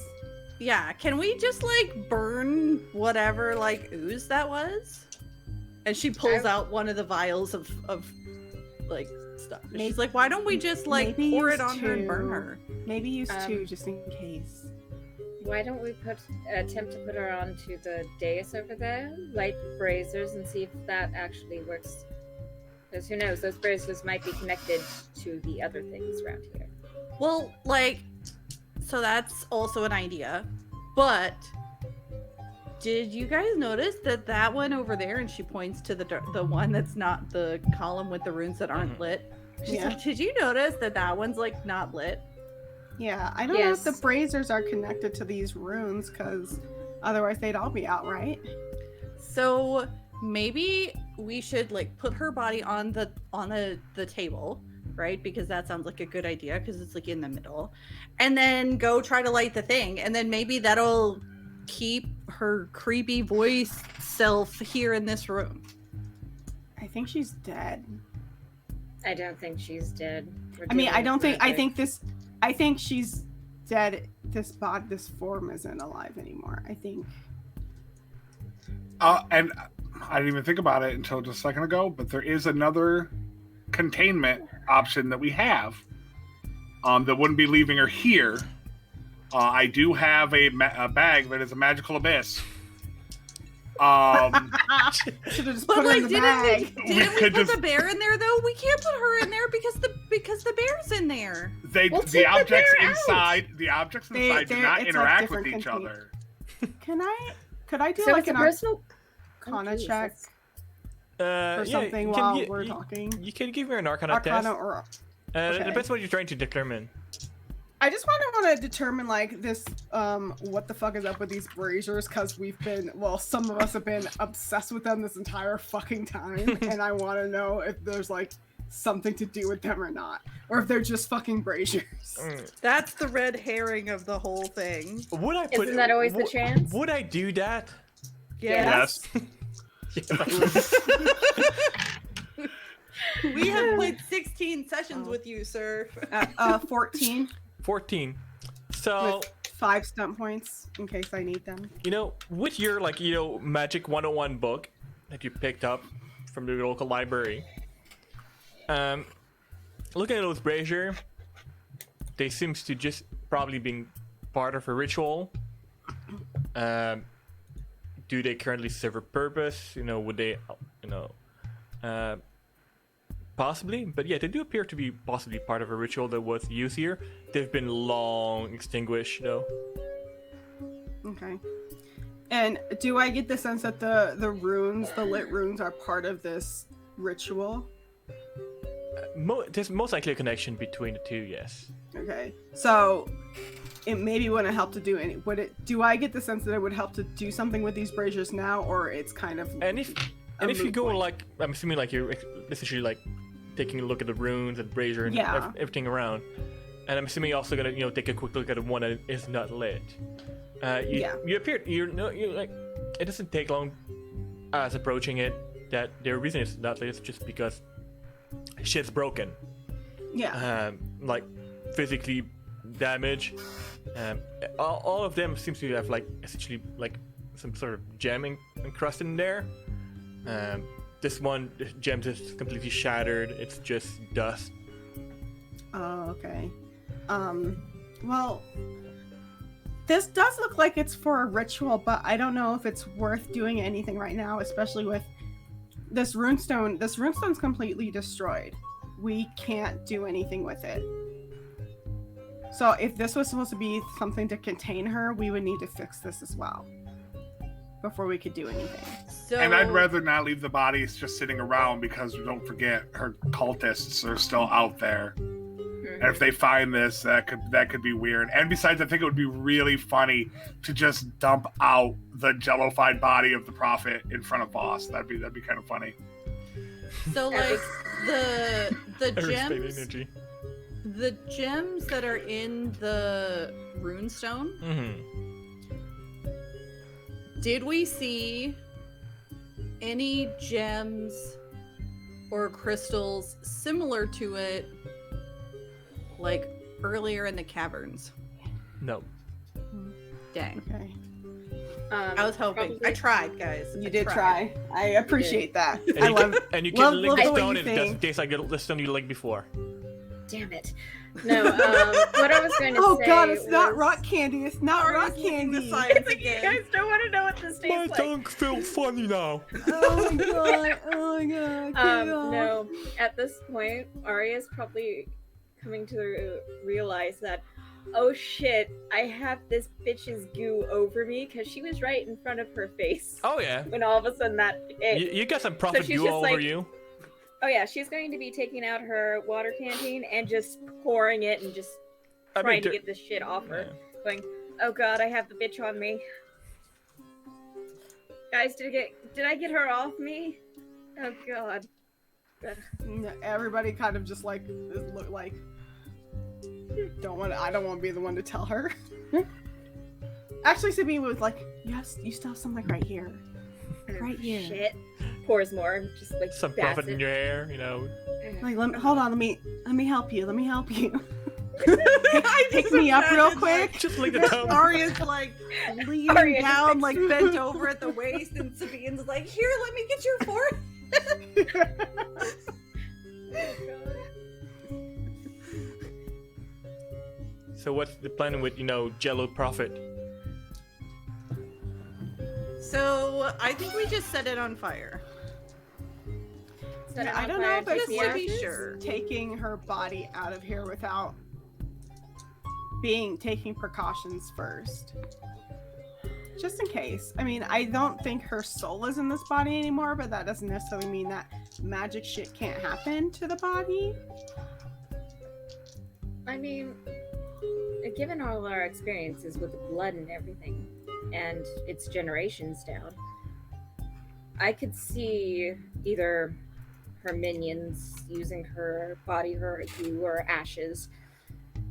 E: Yeah, can we just like burn whatever like ooze that was? And she pulls out one of the vials of like stuff. And she's like, why don't we just like
C: maybe
E: pour
C: use
E: it on her and
C: two.
E: burn her?
C: Maybe use 2 just in case.
D: Why don't we attempt to put her onto the dais over there, light braziers, and see if that actually works? Because who knows, those braziers might be connected to the other things around here.
E: Well, like, so that's also an idea. But did you guys notice that one over there, and she points to the one that's not the column with the runes that aren't lit? She's like, did you notice that one's like not lit?
C: Yeah, I don't know if the braziers are connected to these runes, because otherwise they'd all be out, right?
E: So maybe we should like put her body on the table, right? Because that sounds like a good idea because it's like in the middle, and then go try to light the thing, and then maybe that'll keep her creepy voice self here in this room.
C: I think she's dead.
D: I don't think she's dead.
C: I think she's dead. This form isn't alive anymore. I think.
B: And I didn't even think about it until just a second ago, but there is another containment option that we have that wouldn't be leaving her here. I do have a bag that is a magical abyss.
C: Should have just put her in the bag.
E: Didn't we put the bear in there though? We can't put her in there because the bear's in there.
B: The objects inside do not interact with each other.
C: Could I do
D: So
C: like
D: it's a
C: an
D: personal
C: Arcana check
A: or
C: something while we're talking?
A: You can give me an Arcana test.
C: Or
A: It depends what you're trying to determine.
C: I just want to determine like this what the fuck is up with these braziers, because some of us have been obsessed with them this entire fucking time, and I want to know if there's like something to do with them or not, or if they're just fucking braziers.
E: That's the red herring of the whole thing.
D: Isn't that always the chance?
A: Would I do that?
E: Yes. We have played 16 sessions with you, sir.
C: 14.
A: 14. So
C: With 5 stunt points in case I need them.
A: With your Magic 101 book that you picked up from the local library, looking at those brazier, they seems to just probably being part of a ritual. Do they currently serve a purpose? Would they, possibly, but yeah, they do appear to be possibly part of a ritual that was used here. They've been long extinguished, though.
C: Okay. And do I get the sense that the lit runes, are part of this ritual?
A: There's most likely a connection between the two. Yes.
C: Okay, so it maybe wouldn't help to do any. Do I get the sense that it would help to do something with these braziers now, or it's kind of?
A: And if you go like, I'm assuming like you're essentially like taking a look at the runes and brazier and everything around, and I'm assuming you're also gonna take a quick look at the one that is not lit. You appear you're like it doesn't take long as approaching it that the reason it's not lit is just because shit's broken.
C: Yeah.
A: Like physically damaged. All of them seems to have like essentially like some sort of gem encrusted in there. This one, the gem is completely shattered. It's just dust.
C: Oh, okay. Well, this does look like it's for a ritual, but I don't know if it's worth doing anything right now, especially with this runestone. This runestone's completely destroyed. We can't do anything with it. So if this was supposed to be something to contain her, we would need to fix this as well before we could do anything.
E: So,
B: And I'd rather not leave the bodies just sitting around because don't forget her cultists are still out there. And if they find this, that could be weird. And besides, I think it would be really funny to just dump out the jellified body of the prophet in front of boss. That'd be kind of funny.
E: So like the gems,
A: energy.
E: the gems that are in the runestone.
A: Mm-hmm.
E: Did we see any gems or crystals similar to it, like earlier in the caverns?
A: No.
E: Dang.
C: Okay.
E: I was hoping.
D: Probably.
E: I tried, guys.
C: You
E: I
C: did
E: tried.
C: try. I appreciate that.
A: And you can lick the
C: what
A: stone
C: you
A: and it doesn't
C: think.
A: taste like the stone you licked before.
D: Damn it. No, what I was going to
C: Oh
D: say
C: god, it's not
D: was-
C: rock candy. It's not
E: Sorry,
C: rock
E: it's licking the
C: candy.
E: science
D: It's like you
E: again.
D: guys don't want to know what this tastes like.
A: feels funny now.
C: Oh my god. Oh my god.
D: No, at this point, Arya's probably coming to realize that, oh shit, I have this bitch's goo over me because she was right in front of her face.
A: Oh yeah.
D: When all of a sudden that hit.
A: You got some prophet
D: she's
A: goo
D: just
A: all over
D: like-
A: you.
D: Oh yeah, she's going to be taking out her water canteen and just pouring it and just trying to get this shit off her. Going, oh god, I have the bitch on me. Guys, did I get her off me? Oh god.
C: Everybody kind of just like look like I don't want to be the one to tell her. Actually, Sabine was like, yes, you still have something right here. Right here.
D: Shit. Pours more, just like
A: Some
D: bats
A: prophet
D: it.
A: in your hair, you know.
C: Like, hold on, let me help you. Let me help you. Pick me up real quick.
A: Just lick the tongue.
E: Arya's like leaning
D: Arya just
E: down,
D: like-
E: like bent over at the waist, and Sabine's like, "Here, let me get your fork."
A: So what's the plan with Jello Prophet?
E: So I think we just set it on fire.
D: Set it
C: I
D: on
C: don't
D: fire,
C: know if
D: take
C: it's
D: the
E: to be
D: ashes.
E: sure.
C: taking her body out of here without taking precautions first. Just in case. I mean, I don't think her soul is in this body anymore, but that doesn't necessarily mean that magic shit can't happen to the body.
D: I mean, given all our experiences with the blood and everything, and its generations down, I could see either her minions using her body, her goo, or ashes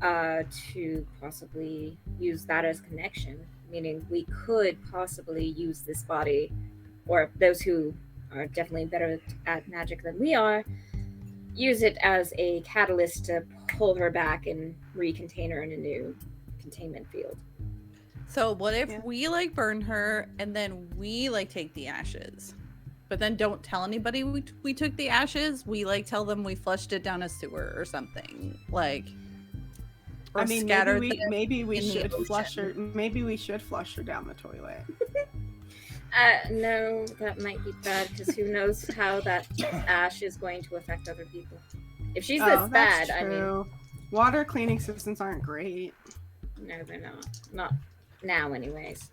D: to possibly use that as connection. Meaning we could possibly use this body, or those who are definitely better at magic than we are, use it as a catalyst to pull her back and recontain her in a new containment field.
E: So what if
C: Yeah.
E: we like burn her and then we like take the ashes, but then don't tell anybody we took the ashes? We like tell them we flushed it down a sewer or something, like. Or
C: I mean,
E: scattered
C: maybe we
E: in the
C: should flush her.
E: ocean.
C: Maybe we should flush her down the toilet.
D: No, that might be bad because who knows how that ash is going to affect other people. If she's this bad,
C: that's
D: I mean,
C: true. Water cleaning systems aren't great.
D: no, they're not. Not now, anyways.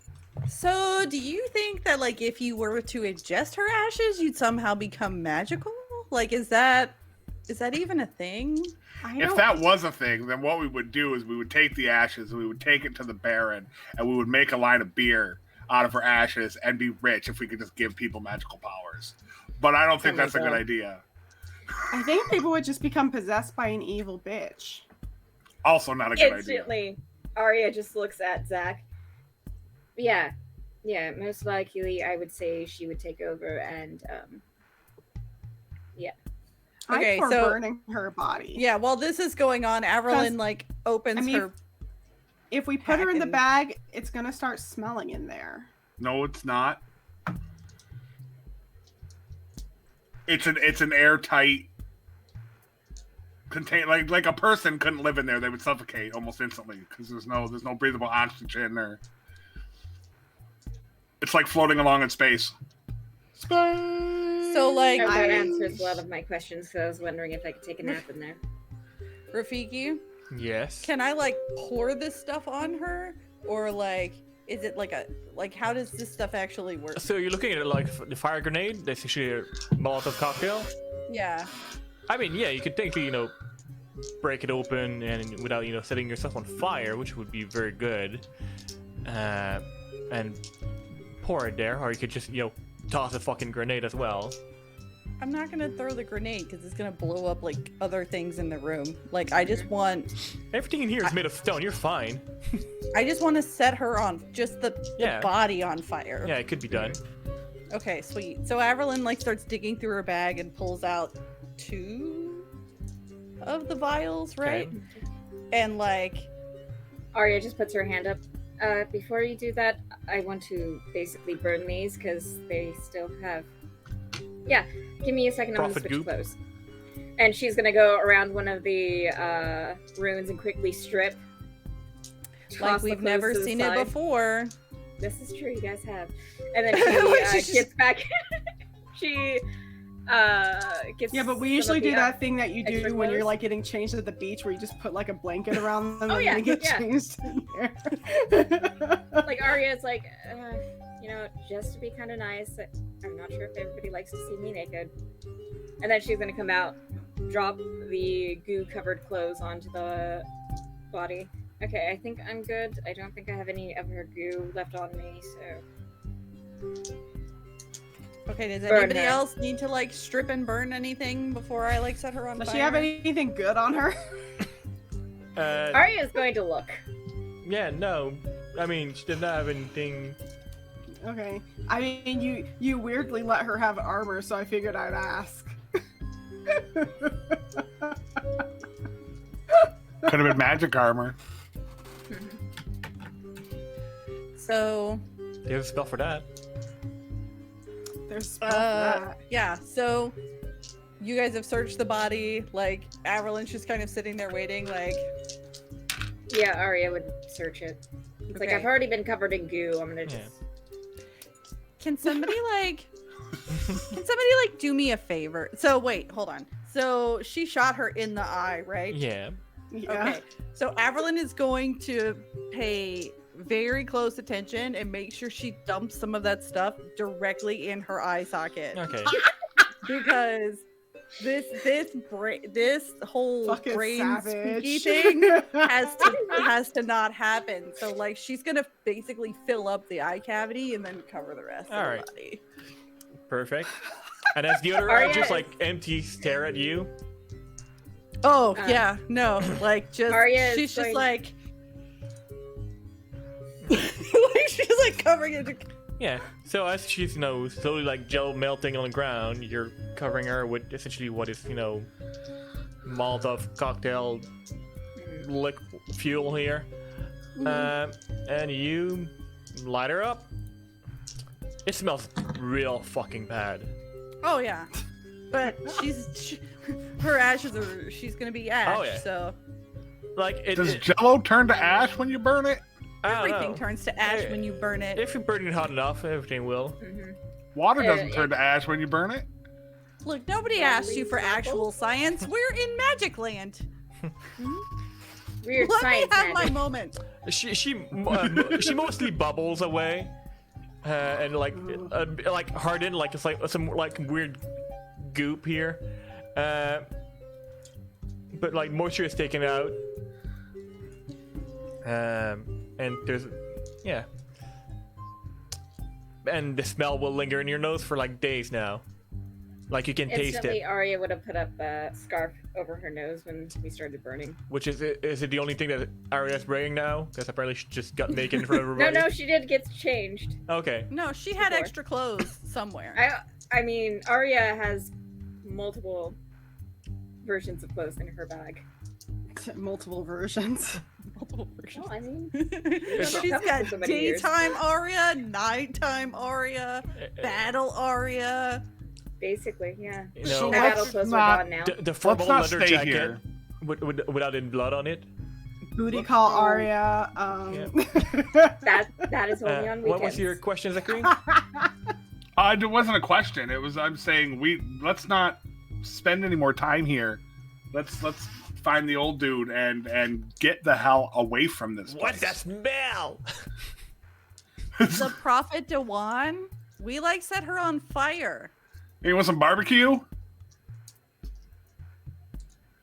E: So do you think that like if you were to ingest her ashes, you'd somehow become magical? Like, is that Is that even a thing?
B: If that was a thing, then what we would do is we would take the ashes and we would take it to the Baron and we would make a line of beer out of her ashes and be rich if we could just give people magical powers. But I don't think that's a good idea.
C: I think people would just become possessed by an evil bitch.
B: Also not a good idea.
D: Instantly, Arya just looks at Zach. Yeah, most likely I would say she would take over and, yeah.
E: Okay,
C: I'm for
E: so
C: burning her body.
E: Yeah, while this is going on, Averlyn like opens her.
C: If we put her in the bag, it's gonna start smelling in there.
B: No, it's not. It's an airtight contain like a person couldn't live in there. They would suffocate almost instantly because there's no breathable oxygen or. It's like floating along in space.
E: So like
D: that answers a lot of my questions. So I was wondering if I could take a nap in there.
E: Rafiki,
A: Yes.
E: can I like pour this stuff on her, or like is it like how does this stuff actually work?
A: So you're looking at it like the fire grenade. That's actually a Molotov cocktail.
E: Yeah.
A: I mean, yeah, you could technically, break it open and without, setting yourself on fire, which would be very good, and pour it there, or you could just, toss a fucking grenade as well.
E: I'm not gonna throw the grenade because it's gonna blow up like other things in the room. Like I just want
A: Everything in here is made of stone. You're fine.
E: I just want to set her on just the body on fire.
A: Yeah, it could be done.
E: Okay, sweet. So Averlyn like starts digging through her bag and pulls out 2 of the vials, right?
A: Okay.
E: And like
D: Arya just puts her hand up. Before you do that, I want to basically burn these because they still have. Yeah, give me a second. I'm gonna
A: Profit
D: switch
A: goop.
D: clothes. And she's gonna go around one of the runes and quickly strip.
E: like
D: toss the
E: we've
D: clothes
E: never
D: to the
E: seen it
D: side.
E: before.
D: This is true, you guys have. And then she gets back. She gets.
C: Yeah, but we
D: some
C: usually
D: of
C: do
D: the,
C: that thing that you
D: extra
C: do when you're
D: clothes?
C: like getting changed at the beach, where you just put like a blanket around them
D: Oh,
C: and
D: yeah,
C: they get
D: yeah.
C: changed in here.
D: Like Arya's like, just to be kind of nice. I'm not sure if everybody likes to see me naked. And then she's gonna come out, drop the goo-covered clothes onto the body. Okay, I think I'm good. I don't think I have any of her goo left on me, so.
E: Okay, does
D: Burn
E: anybody
D: her.
E: else need to like strip and burn anything before I like set her on
C: Does
E: fire?
C: she have anything good on her?
D: Arya's going to look.
A: Yeah, no. I mean, she did not have anything.
C: Okay. I mean, you weirdly let her have armor, so I figured I'd ask.
B: Could have been magic armor.
E: So
A: There's a spell for that.
C: There's a spell for that.
E: yeah, so you guys have searched the body, like Averlyn's just kind of sitting there waiting, like
D: Yeah, Arya would search it. It's like,
E: Okay.
D: I've already been covered in goo. I'm gonna just.
E: can somebody do me a favor? So wait, hold on. So she shot her in the eye, right?
A: Yeah.
C: Yeah.
E: Okay. So Averlyn is going to pay very close attention and make sure she dumps some of that stuff directly in her eye socket.
A: Okay.
E: Because this whole
C: Fucking
E: brain
C: savage.
E: spooky thing has to not happen. So like she's gonna basically fill up the eye cavity and then cover the rest of the
A: Alright.
E: body.
A: Perfect. And as the other
D: Arya
A: eye just
D: is-
A: like empty stare at you.
E: Oh
D: Uh,
E: yeah, no, like just
D: Arya is
E: she's just
D: going-
E: like like she's like covering it.
A: Yeah. So as she's slowly like gel melting on the ground, you're covering her with essentially what is Molotov cocktail fuel here, and you light her up. It smells real fucking bad.
E: Oh yeah, but her ashes are she's gonna be ash.
A: Oh, yeah.
E: So
A: Like it.
B: Does
A: it
B: Jello turn to ash when you burn it?
A: I don't
E: everything
A: know.
E: turns to ash
A: Yeah.
E: when you burn it.
A: If you burn it hot enough, everything will.
D: Mhm.
B: Water doesn't
D: Yeah,
B: turn to ash when you burn it.
E: Look, nobody asked you for actual science. We're in Magic Land.
D: Weird
E: Let me
D: science
E: have my
D: magic.
E: moment.
A: She mostly bubbles away, and like hardened, like it's like some like weird goop here, but like moisture is taken out. And there's, yeah. And the smell will linger in your nose for like days now. Like you can taste
D: Instantly,
A: it.
D: Arya would have put up a scarf over her nose when we started burning.
A: Which is it the only thing that Arya's wearing now? Because apparently she just got naked in front of everybody.
D: No, she did get changed.
A: Okay.
E: No, she had
D: Before.
E: extra clothes somewhere.
D: I mean, Arya has multiple versions of clothes in her bag.
C: Multiple versions.
E: Multiple versions.
D: No, I mean,
E: She's got
D: so many years.
E: daytime Arya, nighttime Arya, battle Arya.
D: Basically, yeah.
A: You
B: So
A: know,
D: My battle
B: let's
D: clothes are
B: not-
D: gone now.
A: the formal
B: not
A: leather
B: stay
A: jacket
B: here.
A: without any blood on it.
C: Booty call Arya.
D: That is only on weekends.
A: What was your question, Zachary?
B: It wasn't a question. It was I'm saying let's not spend any more time here. Let's find the old dude and get the hell away from this place.
A: What's that smell?
E: The Prophet Dewan. We like set her on fire.
B: You want some barbecue?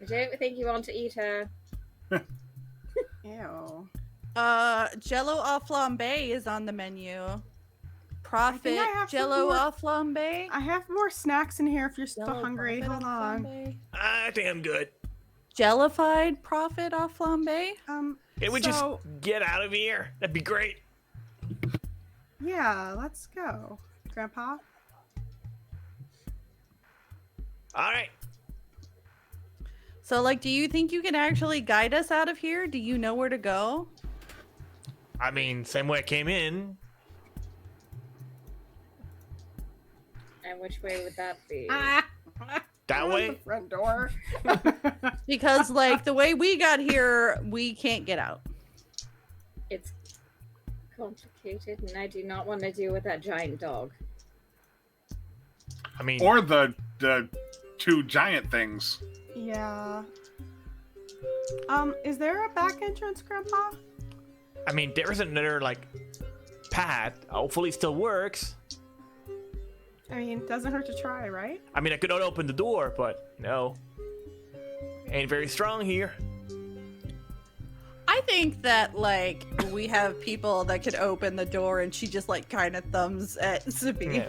D: I don't think you want to eat her.
C: Ew.
E: Jello au flambe is on the menu. Prophet
C: I have some
E: Jello
C: more.
E: au flambe.
C: I have more snacks in here if you're still
E: Jello
C: hungry.
E: Prophet
C: Hold
E: au
C: on.
E: flambe.
A: I think I'm good.
E: Jellified Prophet au flambe.
A: Can we just
C: So-
A: get out of here? That'd be great.
C: Yeah, let's go. Grandpa?
A: All right.
E: So, like, do you think you can actually guide us out of here? Do you know where to go?
A: I mean, same way I came in.
D: And which way would that be?
A: That way?
C: The front door.
E: Because, like, the way we got here, we can't get out.
D: It's complicated, and I do not want to deal with that giant dog.
A: I mean,
B: Or the two giant things.
C: Yeah. Is there a back entrance, Grandpa?
A: I mean, there's another like path. Hopefully, it still works.
C: I mean, doesn't hurt to try, right?
A: I mean, I could not open the door, but no, ain't very strong here.
E: I think that, like, we have people that could open the door and she just, like, kind of thumbs at Sabine.
A: Yeah.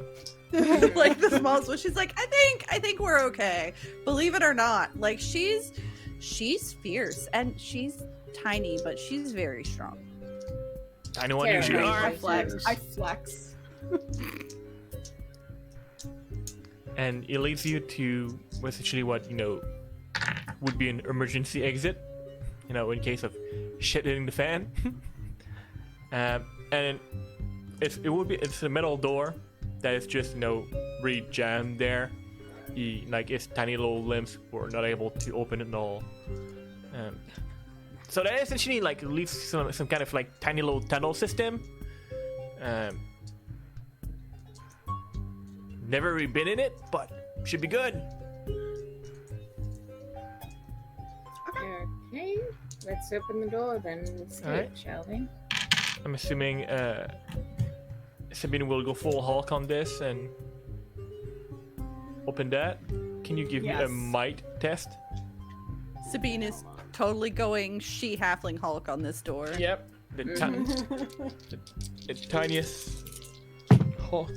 E: Like, the small switch. She's like, I think we're okay. Believe it or not. Like, she's fierce and she's tiny, but she's very strong.
A: I know what you
D: Terrible.
A: are.
C: I flex. I flex.
A: And it leads you to essentially what would be an emergency exit, in case of shit hitting the fan. And it's a metal door that is just really jammed there. Its tiny little limbs were not able to open it at all. So that essentially leads to some kind of tiny little tunnel system. Never really been in it, but should be good.
D: Okay, let's open the door then instead,
A: Alright.
D: shall we?
A: I'm assuming Sabine will go full Hulk on this and open that. Can you give me a
C: Yes.
A: might test?
E: Sabine is totally going halfling Hulk on this door.
A: Yep. The tiniest Hulk.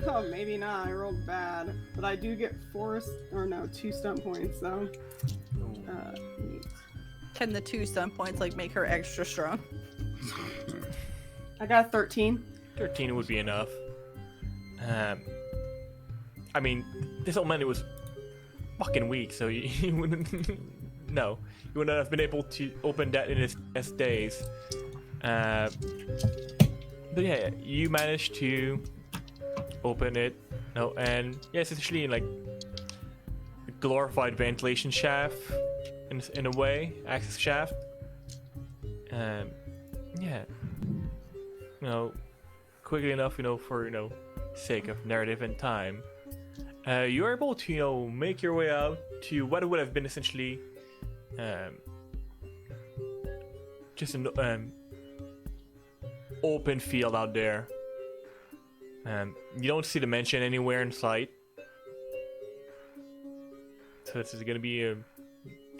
C: Oh, maybe not. I rolled bad. But I do get 2 stunt points, though. Neat.
E: Can the 2 stun points, like, make her extra strong?
C: I got a 13.
A: 13 would be enough. I mean, this old man was fucking weak, so you wouldn't. No, you wouldn't have been able to open that in his best days. But yeah, you managed to open it. No, and yeah, it's actually like a glorified ventilation shaft in a way, access shaft. Yeah, quickly enough, for sake of narrative and time, you're able to make your way out to what would have been essentially just an open field out there. You don't see the mansion anywhere in sight, so this is going to be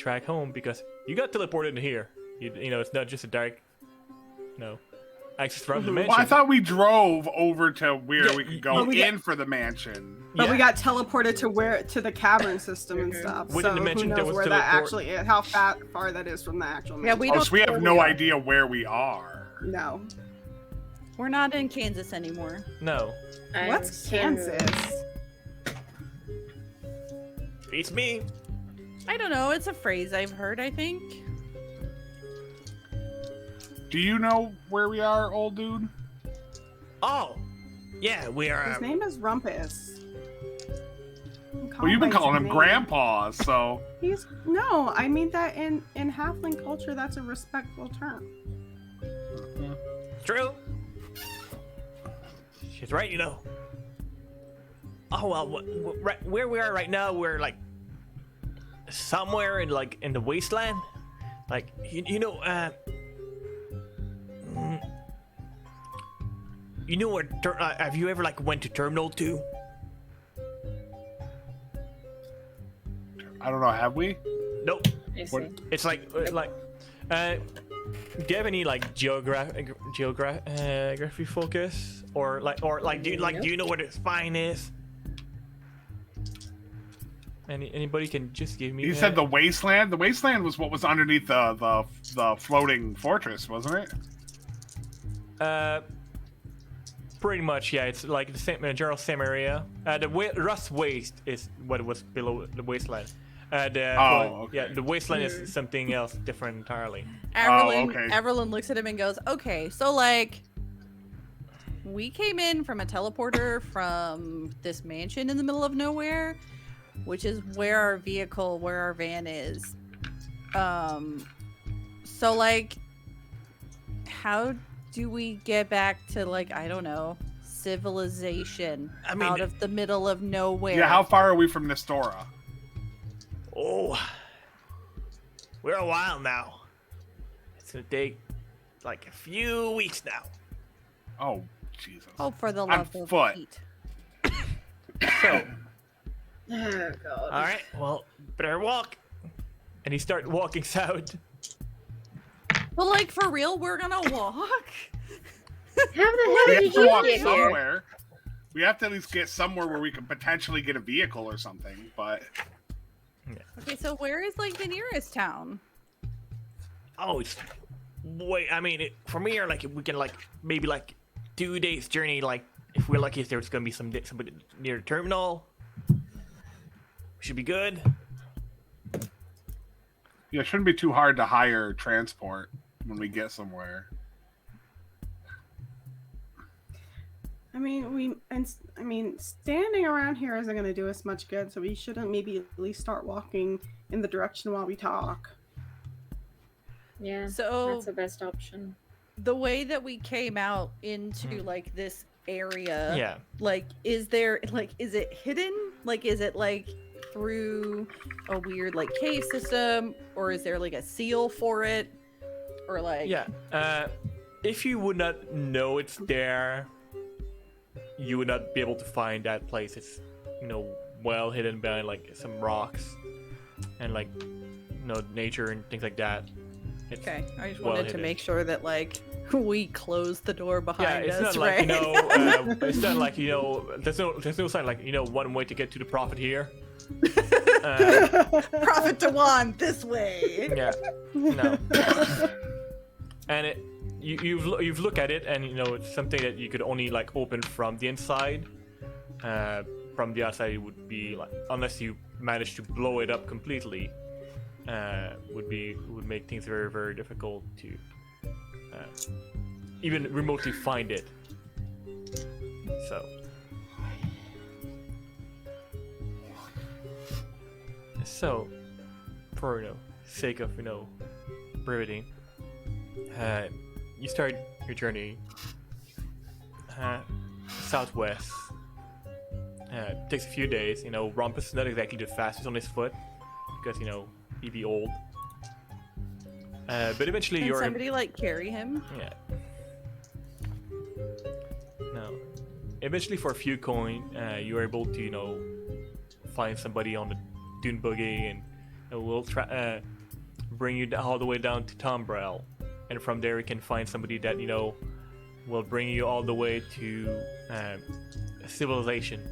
A: track home because you got teleported in here. You know, it's not just a dark, access from the mansion.
B: Well, I thought we drove over to where
A: Yeah,
B: we could go
C: we
B: in for the mansion.
C: But
A: Yeah.
C: we got teleported to the cavern system and stuff.
A: Within
C: so
A: the mansion,
C: who
A: there
C: knows
A: was
C: where that
A: teleport.
C: actually is, how far that is from the actual
E: Yeah,
C: mansion.
E: we
B: Oh,
E: don't
B: so we
E: know
B: have
E: where
B: no
E: we are.
B: idea where we are.
C: No.
E: We're not in Kansas anymore.
A: No,
C: What's Kansas?
A: it's me.
E: I don't know. It's a phrase I've heard, I think.
B: Do you know where we are, old dude?
A: Oh, yeah, we are.
C: His name is Rumpus.
B: Well, you've been calling him
C: Grandpa.
B: Grandpa, so
C: No, I mean that in halfling culture, that's a respectful term.
A: True. She's right, Oh well, right where we are right now, we're like somewhere in the wasteland. Like where? Have you ever went to Terminal 2?
B: I don't know. Have we?
A: Nope.
D: I see.
B: What-
A: It's do you have any geography focus or do you know where the spine is? Anybody can just give me.
B: You said the wasteland. The wasteland was what was underneath the floating fortress, wasn't it?
A: Pretty much, yeah. It's like the same general same area. The Rust Waste is what was below the wasteland.
B: Okay.
A: The wasteland is something else different entirely.
B: Okay.
E: Everlyn looks at him and goes, "Okay, so we came in from a teleporter from this mansion in the middle of nowhere, which is where our van is. So how do we get back to I don't know, civilization out of the middle of nowhere?
B: Yeah. How far are we from Nestora?
A: Oh, we're a while now. It's gonna take a few weeks now.
B: Oh, Jesus.
E: Oh, for the
B: On
E: love of
B: foot.
E: Pete.
A: So,
D: Oh god.
A: all right, well, better walk. And he started walking south.
E: But for real, we're gonna walk?
D: How the
B: We
D: hell
B: have
D: did
B: to
D: you
B: walk
D: get here?
B: somewhere. We have to at least get somewhere where we can potentially get a vehicle or something. But
E: Okay, so where is the nearest town?
A: Oh, it's from here, we can maybe 2 days journey. If we're lucky, if there's gonna be somebody near the terminal, we should be good.
B: yeah, it shouldn't be too hard to hire transport when we get somewhere.
C: Standing around here isn't going to do us much good, so we shouldn't maybe at least start walking in the direction while we talk.
D: Yeah,
E: So-
D: that's the best option.
E: The way that we came out into this area,
A: Yeah.
E: is it hidden? Is it through a weird cave system, or is there a seal for it, or
A: Yeah. If you would not know it's there, you would not be able to find that place. It's well hidden behind some rocks and nature and things like that. It's,
E: Okay, I just
A: well
E: wanted to
A: hidden.
E: make sure that we closed the door
A: Yeah,
E: behind
A: it's
E: us,
A: not
E: right?
A: it's not there's no sign one way to get to the prophet here.
E: Prophet to wand this way.
A: Yeah, no. And you've looked at it, and it's something that you could only open from the inside. From the outside, it would be unless you manage to blow it up completely, would make things very, very difficult to even remotely find it. So for sake of brevity, you start your journey southwest. It takes a few days. Rumpus is not exactly the fastest on his foot because he'd be old. But eventually
E: Can
A: you're
E: somebody carry him?
A: yeah. No. Eventually, for a few coin, you're able to find somebody on the dune buggy and and we'll try bring you all the way down to Tombrel, and from there you can find somebody that will bring you all the way to civilization.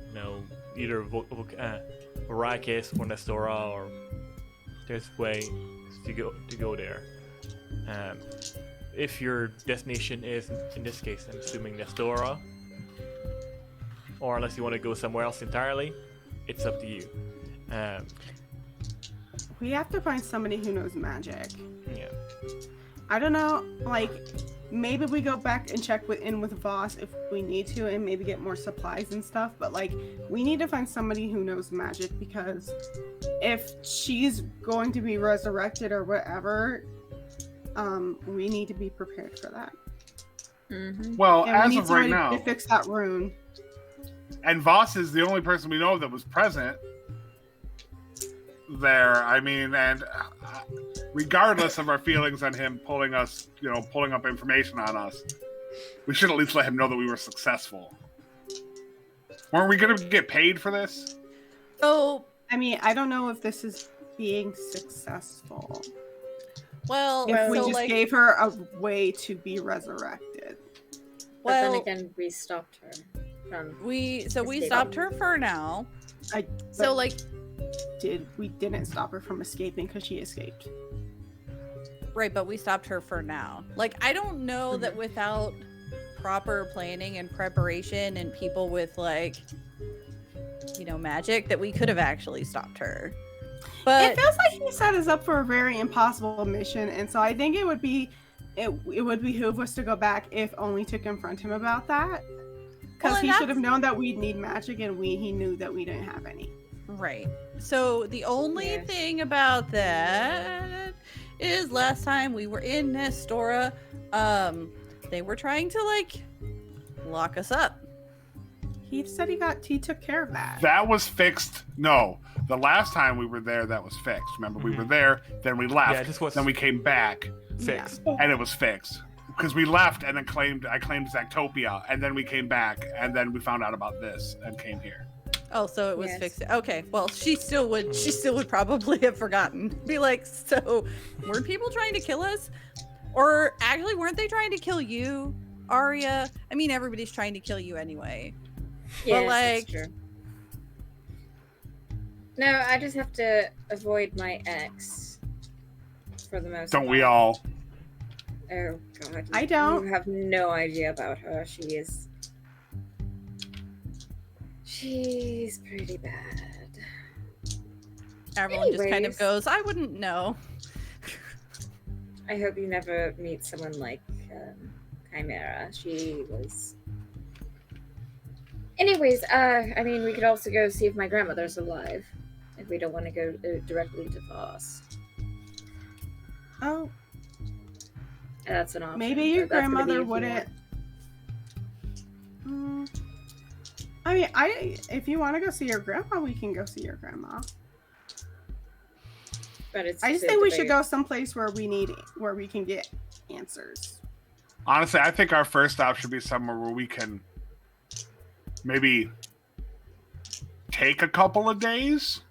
A: Either Arrakis or Nestora, or there's ways to go there. If your destination is, in this case, I'm assuming Nestora, or unless you want to go somewhere else entirely, it's up to you.
C: We have to find somebody who knows magic.
A: Yeah.
C: I don't know, like, maybe we go back and check with Voss if we need to, and maybe get more supplies and stuff, but like, we need to find somebody who knows magic, because if she's going to be resurrected or whatever, we need to be prepared for that.
D: Mm-hmm.
B: Well,
C: And
B: as
C: we need
B: of right
C: somebody
B: now,
C: to fix that rune.
B: and Voss is the only person we know of that was present there. I mean, and regardless of our feelings on him pulling up information on us, we should at least let him know that we were successful. Weren't we going to get paid for this?
E: So,
C: I mean, I don't know if this is being successful.
E: well,
C: If we
E: so
C: just
E: like,
C: gave her a way to be resurrected.
D: But then
E: well,
D: again, we stopped her from.
E: we
D: escaping.
E: stopped her for now. So like,
C: We didn't stop her from escaping because she escaped.
E: right, but we stopped her for now. Like, I don't know that without proper planning and preparation and people with like, magic, that we could have actually stopped her. But
C: It feels like he set us up for a very impossible mission, and so I think it would behoove us to go back, if only to confront him about that. Because
E: Well, and
C: he should have
E: that's-
C: known that we'd need magic, and he knew that we didn't have any.
E: right. So the only
D: Yes.
E: thing about that is last time we were in Nestora, they were trying to like lock us up.
C: He said he took care of that.
B: That was fixed. No, the last time we were there, that was fixed. Remember, we were there, then we left,
A: Yeah, this was
B: then we came back,
A: fixed.
B: and it was fixed. Because we left and then I claimed Zactopia, and then we came back, and then we found out about this and came here.
E: Oh, so it was
D: Yes.
E: fixed. Okay, well, she still would probably have forgotten. Be like, so weren't people trying to kill us? Or actually, weren't they trying to kill you, Arya? I mean, everybody's trying to kill you anyway.
D: Yes,
E: like-
D: that's true. No, I just have to avoid my ex for the most.
B: Don't we
D: part.
B: all?
D: Oh God,
C: I don't.
D: You have no idea about her. She's pretty bad.
E: Everyone just kind of
D: Anyways.
E: goes, I wouldn't know.
D: I hope you never meet someone like Chimera. She was. Anyways, I mean, we could also go see if my grandmother's alive, if we don't want to go directly to Voss.
C: Oh,
D: That's an option.
C: maybe your
D: but that's gonna be
C: grandmother
D: if you
C: wouldn't.
D: want-
C: I mean, if you want to go see your grandma, we can go see your grandma.
D: But it's.
C: I just
D: to
C: think we should
D: debate.
C: go someplace where we can get answers.
B: Honestly, I think our first stop should be somewhere where we can maybe take a couple of days.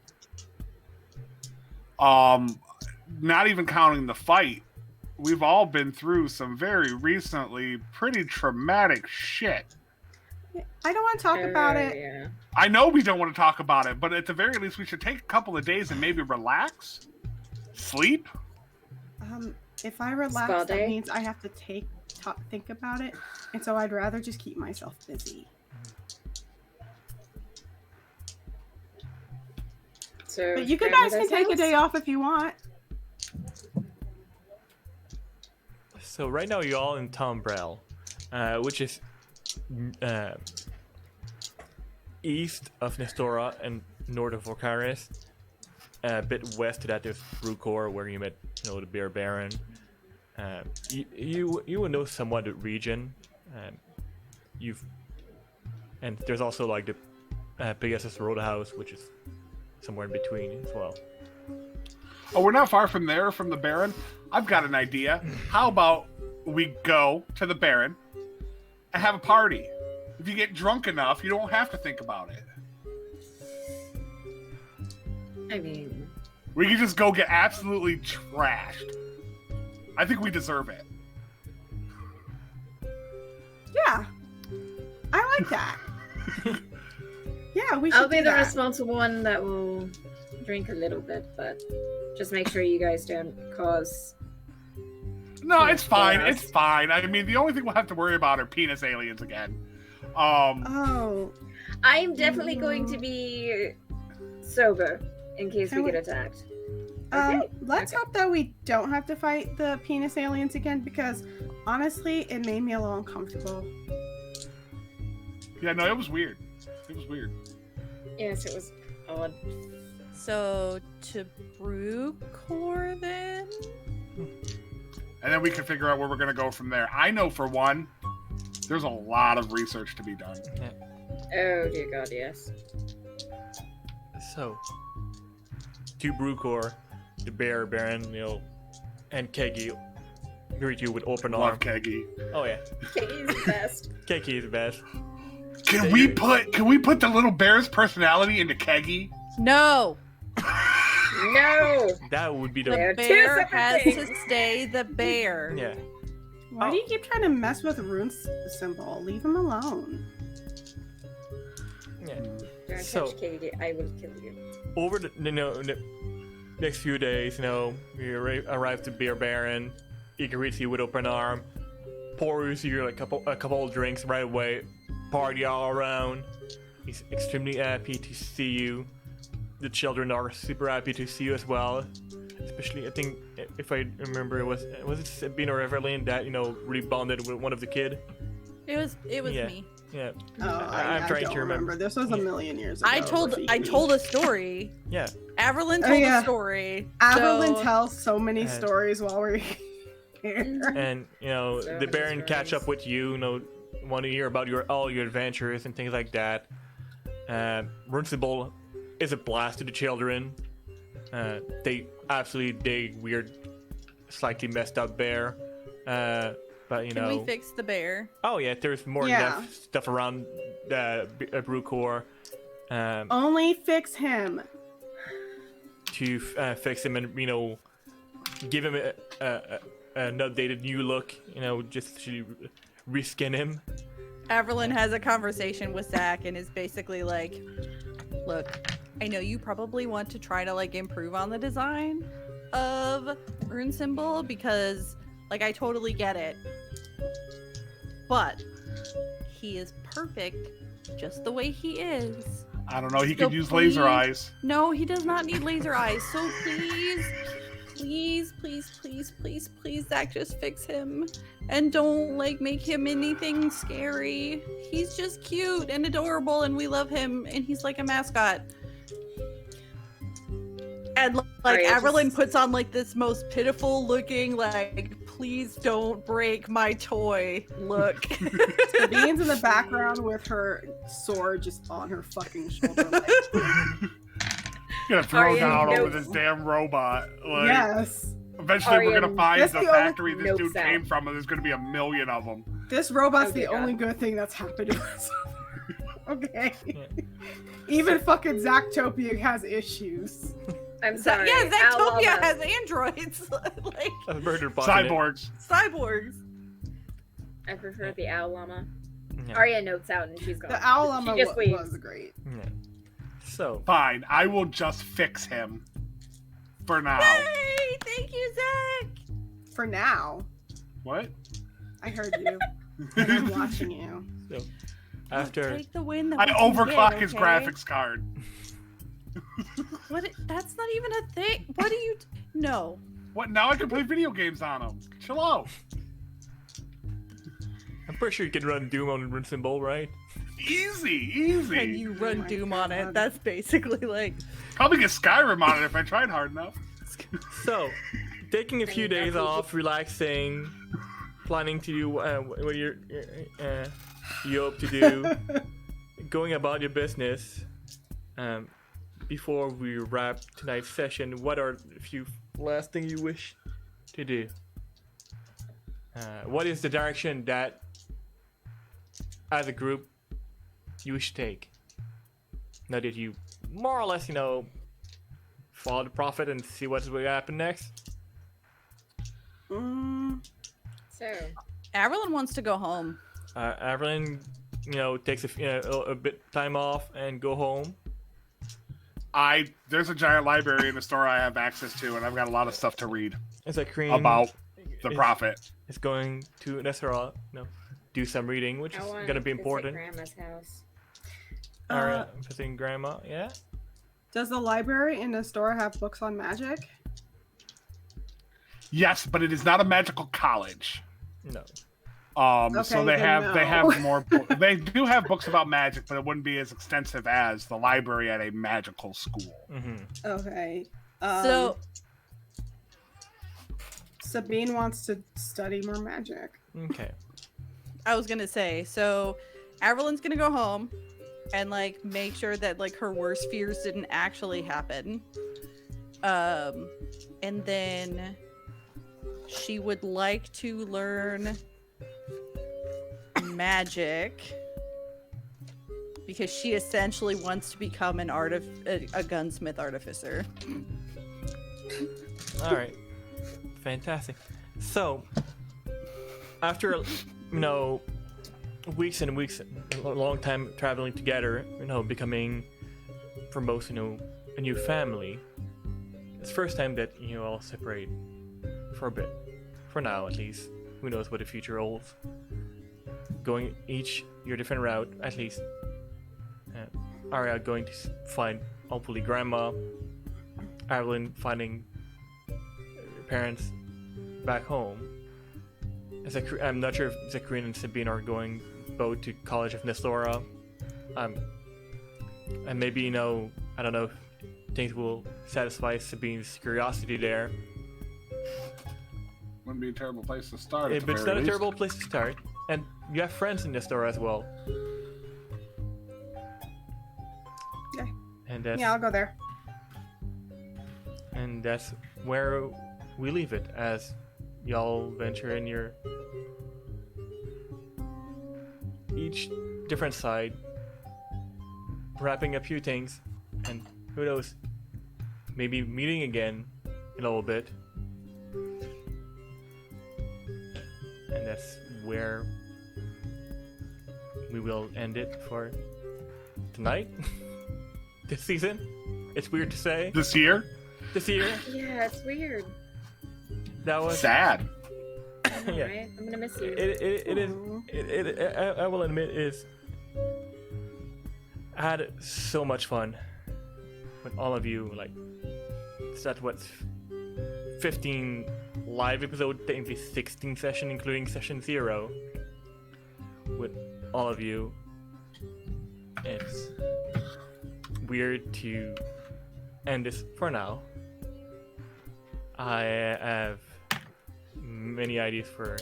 B: Not even counting the fight. We've all been through some very recently pretty traumatic shit.
C: I don't want to talk about it.
D: Yeah.
B: I know we don't want to talk about it, but at the very least, we should take a couple of days and maybe relax, sleep.
C: If I relax,
D: Spa
C: that
D: day?
C: means I have to think about it, and so I'd rather just keep myself busy.
D: So.
C: But you guys can
D: grandmother's
C: take a
D: house?
C: day off if you want.
A: So right now you're all in Tombrel, which is east of Nestora and north of Vocaris. A bit west of that there's Brucor, where you met the Bear Baron. You will know somewhat the region. And there's also like the Pegasus Roadhouse, which is somewhere in between as well.
B: Oh, we're not far from there, from the Baron. I've got an idea. How about we go to the Baron and have a party? If you get drunk enough, you don't have to think about it.
D: I mean,
B: We can just go get absolutely trashed. I think we deserve it.
C: Yeah. I like that. Yeah, we should
D: I'll be
C: do
D: the
C: that.
D: responsible one that will drink a little bit, but just make sure you guys don't cause.
B: No, it's fine.
D: chaos.
B: It's fine. I mean, the only thing we'll have to worry about are penis aliens again.
C: Oh.
D: I'm definitely going to be sober in case we get attacked. Okay.
C: Let's hope that we don't have to fight the penis aliens again, because honestly, it made me a little uncomfortable.
B: Yeah, no, it was weird. It was weird.
D: Yes, it was odd.
E: So to brew core then?
B: And then we can figure out where we're going to go from there. I know for one, there's a lot of research to be done.
D: Oh dear God, yes.
A: So, to Brewcore, the Bear Baron, and Keggy greet you with open
B: Love
A: arms.
B: Keggy.
A: Oh yeah,
D: He's the best.
A: Keggy is the best.
B: Can we put the little bear's personality into Keggy?
E: No.
D: No!
A: That would be
E: The
A: the
D: They're two
E: bear
D: separate
E: has
D: things.
E: to stay the bear.
A: yeah.
C: Why do you keep trying to mess with Rune's symbol? Leave him alone.
A: Yeah.
D: Don't
A: So-
D: touch Katie, I will kill you.
A: Over the next few days, we arrive to Beer Baron. He greets you with open arm, pours you a couple of drinks right away, party all around. He's extremely happy to see you. The children are super happy to see you as well. Especially, I think, if I remember, was it Sabine or Everlyn that really bonded with one of the kid?
E: It was
A: Yeah.
E: me.
A: Yeah.
C: Oh,
A: I'm
C: I
A: trying
C: don't
A: to remember.
C: This was a million years ago.
E: I told a story.
A: Yeah.
E: Averlyn
C: Oh,
E: told
C: yeah.
E: a story.
C: Avalyn
E: so-
C: tells so many
A: And-
C: stories while we're here.
A: And the
D: many
A: Baron catch
D: stories.
A: up with you. Want to hear about all your adventures and things like that. Runcible is a blast to the children. They absolutely dig weird, slightly messed up bear. But
E: Can we fix the bear?
A: oh yeah, there's more
C: Yeah.
A: stuff around Brewcore
C: Only fix him.
A: to fix him and give him an updated new look. Just to reskin him.
E: Averlyn has a conversation with Zach and is basically like, look, I know you probably want to try to improve on the design of Rune Symbol because I totally get it. But he is perfect just the way he is.
B: I don't know. He
E: So
B: could use laser
E: please-
B: eyes.
E: No, he does not need laser eyes. So please, Zach, just fix him. And don't make him anything scary. He's just cute and adorable and we love him and he's like a mascot. And
D: Sorry, I
E: Averlyn
D: just-
E: puts on this most pitiful looking please don't break my toy look.
C: Sabine's in the background with her sword just on her fucking shoulder.
B: Gonna throw
D: Arya,
B: down
D: no.
B: over this damn robot.
C: Yes.
B: Eventually, we're
D: Arya,
B: gonna find
C: that's
B: the
C: the only-
B: factory this
D: Nope
B: dude
D: sound.
B: came from, and there's gonna be a million of them.
C: This robot's
D: Oh,
C: the
D: dear God.
C: only good thing that's happened to us. Okay.
A: Yeah.
C: Even fucking Zactopia has issues.
D: I'm sorry.
E: Yeah, Zactopia
D: Alabama.
E: has androids.
A: A murder bot. in it.
B: Cyborgs.
E: Cyborgs.
D: I prefer the owl llama.
A: Yeah.
D: Arya notes out and she's gone.
C: The owl llama
D: She just leaves.
C: was great.
A: Yeah. So
B: Fine, I will just fix him. For now.
E: Yay! Thank you, Zach.
C: For now,
B: What?
C: I heard you. And I'm watching you.
A: after
E: Take the win that
B: I
E: we can
B: overclock
E: get,
B: his
E: okay?
B: graphics card.
E: What? That's not even a thing. What do you? No.
B: What? Now I can play video games on him. Chill out.
A: I'm pretty sure you can run Doom on Rune Symbol, right?
B: Easy,
E: Can
B: easy.
E: you
C: Oh
E: run
C: my
E: Doom on it?
C: God.
E: That's basically
B: Probably get Skyrim on it if I tried hard enough.
A: So, taking a few
D: Thank you.
A: days off, relaxing, planning to do what you hope to do, going about your business. Before we wrap tonight's session, what are a few last things you wish to do? What is the direction that, as a group, you wish to take? Now that you more or less, follow the prophet and see what's going to happen next?
D: So,
E: Averlyn wants to go home.
A: Averlyn, takes a bit time off and go home.
B: There's a giant library in the store I have access to, and I've got a lot of stuff to read
A: It's like Cream
B: about the prophet.
A: It's going to Nesera, do some reading, which is going to be important.
D: Grandma's house.
A: All right, visiting Grandma, yeah?
C: Does the library in the store have books on magic?
B: Yes, but it is not a magical college.
A: No.
B: So they have more. They do have books about magic, but it wouldn't be as extensive as the library at a magical school.
A: Mm-hmm.
C: Okay.
E: So
C: Sabine wants to study more magic.
A: Okay.
E: I was gonna say, so Averlyn's gonna go home and like make sure that like her worst fears didn't actually happen. And then she would like to learn magic because she essentially wants to become a gunsmith artificer.
A: All right. Fantastic. So, after weeks and weeks, a long time traveling together, becoming for most, a new family. It's the first time that you all separate for a bit, for now at least. Who knows what the future holds? Going each your different route, at least. Arya going to find hopefully Grandma. Averlyn finding her parents back home. I'm not sure if Zachariah and Sabine are going both to College of Nestora. And maybe, I don't know if things will satisfy Sabine's curiosity there.
B: Wouldn't be a terrible place to start.
A: But it's not a terrible place to start. And you have friends in Nestora as well.
C: Okay.
A: And that's,
C: Yeah, I'll go there.
A: And that's where we leave it as y'all venture in your each different side, wrapping a few things, and who knows, maybe meeting again in a little bit. And that's where we will end it for tonight. This season. It's weird to say.
B: This year?
A: This year.
D: Yeah, it's weird.
A: That was
B: sad.
D: I know,
A: Yeah.
D: right? I'm gonna miss you.
A: It is. I will admit is. I had so much fun with all of you. Like, that's what's 15 live episode, technically 16 session, including session 0. With all of you, it's weird to end this for now. I have many ideas for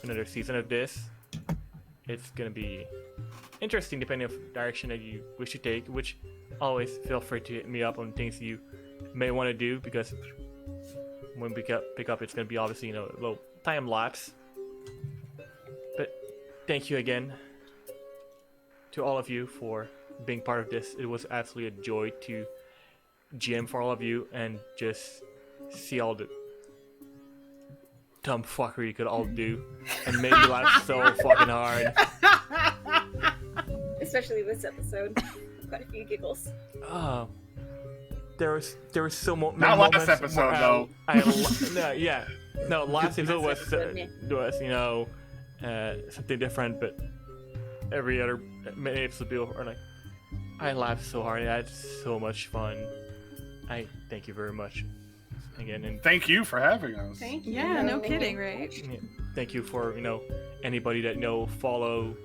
A: another season of this. It's gonna be interesting depending on the direction that you wish to take, which always feel free to hit me up on things you may want to do, because when we pick up it's gonna be obviously a little time lapse. But thank you again to all of you for being part of this. It was absolutely a joy to GM for all of you and just see all the dumb fuckery you could all do and make me laugh so fucking hard.
D: Especially this episode. Quite a few giggles.
A: There was so much.
B: Not last episode though.
A: Last episode was
D: Wasn't
A: something different, but every other many episodes are like, I laughed so hard. I had so much fun. I thank you very much again, and
B: Thank you for having us.
C: Thank you.
E: Yeah, no kidding, right?
A: thank you for anybody that follow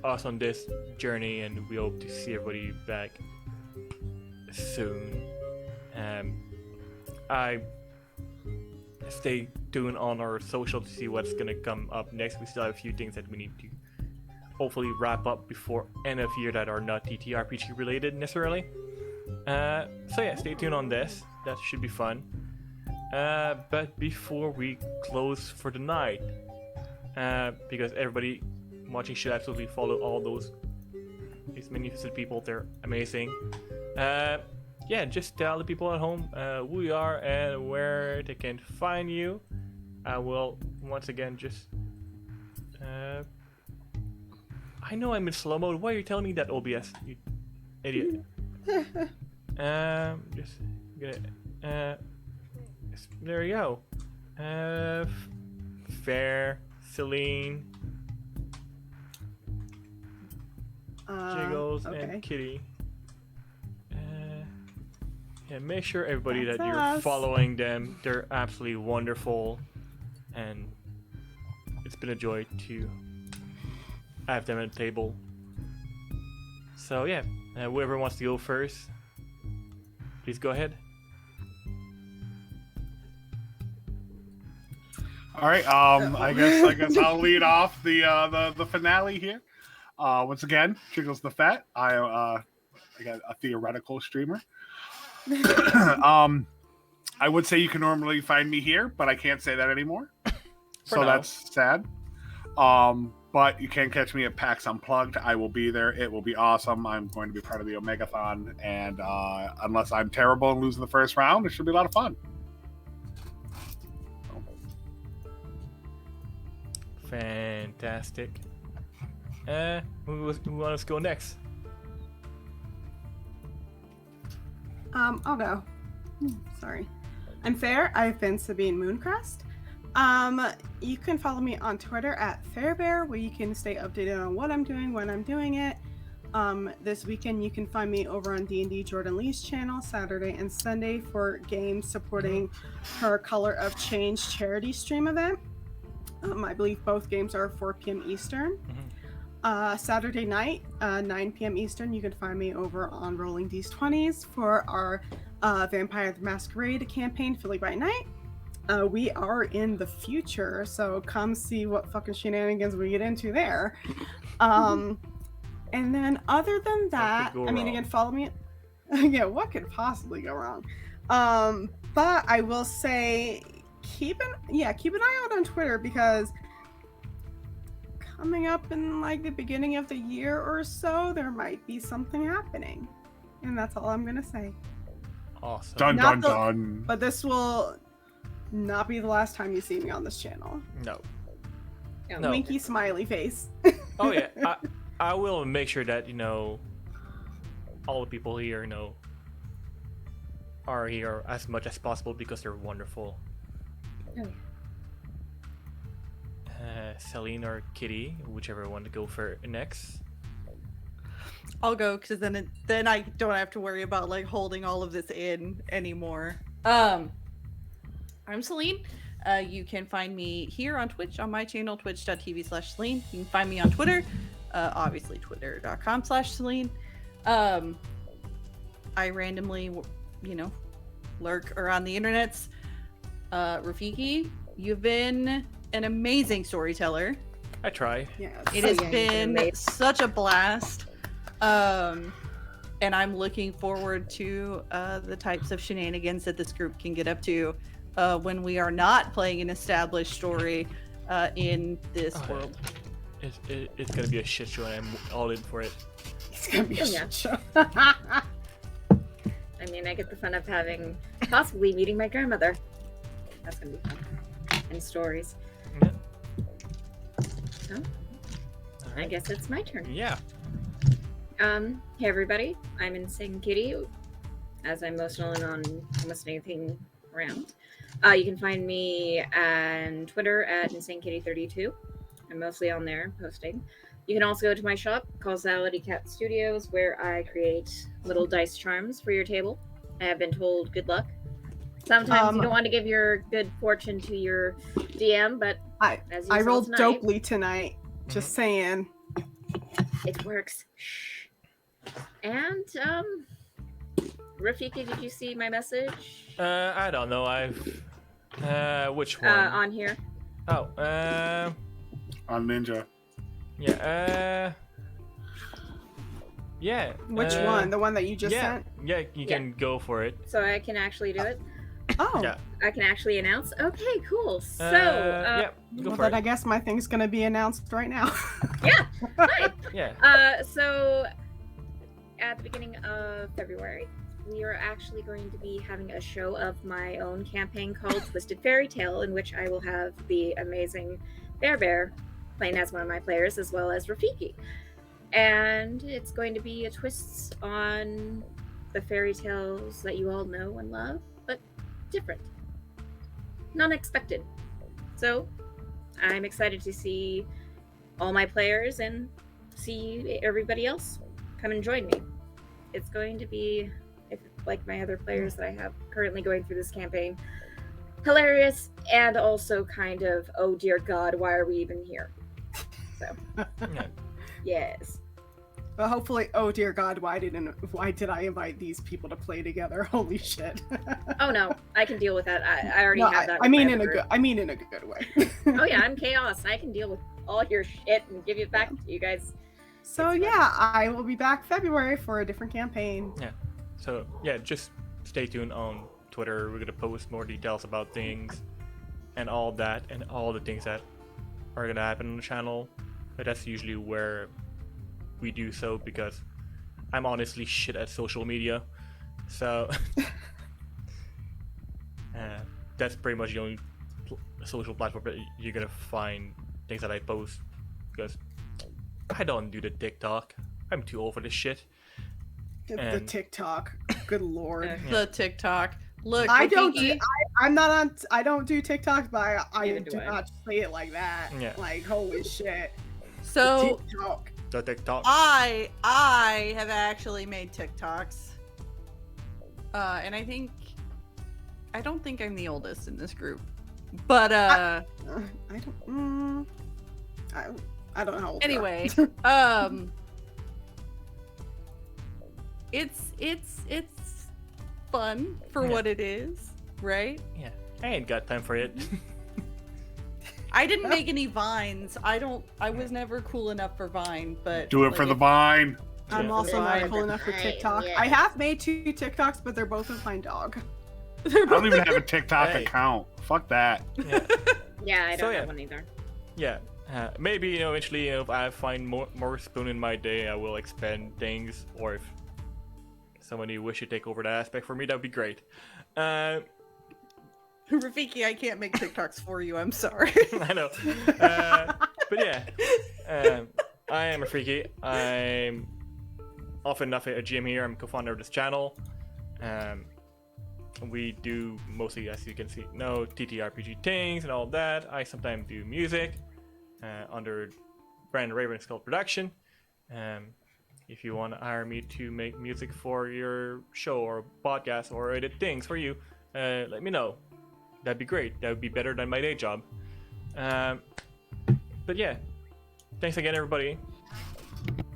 A: us on this journey, and we hope to see everybody back soon. I stay tuned on our social to see what's gonna come up next. We still have a few things that we need to hopefully wrap up before end of year that are not TTRPG related necessarily. So yeah, stay tuned on this. That should be fun. But before we close for the night, because everybody watching should absolutely follow all these magnificent people. They're amazing. Yeah, just tell the people at home who you are and where they can find you. I will once again just. I know I'm in slow mode. Why are you telling me that, OBS? You idiot. Just gonna. There you go. Fair, Celine, Jiggles,
C: okay.
A: and Kitty. Yeah, make sure everybody
C: That's
A: that you're
C: us.
A: following them. They're absolutely wonderful, and it's been a joy to have them at the table. So yeah, whoever wants to go first, please go ahead.
B: All right. I guess I'll lead off the finale here. Once again, Jiggles the Fat. I got a theoretical streamer. I would say you can normally find me here, but I can't say that anymore. So
A: now.
B: that's sad. But you can catch me at PAX Unplugged. I will be there. It will be awesome. I'm going to be part of the Omegathon, and unless I'm terrible and lose in the first round, it should be a lot of fun.
A: Fantastic. Who wants to go next?
C: I'll go. Sorry. I'm Fair. I've been Sabine Mooncrest. You can follow me on Twitter at Fairbear, where you can stay updated on what I'm doing, when I'm doing it. This weekend you can find me over on D&D Jordan Lee's channel, Saturday and Sunday, for games supporting her Color of Change charity stream event. I believe both games are 4 p.m. Eastern. Saturday night, 9 p.m. Eastern, you can find me over on Rolling D's 20s for our Vampire the Masquerade campaign, Philly by Night. We are in the future, so come see what fucking shenanigans we get into there. And then other than that, I mean, again, follow me. Yeah, what could possibly go wrong? But I will say, keep an eye out on Twitter, because coming up in like the beginning of the year or so, there might be something happening, and that's all I'm gonna say.
A: Awesome.
B: Dun dun dun.
C: But this will not be the last time you see me on this channel.
A: No.
D: No.
C: Winky smiley face.
A: Oh yeah, I will make sure that all the people here are here as much as possible, because they're wonderful.
D: Oh.
A: Celine or Kitty, whichever one to go for next.
E: I'll go, because then I don't have to worry about like holding all of this in anymore. I'm Celine. You can find me here on Twitch on my channel, twitch.tv/Celine. You can find me on Twitter, obviously twitter.com/Celine. I randomly, lurk around the internets. Rafiki, you've been an amazing storyteller.
A: I try.
C: Yes.
E: It has
D: yeah,
E: been such a blast. And I'm looking forward to the types of shenanigans that this group can get up to when we are not playing an established story in this world.
A: It's gonna be a shit show, and I'm all in for it.
C: It's gonna be a
D: Yeah.
C: shit show.
D: I mean, I get the fun of possibly meeting my grandmother. That's gonna be fun. And stories.
A: Yeah.
D: So, I guess it's my turn.
A: Yeah.
D: Hey everybody, I'm Insane Kitty, as I'm most known on almost anything around. You can find me on Twitter at InsaneKitty32. I'm mostly on there posting. You can also go to my shop, Causality Cat Studios, where I create little dice charms for your table. I have been told good luck. Sometimes you don't want to give your good fortune to your DM, but as you
C: I
D: saw
C: rolled
D: tonight,
C: dopely tonight. Just saying.
D: it works. Shh. And Rafiki, did you see my message?
A: I don't know. Which one?
D: On here.
A: Oh,
B: On Ninja.
A: yeah. Yeah.
C: Which one? The one that you just sent?
A: Yeah, you can go for it.
D: So I can actually do it.
C: Oh.
A: Yeah.
D: I can actually announce. Okay, cool. So
A: yeah, go
C: Well,
A: for
C: then
A: it.
C: I guess my thing's gonna be announced right now.
D: yeah, hi.
A: Yeah.
D: So at the beginning of February, we are actually going to be having a show of my own campaign called Twisted Fairy Tale, in which I will have the amazing Bear playing as one of my players, as well as Rafiki. And it's going to be a twist on the fairy tales that you all know and love, but different. Non-expected. So, I'm excited to see all my players and see everybody else come and join me. It's going to be, like my other players that I have currently going through this campaign, hilarious and also kind of, oh dear God, why are we even here? So, yes.
C: But hopefully, oh dear God, why did I invite these people to play together? Holy shit!
D: Oh no, I can deal with that. I already have that.
C: I mean in a good way.
D: Oh yeah, I'm chaos. I can deal with all your shit and give it back to you guys.
C: So yeah, I will be back February for a different campaign.
A: Yeah. So yeah, just stay tuned on Twitter. We're gonna post more details about things and all that, and all the things that are gonna happen on the channel. But that's usually where we do so, because I'm honestly shit at social media. So that's pretty much the only social platform that you're gonna find things that I post, because I don't do the TikTok. I'm too old for this shit.
C: The TikTok, good lord.
E: The TikTok. Look,
C: I don't.
E: Rafiki,
C: I'm not on. I don't do TikTok, but I
D: Neither
C: do
D: do I.
C: not say it like that.
A: Yeah.
C: Like holy shit.
E: so
C: TikTok.
A: The TikTok.
E: I have actually made TikToks, and I don't think I'm the oldest in this group, but
C: I don't. I don't know how old you are.
E: anyway, it's fun for
A: Yeah.
E: what it is, right?
A: Yeah, I ain't got time for it.
E: I didn't make any vines. I was never cool enough for Vine, but
B: Do it for the vine.
C: I'm
A: Yeah.
C: also not
E: Fine.
C: cool enough for
D: Fine,
C: TikTok.
D: yeah.
C: I have made 2 TikToks, but they're both with my dog.
B: I don't even have a TikTok
A: Hey.
B: account. Fuck that.
A: Yeah.
D: Yeah, I
A: So,
D: don't
A: yeah.
D: have one either.
A: Yeah, maybe eventually, if I find more spoon in my day, I will expand things. Or if somebody wish to take over that aspect for me, that'd be great.
E: Rafiki, I can't make TikToks for you. I'm sorry.
A: I know, but yeah, I am a freaky. I'm often enough at a gym here. I'm co-founder of this channel. We do mostly, as you can see, TTRPG things and all that. I sometimes do music under brand Raven Skull Production. If you want to hire me to make music for your show or podcast or edit things for you, let me know. That'd be great. That would be better than my day job. But yeah, thanks again, everybody.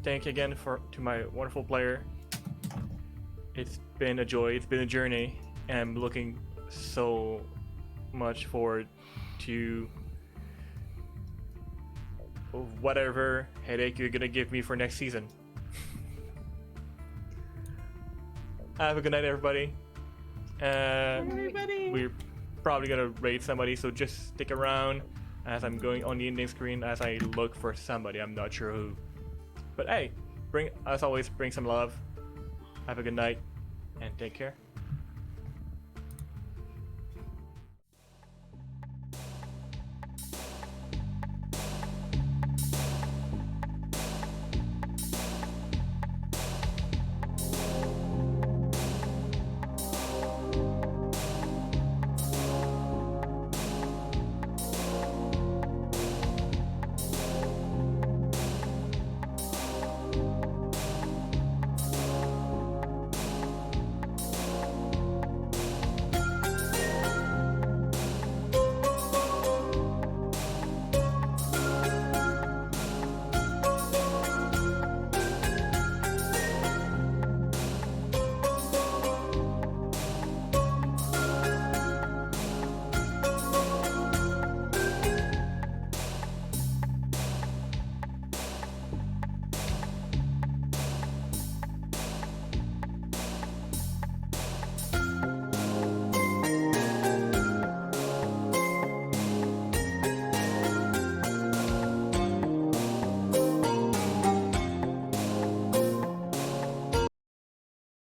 A: Thank you again to my wonderful player. It's been a joy. It's been a journey. And I'm looking so much forward to whatever headache you're gonna give me for next season. Have a good night, everybody.
E: Everybody.
A: We're probably gonna raid somebody, so just stick around as I'm going on the ending screen as I look for somebody. I'm not sure who. But hey, as always, bring some love. Have a good night and take care.